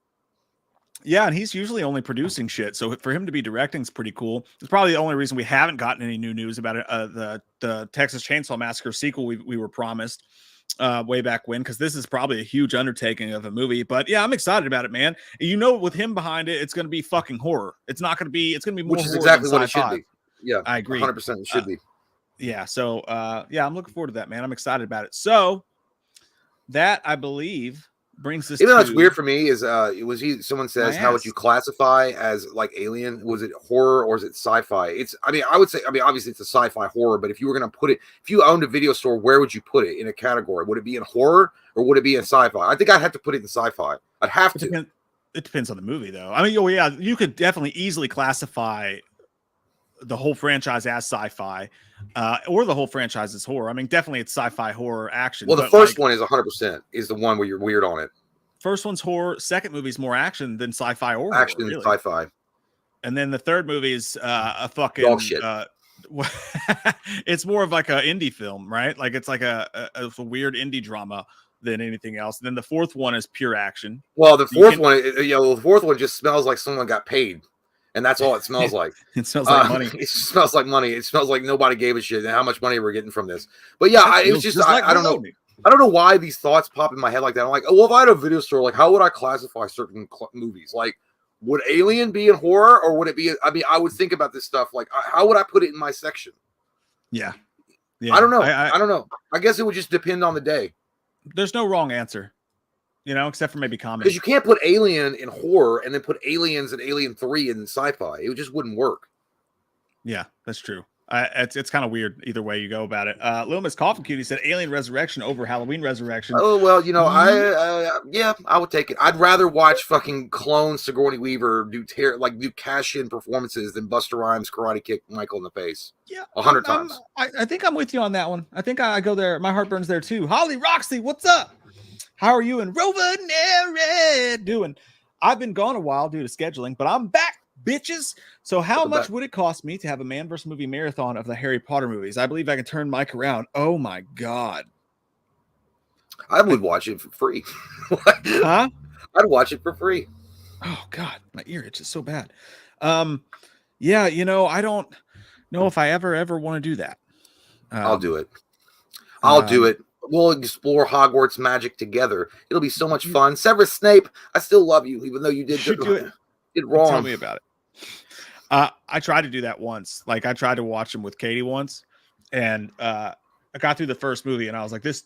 Speaker 1: Yeah, and he's usually only producing shit. So for him to be directing is pretty cool. It's probably the only reason we haven't gotten any new news about it. The Texas Chainsaw Massacre sequel we were promised way back when, because this is probably a huge undertaking of a movie. But yeah, I'm excited about it, man. With him behind it, it's going to be fucking horror. It's not going to be. It's going to be more.
Speaker 2: Which is exactly what it should be. Yeah,
Speaker 1: I agree.
Speaker 2: 100% it should be.
Speaker 1: Yeah. So I'm looking forward to that, man. I'm excited about it. So that I believe brings us.
Speaker 2: Even though it's weird for me is someone says how would you classify as like Alien? Was it horror or is it sci-fi? I would say obviously it's a sci-fi horror, but if you were going to put it, if you owned a video store, where would you put it in a category? Would it be in horror or would it be in sci-fi? I think I'd have to put it in sci-fi. I'd have to.
Speaker 1: It depends on the movie though. I mean, you could definitely easily classify the whole franchise as sci-fi, or the whole franchise as horror. I mean, definitely it's sci-fi horror action.
Speaker 2: Well, the first one is 100% is the one where you're weird on it.
Speaker 1: First one's horror. Second movie's more action than sci-fi or
Speaker 2: action
Speaker 1: horror,
Speaker 2: and sci-fi.
Speaker 1: And then the third movie is a fucking
Speaker 2: dog shit.
Speaker 1: it's more of like an indie film, right? Like it's like a weird indie drama than anything else. And then the fourth one is pure action.
Speaker 2: Well, the fourth one, the fourth one just smells like someone got paid, and that's all it smells like.
Speaker 1: It smells like money.
Speaker 2: It smells like money. It smells like nobody gave a shit and how much money we're getting from this. But yeah, it was just like, I don't know. I don't know why these thoughts pop in my head like that. I'm like, oh, well, if I had a video store, like, how would I classify certain movies? Like, would Alien be in horror, or would it be? I mean, I would think about this stuff. Like, how would I put it in my section?
Speaker 1: Yeah.
Speaker 2: I don't know. I don't know. I guess it would just depend on the day.
Speaker 1: There's no wrong answer, except for maybe comedy.
Speaker 2: Because you can't put Alien in horror and then put Aliens and Alien 3 in sci-fi. It just wouldn't work.
Speaker 1: Yeah, that's true. It's kind of weird either way you go about it. Loomis Coffin Cutie said Alien Resurrection over Halloween Resurrection.
Speaker 2: Oh, well, I would take it. I'd rather watch fucking clone Sigourney Weaver do cash-in performances than Busta Rhymes karate kick Michael in the face. Yeah, 100 times.
Speaker 1: I think I'm with you on that one. I think I go there. My heart burns there too. Holly Roxy, what's up? How are you and Rover Nere doing? I've been gone a while due to scheduling, but I'm back, bitches. So how much would it cost me to have a man versus movie marathon of the Harry Potter movies? I believe I can turn Mike around. Oh my God.
Speaker 2: I would watch it for free.
Speaker 1: Huh?
Speaker 2: I'd watch it for free.
Speaker 1: Oh God, my ear itches so bad. Yeah, I don't know if I ever want to do that.
Speaker 2: I'll do it. I'll do it. We'll explore Hogwarts magic together. It'll be so much fun. Severus Snape, I still love you, even though you did wrong.
Speaker 1: Tell me about it. I tried to do that once. Like, I tried to watch them with Katie once, and I got through the first movie, and I was like, this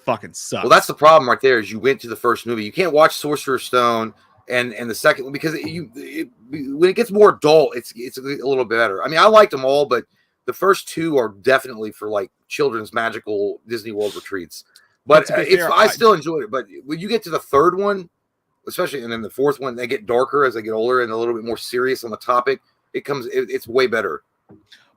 Speaker 1: fucking sucks.
Speaker 2: Well, that's the problem right there. Is you went to the first movie. You can't watch Sorcerer's Stone and the second one because when it gets more adult, it's a little bit better. I mean, I liked them all, but the first two are definitely for like children's magical Disney World retreats. But I still enjoyed it. But when you get to the third one, especially, and then the fourth one, they get darker as they get older and a little bit more serious on the topic. It's way better.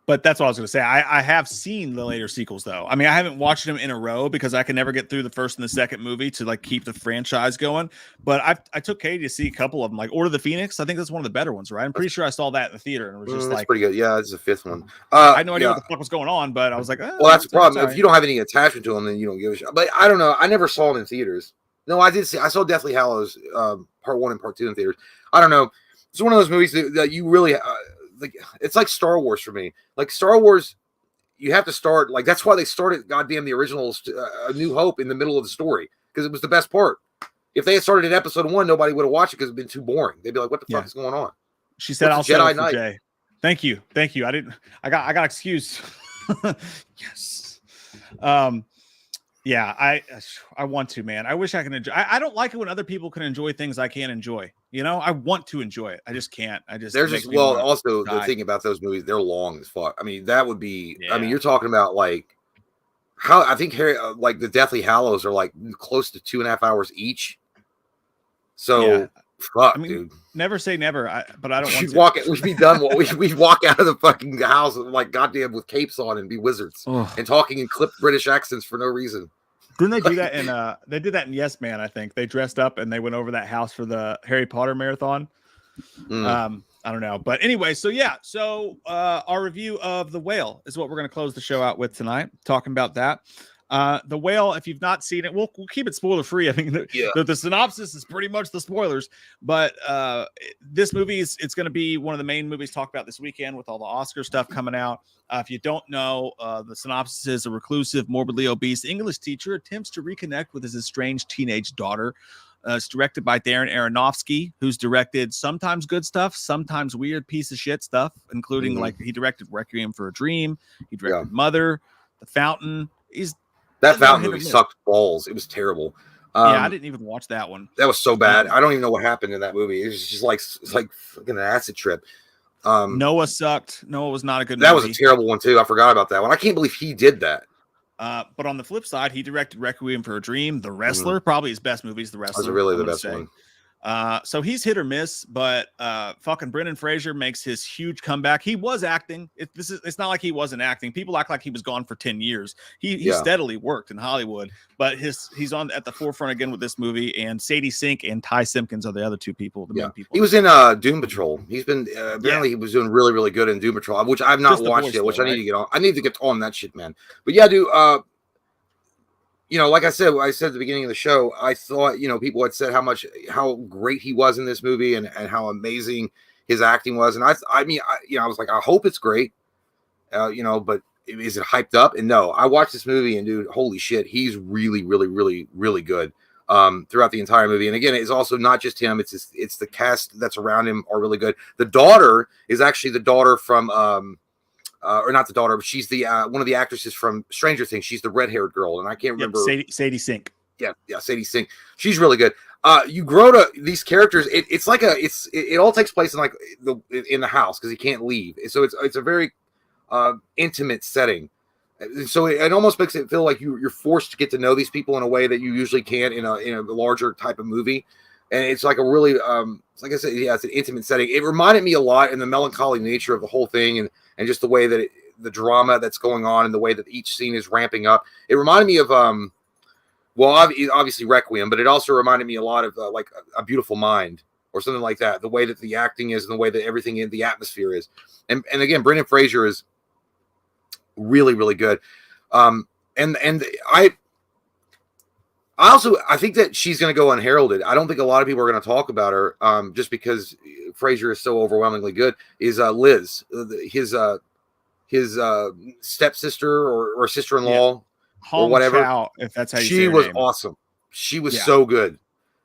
Speaker 1: But that's what I was going to say. I have seen the later sequels, though. I mean, I haven't watched them in a row because I can never get through the first and the second movie to like keep the franchise going. But I took Katie to see a couple of them, like Order of the Phoenix. I think that's one of the better ones, right? I'm pretty sure I saw that in the theater and it was just
Speaker 2: that's pretty good. Yeah, it's the fifth one.
Speaker 1: I had no idea what the fuck was going on, but I was like,
Speaker 2: well, that's the problem. If you don't have any attachment to them, then you don't give a shit. But I don't know. I never saw them in theaters. No, I saw Deathly Hallows part 1 and part 2 in theaters. I don't know. It's one of those movies that you really like. It's like Star Wars for me. Like Star Wars, you have to start like that's why they started goddamn the original A New Hope in the middle of the story because it was the best part. If they had started at episode 1, nobody would have watched it because it'd been too boring. They'd be like, "What the fuck is going on?"
Speaker 1: She said, "I'll settle for Jay." Thank you. I got excused. Yes. Yeah, I want to, man. I wish I can enjoy. I don't like it when other people can enjoy things I can't enjoy. I want to enjoy it. I just can't. Also
Speaker 2: the thing about those movies, they're long as fuck. I mean, that would be. Yeah. I mean, you're talking about like how I think like the Deathly Hallows are like close to 2.5 hours each. So fuck, dude.
Speaker 1: Never say never. But I don't
Speaker 2: want to. We'd be done. We'd walk out of the fucking house like goddamn with capes on and be wizards and talking in clipped British accents for no reason.
Speaker 1: Didn't they do that in they did that in Yes Man, I think. They dressed up and they went over that house for the Harry Potter marathon. I don't know. But anyway, so our review of The Whale is what we're going to close the show out with tonight, talking about that. The Whale, if you've not seen it, we'll keep it spoiler free. I think the synopsis is pretty much the spoilers, but this movie it's going to be one of the main movies talked about this weekend with all the Oscar stuff coming out. If you don't know, the synopsis is a reclusive, morbidly obese English teacher attempts to reconnect with his estranged teenage daughter. It's directed by Darren Aronofsky, who's directed sometimes good stuff, sometimes weird piece of shit stuff, including like he directed Requiem for a Dream, he directed Mother, The Fountain.
Speaker 2: That Fountain movie sucked balls. It was terrible.
Speaker 1: I didn't even watch that one.
Speaker 2: That was so bad. I don't even know what happened in that movie. It was just like it's like fucking an acid trip.
Speaker 1: Noah sucked. Noah was not a good movie.
Speaker 2: That was a terrible one too. I forgot about that one. I can't believe he did that.
Speaker 1: But on the flip side, he directed Requiem for a Dream, The Wrestler, probably his best movies. The Wrestler
Speaker 2: was really the best one.
Speaker 1: So he's hit or miss, but fucking Brendan Fraser makes his huge comeback. He was acting. It's not like he wasn't acting. People act like he was gone for 10 years. He steadily worked in Hollywood, but he's on at the forefront again with this movie. And Sadie Sink and Ty Simpkins are the other two people, the main people.
Speaker 2: He was in Doom Patrol. He's been apparently he was doing really, really good in Doom Patrol, which I've not watched yet, which I need to get on. I need to get on that shit, man. But yeah, dude, like I said at the beginning of the show, I thought, people had said how great he was in this movie and how amazing his acting was. And I was like, I hope it's great, but is it hyped up? And no, I watched this movie and dude, holy shit, he's really, really, really, really good throughout the entire movie. And again, it's also not just him. It's the cast that's around him are really good. The daughter is actually the daughter from, or not the daughter, but she's the one of the actresses from Stranger Things. She's the red-haired girl, and I can't remember.
Speaker 1: Sadie Sink. Yeah,
Speaker 2: Sadie Sink. She's really good. You grow to these characters. It all takes place in the house because he can't leave. So it's a very intimate setting. So it almost makes it feel like you're forced to get to know these people in a way that you usually can't in a larger type of movie. And it's like a really, like I said, it's an intimate setting. It reminded me a lot in the melancholy nature of the whole thing and just the way that the drama that's going on and the way that each scene is ramping up. It reminded me of, obviously Requiem, but it also reminded me a lot of like A Beautiful Mind or something like that. The way that the acting is and the way that everything in the atmosphere is. And again, Brendan Fraser is really, really good. I think that she's going to go unheralded. I don't think a lot of people are going to talk about her just because Fraser is so overwhelmingly good. Is Liz, his stepsister or sister-in-law or whatever.
Speaker 1: Chow, if that's how you say
Speaker 2: she
Speaker 1: her
Speaker 2: was
Speaker 1: name.
Speaker 2: Awesome. She was so good,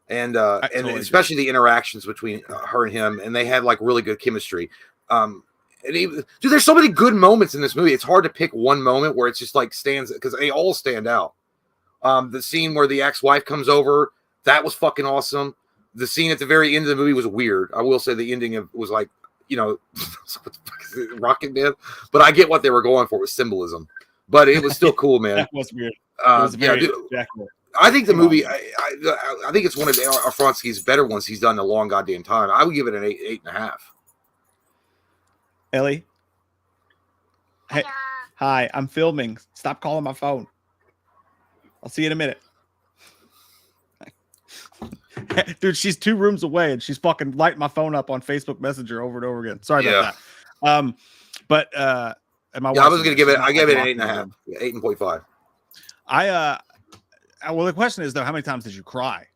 Speaker 2: and
Speaker 1: totally
Speaker 2: especially the interactions between her and him, and they had like really good chemistry. Dude, there's so many good moments in this movie. It's hard to pick one moment where it's just like stands because they all stand out. The scene where the ex-wife comes over, that was fucking awesome. The scene at the very end of the movie was weird. I will say the ending was like, what the fuck is it, Rocket Man? But I get what they were going for with symbolism. But it was still cool, man.
Speaker 1: That was weird. It was very
Speaker 2: I think the movie, I think it's one of Afronski's better ones he's done in a long goddamn time. I would give it an 8.5.
Speaker 1: Ellie? Hey, hi, I'm filming. Stop calling my phone. I'll see you in a minute. Dude, she's 2 rooms away and she's fucking lighting my phone up on Facebook Messenger over and over again. Sorry about that. But I was
Speaker 2: gonna give it an 8.5. 8.5.
Speaker 1: Well, the question is though, how many times did you cry?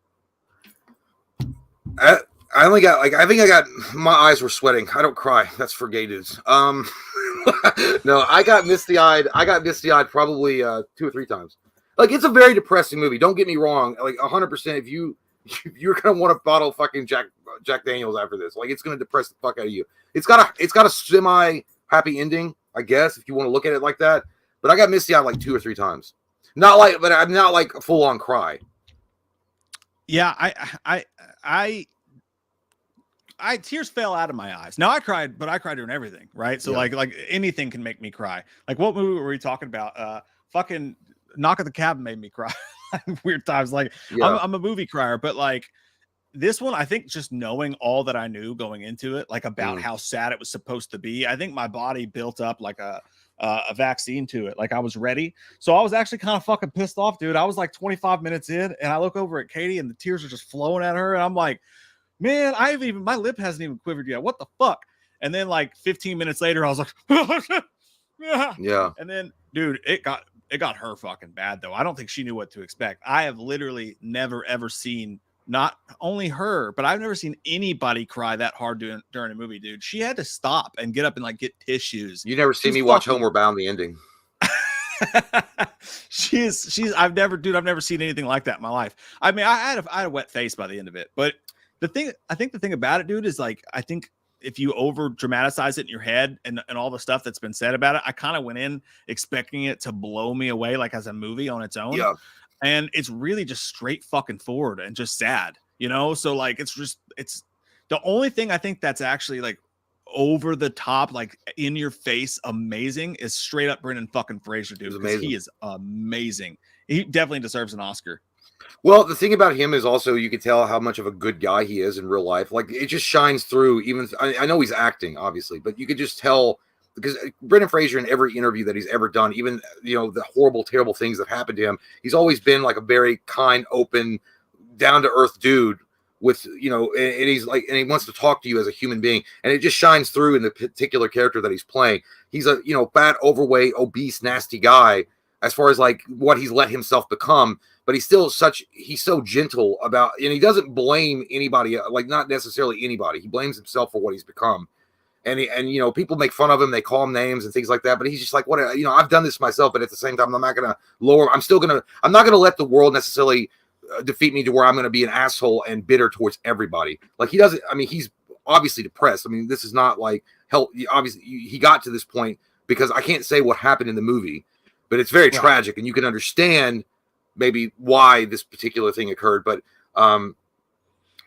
Speaker 2: I only got my eyes were sweating. I don't cry. That's for gay dudes. No, I got misty eyed probably 2 or 3 times. Like, it's a very depressing movie. Don't get me wrong. Like 100%. If you're gonna want a bottle of fucking Jack Daniels after this, like it's gonna depress the fuck out of you. It's got a semi happy ending, I guess, if you want to look at it like that. But I got misty eyed like 2 or 3 times. But I'm not like a full on cry.
Speaker 1: Yeah, I tears fell out of my eyes. Now I cried, but I cried during everything, right? So like anything can make me cry. Like what movie were we talking about? Fucking Knock at the Cabin made me cry. Weird times. Like I'm a movie crier, but like this one, I think just knowing all that I knew going into it, like about how sad it was supposed to be, I think my body built up like a vaccine to it. Like I was ready. So I was actually kind of fucking pissed off, dude. I was like 25 minutes in and I look over at Katie and the tears are just flowing at her. And I'm like, man, my lip hasn't even quivered yet. What the fuck? And then like 15 minutes later, I was like,
Speaker 2: yeah.
Speaker 1: And then, dude, it got her fucking bad though. I don't think she knew what to expect. I have literally never ever seen not only her, but I've never seen anybody cry that hard during a movie, dude. She had to stop and get up and like get tissues.
Speaker 2: You never see me watch Homeward Bound, the ending.
Speaker 1: I've never seen anything like that in my life. I mean, I had a wet face by the end of it, but the thing about it, dude, is like, I think if you over dramatize it in your head and all the stuff that's been said about it, I kind of went in expecting it to blow me away, like as a movie on its own.
Speaker 2: Yeah.
Speaker 1: And it's really just straight fucking forward and just sad, So like, it's the only thing I think that's actually like over the top, like in your face, amazing is straight up Brendan fucking Fraser, dude. Because he is amazing. He definitely deserves an Oscar.
Speaker 2: Well, the thing about him is also you can tell how much of a good guy he is in real life. Like it just shines through. Even I know he's acting, obviously, but you could just tell because Brendan Fraser in every interview that he's ever done, even the horrible, terrible things that happened to him, he's always been like a very kind, open, down to earth dude. With and he's like, and he wants to talk to you as a human being, and it just shines through in the particular character that he's playing. He's a fat, overweight, obese, nasty guy as far as like what he's let himself become. But he's so gentle about, and he doesn't blame anybody, like not necessarily anybody. He blames himself for what he's become. And people make fun of him, they call him names and things like that. But he's just like, what, I've done this myself, but at the same time, I'm not going to I'm not going to let the world necessarily defeat me to where I'm going to be an asshole and bitter towards everybody. Like he doesn't, he's obviously depressed. This is not like hell. Obviously he got to this point because I can't say what happened in the movie, but it's very tragic and you can understand maybe why this particular thing occurred, but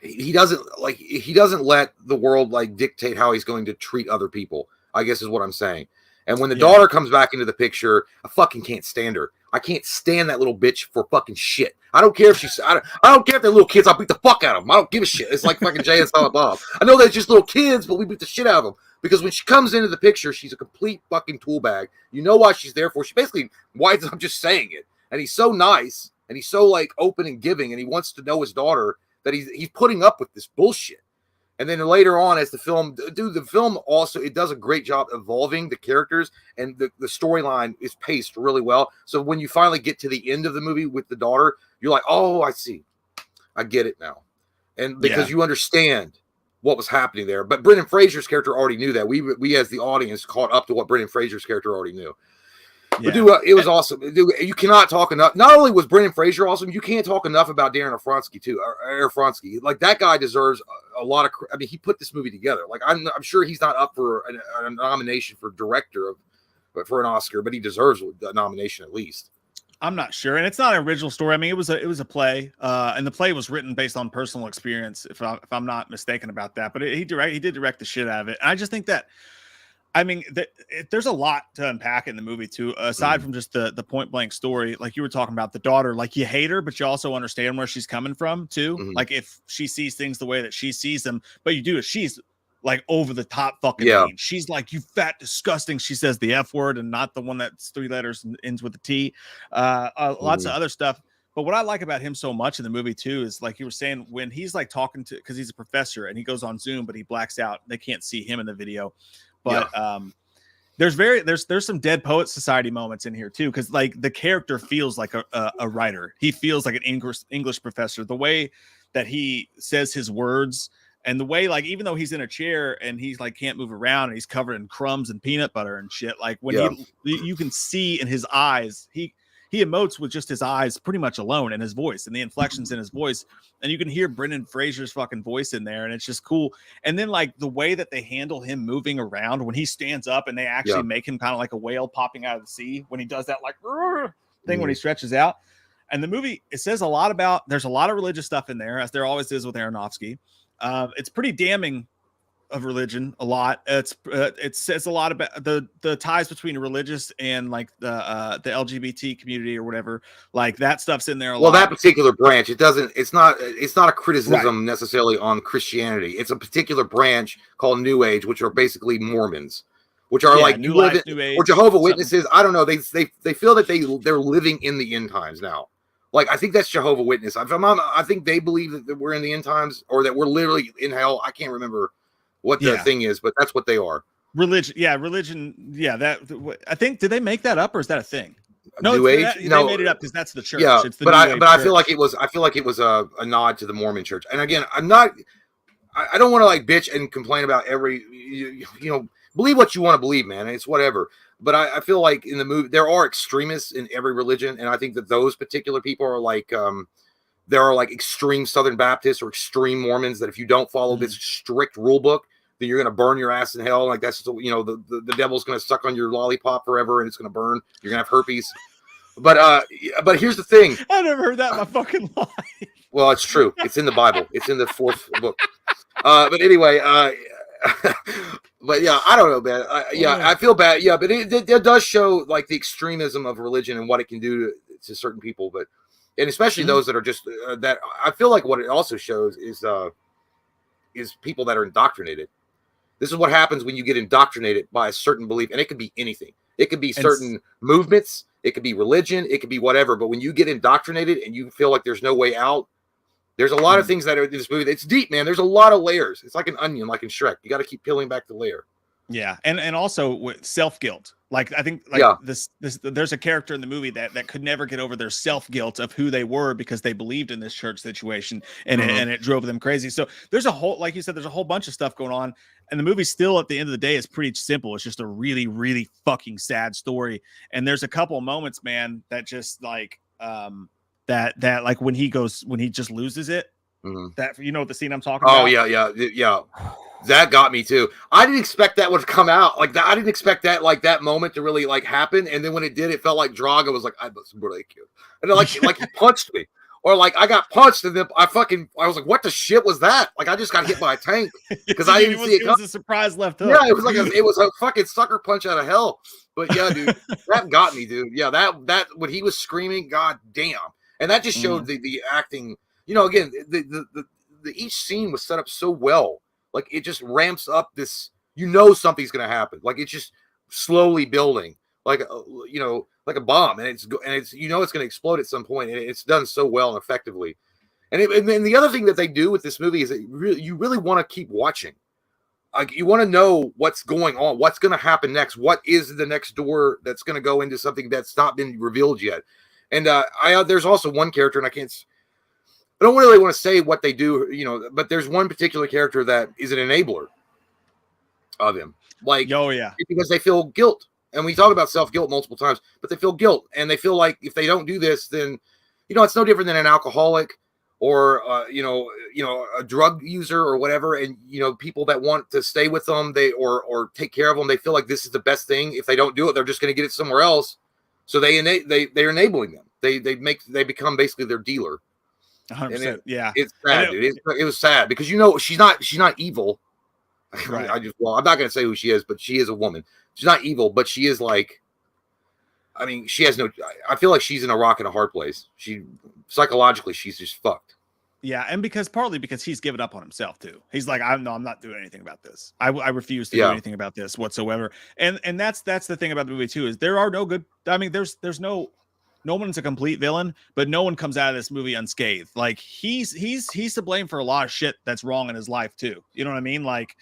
Speaker 2: he doesn't let the world like dictate how he's going to treat other people, I guess is what I'm saying. And when the daughter comes back into the picture, I fucking can't stand her. I can't stand that little bitch for fucking shit. I don't care if she's, I don't care if they're little kids. I'll beat the fuck out of them. I don't give a shit. It's like fucking Jay and Silent Bob. I know they're just little kids, but we beat the shit out of them. Because when she comes into the picture, she's a complete fucking tool bag. You know why she's there for. She basically winds up just saying it. And he's so nice and he's so like open and giving and he wants to know his daughter that he's putting up with this bullshit. And then later on, as the film also, it does a great job evolving the characters and the storyline is paced really well. So when you finally get to the end of the movie with the daughter, you're like, oh, I see. I get it now. And because you understand what was happening there. But Brendan Fraser's character already knew that. We as the audience caught up to what Brendan Fraser's character already knew. But dude, it was awesome. Dude, you cannot talk enough. Not only was Brendan Fraser awesome, you can't talk enough about Darren Aronofsky too. Aronofsky, like that guy deserves a lot of. He put this movie together. Like I'm sure he's not up for a nomination for director for an Oscar, but he deserves a nomination at least.
Speaker 1: I'm not sure, and it's not an original story. It was a play, and the play was written based on personal experience, if I'm not mistaken about that. But he did direct the shit out of it, and I just think that. There's a lot to unpack in the movie too, aside from just the point blank story. Like you were talking about the daughter, like you hate her, but you also understand where she's coming from too. Like if she sees things the way that she sees them, but you do, she's like over the top fucking mean. She's like, you fat, disgusting. She says the F word and not the one that's 3 letters and ends with a T. Lots of other stuff. But what I like about him so much in the movie too is like you were saying when he's like talking to, because he's a professor and he goes on Zoom, but he blacks out. They can't see him in the video. But there's some Dead Poets Society moments in here too, because like the character feels like a writer. He feels like an English professor. The way that he says his words and the way like even though he's in a chair and he's like can't move around and he's covered in crumbs and peanut butter and shit, like when you can see in his eyes he emotes with just his eyes pretty much alone and his voice and the inflections in his voice. And you can hear Brendan Fraser's fucking voice in there. And it's just cool. And then like the way that they handle him moving around when he stands up and they actually make him kind of like a whale popping out of the sea when he does that like thing when he stretches out. And the movie, it says a lot about, there's a lot of religious stuff in there as there always is with Aronofsky. It's pretty damning of religion a lot. It says a lot about the ties between religious and like the LGBT community or whatever, like that stuff's in there a lot.
Speaker 2: That particular branch, it's not a criticism necessarily on Christianity. It's a particular branch called New Age, which are basically Mormons, which are like New Age, or Jehovah Witnesses. I don't know. They feel that they're living in the end times now. Like I think that's Jehovah Witness. I think they believe that we're in the end times or that we're literally in hell. I can't remember what the thing is, but that's what they are.
Speaker 1: Religion. That I think, did they make that up or is that a thing? No,
Speaker 2: New Age.
Speaker 1: They made it up because that's the church.
Speaker 2: Yeah,
Speaker 1: it's the
Speaker 2: but I feel like it was a nod to the Mormon church. And again, I don't want to like bitch and complain about every believe what you want to believe, man. It's whatever. But I feel like in the movie there are extremists in every religion, and I think that those particular people are like there are like extreme Southern Baptists or extreme Mormons that if you don't follow this strict rule book, then you're going to burn your ass in hell. Like that's, the devil's going to suck on your lollipop forever and it's going to burn. You're going to have herpes. But here's the thing.
Speaker 1: I never heard that in my fucking life.
Speaker 2: Well, it's true. It's in the Bible. It's in the 4th book. But anyway, but yeah, I don't know, man. I feel bad. Yeah, but it does show like the extremism of religion and what it can do to certain people. But and especially those that are just that. I feel like what it also shows is people that are indoctrinated. This is what happens when you get indoctrinated by a certain belief, and it could be anything. It could be certain movements, it could be religion, it could be whatever. But when you get indoctrinated and you feel like there's no way out, there's a lot of things that are in this movie. It's deep, man. There's a lot of layers. It's like an onion, like in Shrek. You got to keep peeling back the layer.
Speaker 1: Yeah, and also with self-guilt. Like I think this there's a character in the movie that could never get over their self-guilt of who they were because they believed in this church situation and it drove them crazy. So there's a whole, like you said, there's a whole bunch of stuff going on, and the movie still at the end of the day is pretty simple. It's just a really, really fucking sad story. And there's a couple of moments, man, that just like that like when he just loses it. That, you know, the scene I'm talking about.
Speaker 2: Oh yeah. That got me too. I didn't expect that would come out like that. I didn't expect that that moment to really happen. And then when it did, it felt like Drago was like, "I was really cute," and like he punched me, or like I got punched, and then I was like, "What the shit was that?" Like I just got hit by a tank because I didn't see it.
Speaker 1: It was a surprise left hook.
Speaker 2: Yeah, it was a fucking sucker punch out of hell. But yeah, dude, that got me, dude. Yeah, that when he was screaming, god damn, and that just showed the acting. You know, again, the each scene was set up so well. Like it just ramps up this, something's going to happen. Like it's just slowly building like a bomb, and it's it's going to explode at some point. And it's done so well and effectively. And then the other thing that they do with this movie is that you really want to keep watching. Like you want to know what's going on, what's going to happen next. What is the next door that's going to go into something that's not been revealed yet. And there's also one character, and I don't really want to say what they do, but there's one particular character that is an enabler of him. Like, oh yeah, because they feel guilt. And we talk about self-guilt multiple times, but they feel guilt, and they feel like if they don't do this, then, it's no different than an alcoholic or, a drug user or whatever. And, people that want to stay with them, or take care of them, they feel like this is the best thing. If they don't do it, they're just going to get it somewhere else. So they're enabling them. They become basically their dealer.
Speaker 1: 100%. Yeah,
Speaker 2: it's sad, dude. It was sad because she's not evil. Right. I'm not going to say who she is, but she is a woman. She's not evil, but she is she has no. I feel like she's in a rock and a hard place. Psychologically, she's just fucked.
Speaker 1: Yeah, and partly because he's given up on himself too. He's like, I'm not doing anything about this. I refuse to do anything about this whatsoever. And that's the thing about the movie too, is there are no good. I mean, there's no one's a complete villain, but no one comes out of this movie unscathed. Like he's to blame for a lot of shit that's wrong in his life too. You know what I mean? Like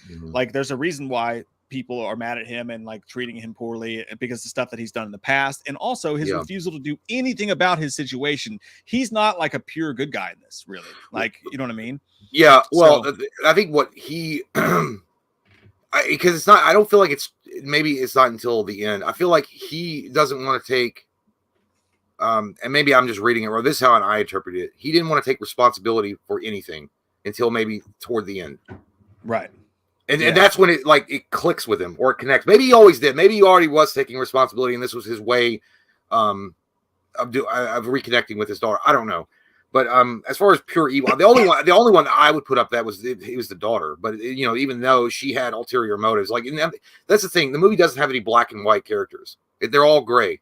Speaker 1: there's a reason why people are mad at him and treating him poorly because the stuff that he's done in the past, and also his refusal to do anything about his situation. He's not like a pure good guy in this, really. Like, you know what I mean?
Speaker 2: Yeah. Well, so, I think what he, because it's not. I don't feel like maybe it's not until the end. I feel like he doesn't want to take. And maybe I'm just reading it wrong. This is how I interpret it. He didn't want to take responsibility for anything until maybe toward the end. Right. And that's when it clicks with him, or it connects. Maybe he always did. Maybe he already was taking responsibility, and this was his way of reconnecting with his daughter. I don't know. But as far as pure evil, the only one that I would put up that was the daughter. But even though she had ulterior motives, that's the thing. The movie doesn't have any black and white characters. They're all gray.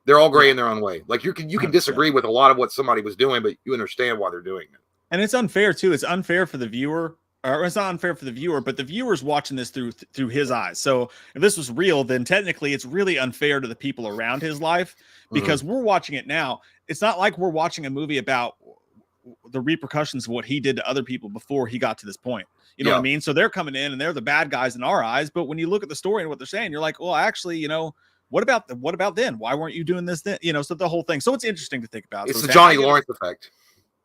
Speaker 2: They're all gray in their own way. Like you can disagree with a lot of what somebody was doing, but you understand why they're doing it.
Speaker 1: And it's unfair too. It's unfair for the viewer, or it's not unfair for the viewer, but the viewer's watching this through his eyes. So if this was real, then technically it's really unfair to the people around his life, because we're watching it now. It's not like we're watching a movie about the repercussions of what he did to other people before he got to this point. You know what I mean? So they're coming in and they're the bad guys in our eyes. But when you look at the story and what they're saying, you're like, well, actually, what about then? Why weren't you doing this then? So the whole thing. So it's interesting to think about.
Speaker 2: It's the Johnny Lawrence effect.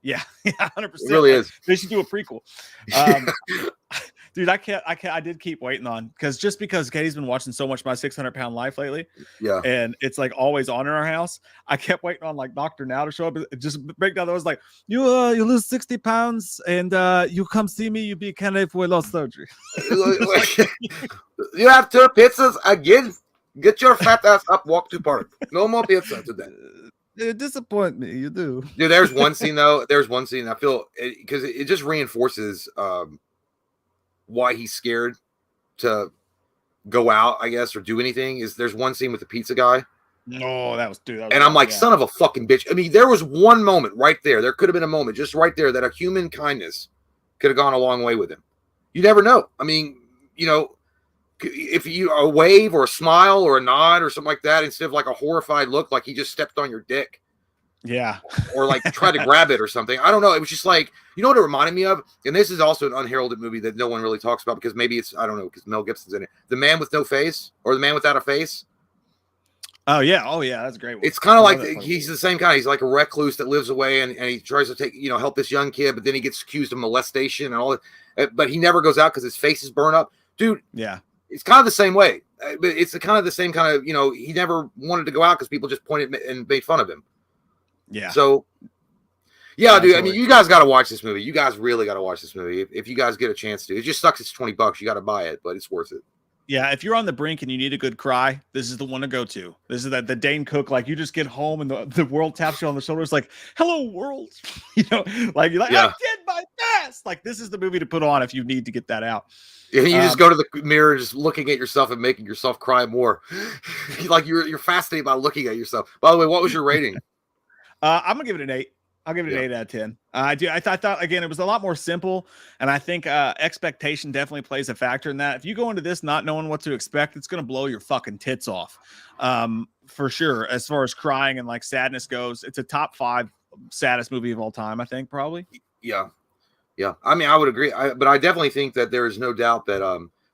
Speaker 1: Yeah, 100%.
Speaker 2: It really is.
Speaker 1: They should do a prequel. Dude, I did keep waiting on, because Katie's been watching so much My 600-Pound Life lately. Yeah. And it's always on in our house. I kept waiting on Dr. Now to show up. Just break down. I was like, you lose 60 pounds and you come see me, you be candidate for a lost surgery.
Speaker 2: You have 2 pizzas again? Get your fat ass up, walk to park. No more pizza today.
Speaker 1: You disappoint me. You do.
Speaker 2: Dude, there's one scene though. There's one scene I feel, because it just reinforces why he's scared to go out, I guess, or do anything. There's one scene with the pizza guy.
Speaker 1: No, that was dude. That was
Speaker 2: And I'm like,
Speaker 1: yeah.
Speaker 2: son of a fucking bitch. I mean, there was one moment right there. There could have been a moment just right there that a human kindness could have gone a long way with him. You never know. I mean, you know, if you a wave or a smile or a nod or something like that, instead of like a horrified look, like he just stepped on your dick.
Speaker 1: Yeah.
Speaker 2: Or like tried to grab it or something. I don't know. It was just like, you know what it reminded me of? And this is also an unheralded movie that no one really talks about because maybe it's, I don't know, because Mel Gibson's in it. The Man with No Face or The Man Without a Face.
Speaker 1: Oh yeah. That's a great one.
Speaker 2: It's kind of like he's the same kind. He's like a recluse that lives away and he tries to take, you know, help this young kid, but then he gets accused of molestation and all that. But he never goes out because his face is burned up. Dude,
Speaker 1: yeah.
Speaker 2: It's kind of the same way. But it's kind of the same kind of, you know, he never wanted to go out because people just pointed and made fun of him.
Speaker 1: Yeah.
Speaker 2: So, yeah, dude. I mean, you guys got to watch this movie. You guys really got to watch this movie if you guys get a chance to. It just sucks. It's $20. You got to buy it, but it's worth it.
Speaker 1: Yeah, if you're on the brink and you need a good cry, this is the one to go to. This is the Dane Cook, like you just get home and the world taps you on the shoulder. It's like, hello, world. You know, like you're like, I did my best. Like this is the movie to put on if you need to get that out.
Speaker 2: Yeah, you just go to the mirror, just looking at yourself and making yourself cry more. Like you're fascinated by looking at yourself. By the way, what was your rating?
Speaker 1: I'm gonna give it an 8. I'll give it an 8 out of 10. I thought again it was a lot more simple, and I think expectation definitely plays a factor in that. If you go into this not knowing what to expect, it's gonna blow your fucking tits off, for sure. As far as crying and like sadness goes, it's a top 5 saddest movie of all time. I think probably.
Speaker 2: Yeah. I mean, I would agree, but I definitely think that there is no doubt that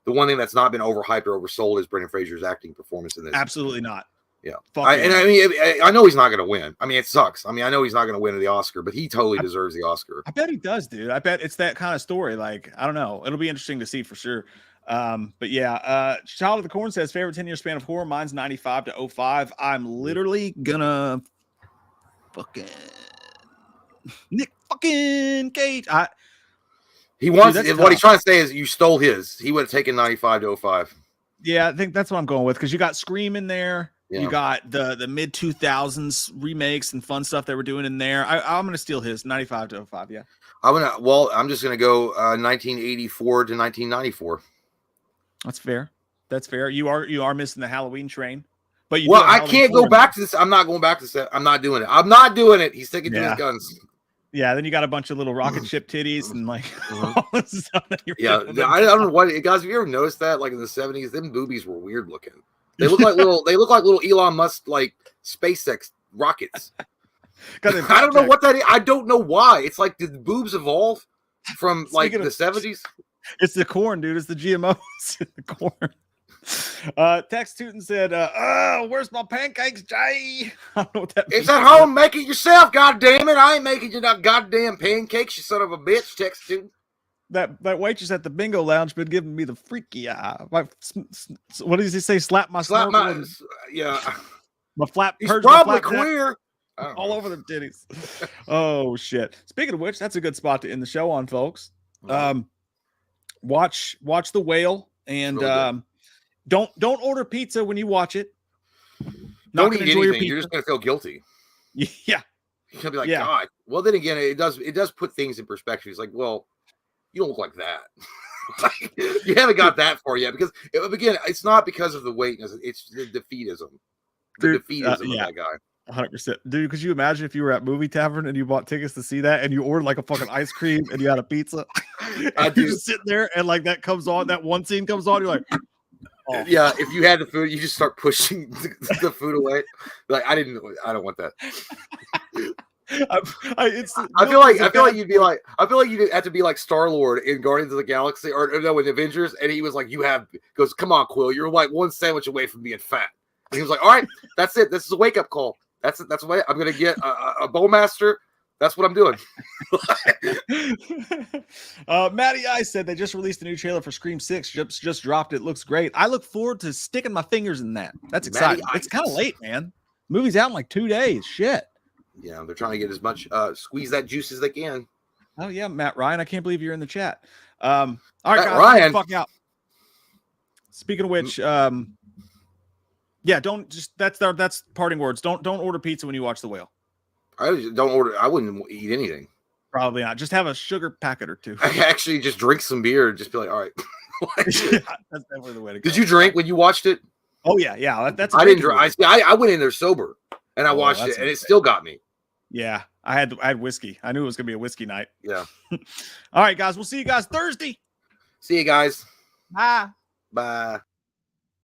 Speaker 2: the one thing that's not been overhyped or oversold is Brendan Fraser's acting performance in this.
Speaker 1: Absolutely not.
Speaker 2: Yeah, I know he's not going to win. I mean, it sucks. I mean, I know he's not going to win the Oscar, but he totally deserves the Oscar.
Speaker 1: I bet he does, dude. I bet it's that kind of story. Like, I don't know. It'll be interesting to see for sure. But yeah, Child of the Corn says favorite 10-year span of horror. Mine's 95 to 05. I'm literally gonna fucking Nick fucking Cage.
Speaker 2: He wants what he's trying to say is you stole his. He would have taken 95 to 05.
Speaker 1: Yeah, I think that's what I'm going with because you got Scream in there.
Speaker 2: Yeah.
Speaker 1: You got the mid 2000s remakes and fun stuff they were doing in there. I'm gonna steal his 95 to 05. Yeah,
Speaker 2: I'm just gonna go 1984 to 1994.
Speaker 1: That's fair. That's fair. You are missing the Halloween train, but
Speaker 2: I can't go back to this. I'm not going back to this. I'm not doing it. I'm not doing it. He's sticking to his guns.
Speaker 1: Yeah, then you got a bunch of little rocket ship titties and like all this stuff that you're
Speaker 2: I don't know what guys. Have you ever noticed that? Like in the 70s, them boobies were weird looking. They look like little Elon Musk like SpaceX rockets. I don't know what that is. I don't know why. It's like did the boobs evolve from like the 70s?
Speaker 1: It's the corn, dude. It's the GMOs. The corn. Tex Tootin said, where's my pancakes, Jay? I don't know what that means.
Speaker 2: It's at home. Make it yourself, goddamn it. I ain't making you no goddamn pancakes, you son of a bitch, Tex Tootin.
Speaker 1: That waitress at the bingo lounge been giving me the freaky eye. What does he say? Slap my my flap.
Speaker 2: He's probably queer.
Speaker 1: All over them titties. Oh shit! Speaking of which, that's a good spot to end the show on, folks. Watch The Whale, and really don't order pizza when you watch it.
Speaker 2: Don't eat anything. You're just gonna feel guilty.
Speaker 1: Yeah,
Speaker 2: you're gonna be like, God. Well, then again, it does put things in perspective. It's like, well, you don't look like that. You haven't got that far yet because again, it's not because of the weight. It's the defeatism. The defeatism of that guy.
Speaker 1: 100%, dude. Could you imagine if you were at Movie Tavern and you bought tickets to see that, and you ordered like a fucking ice cream and you had a pizza? You're just sitting there, and like that comes on, that one scene comes on, you're like, oh.
Speaker 2: Yeah. If you had the food, you just start pushing the food away. Like I don't want that. I feel like you'd have to be like Star-Lord in Guardians of the Galaxy or no in Avengers, and he was like, goes, come on, Quill, you're like one sandwich away from being fat. And he was like, all right, that's it. This is a wake up call. That's what I'm gonna get a Bowmaster. That's what I'm doing.
Speaker 1: Matty I said they just released a new trailer for Scream 6. Just dropped it. Looks great. I look forward to sticking my fingers in that. That's exciting. It's kind of late, man. Movie's out in like 2 days. Shit.
Speaker 2: Yeah, they're trying to get as much squeeze that juice as they can.
Speaker 1: Oh yeah, Matt Ryan. I can't believe you're in the chat. All right,
Speaker 2: Matt
Speaker 1: guys,
Speaker 2: Ryan.
Speaker 1: Fuck out. Speaking of which, yeah, don't just that's parting words. Don't order pizza when you watch The Whale. I
Speaker 2: don't order. I wouldn't eat anything.
Speaker 1: Probably not. Just have a sugar packet or two.
Speaker 2: I actually just drink some beer and just be like, all right.
Speaker 1: That's definitely the way to go.
Speaker 2: Did you drink when you watched it?
Speaker 1: Oh yeah, yeah. That's.
Speaker 2: I didn't. I went in there sober, and I watched it, and it still got me.
Speaker 1: Yeah, I had whiskey. I knew it was gonna be a whiskey night.
Speaker 2: Yeah.
Speaker 1: All right, guys. We'll see you guys Thursday.
Speaker 2: See you guys.
Speaker 1: Bye.
Speaker 2: Bye.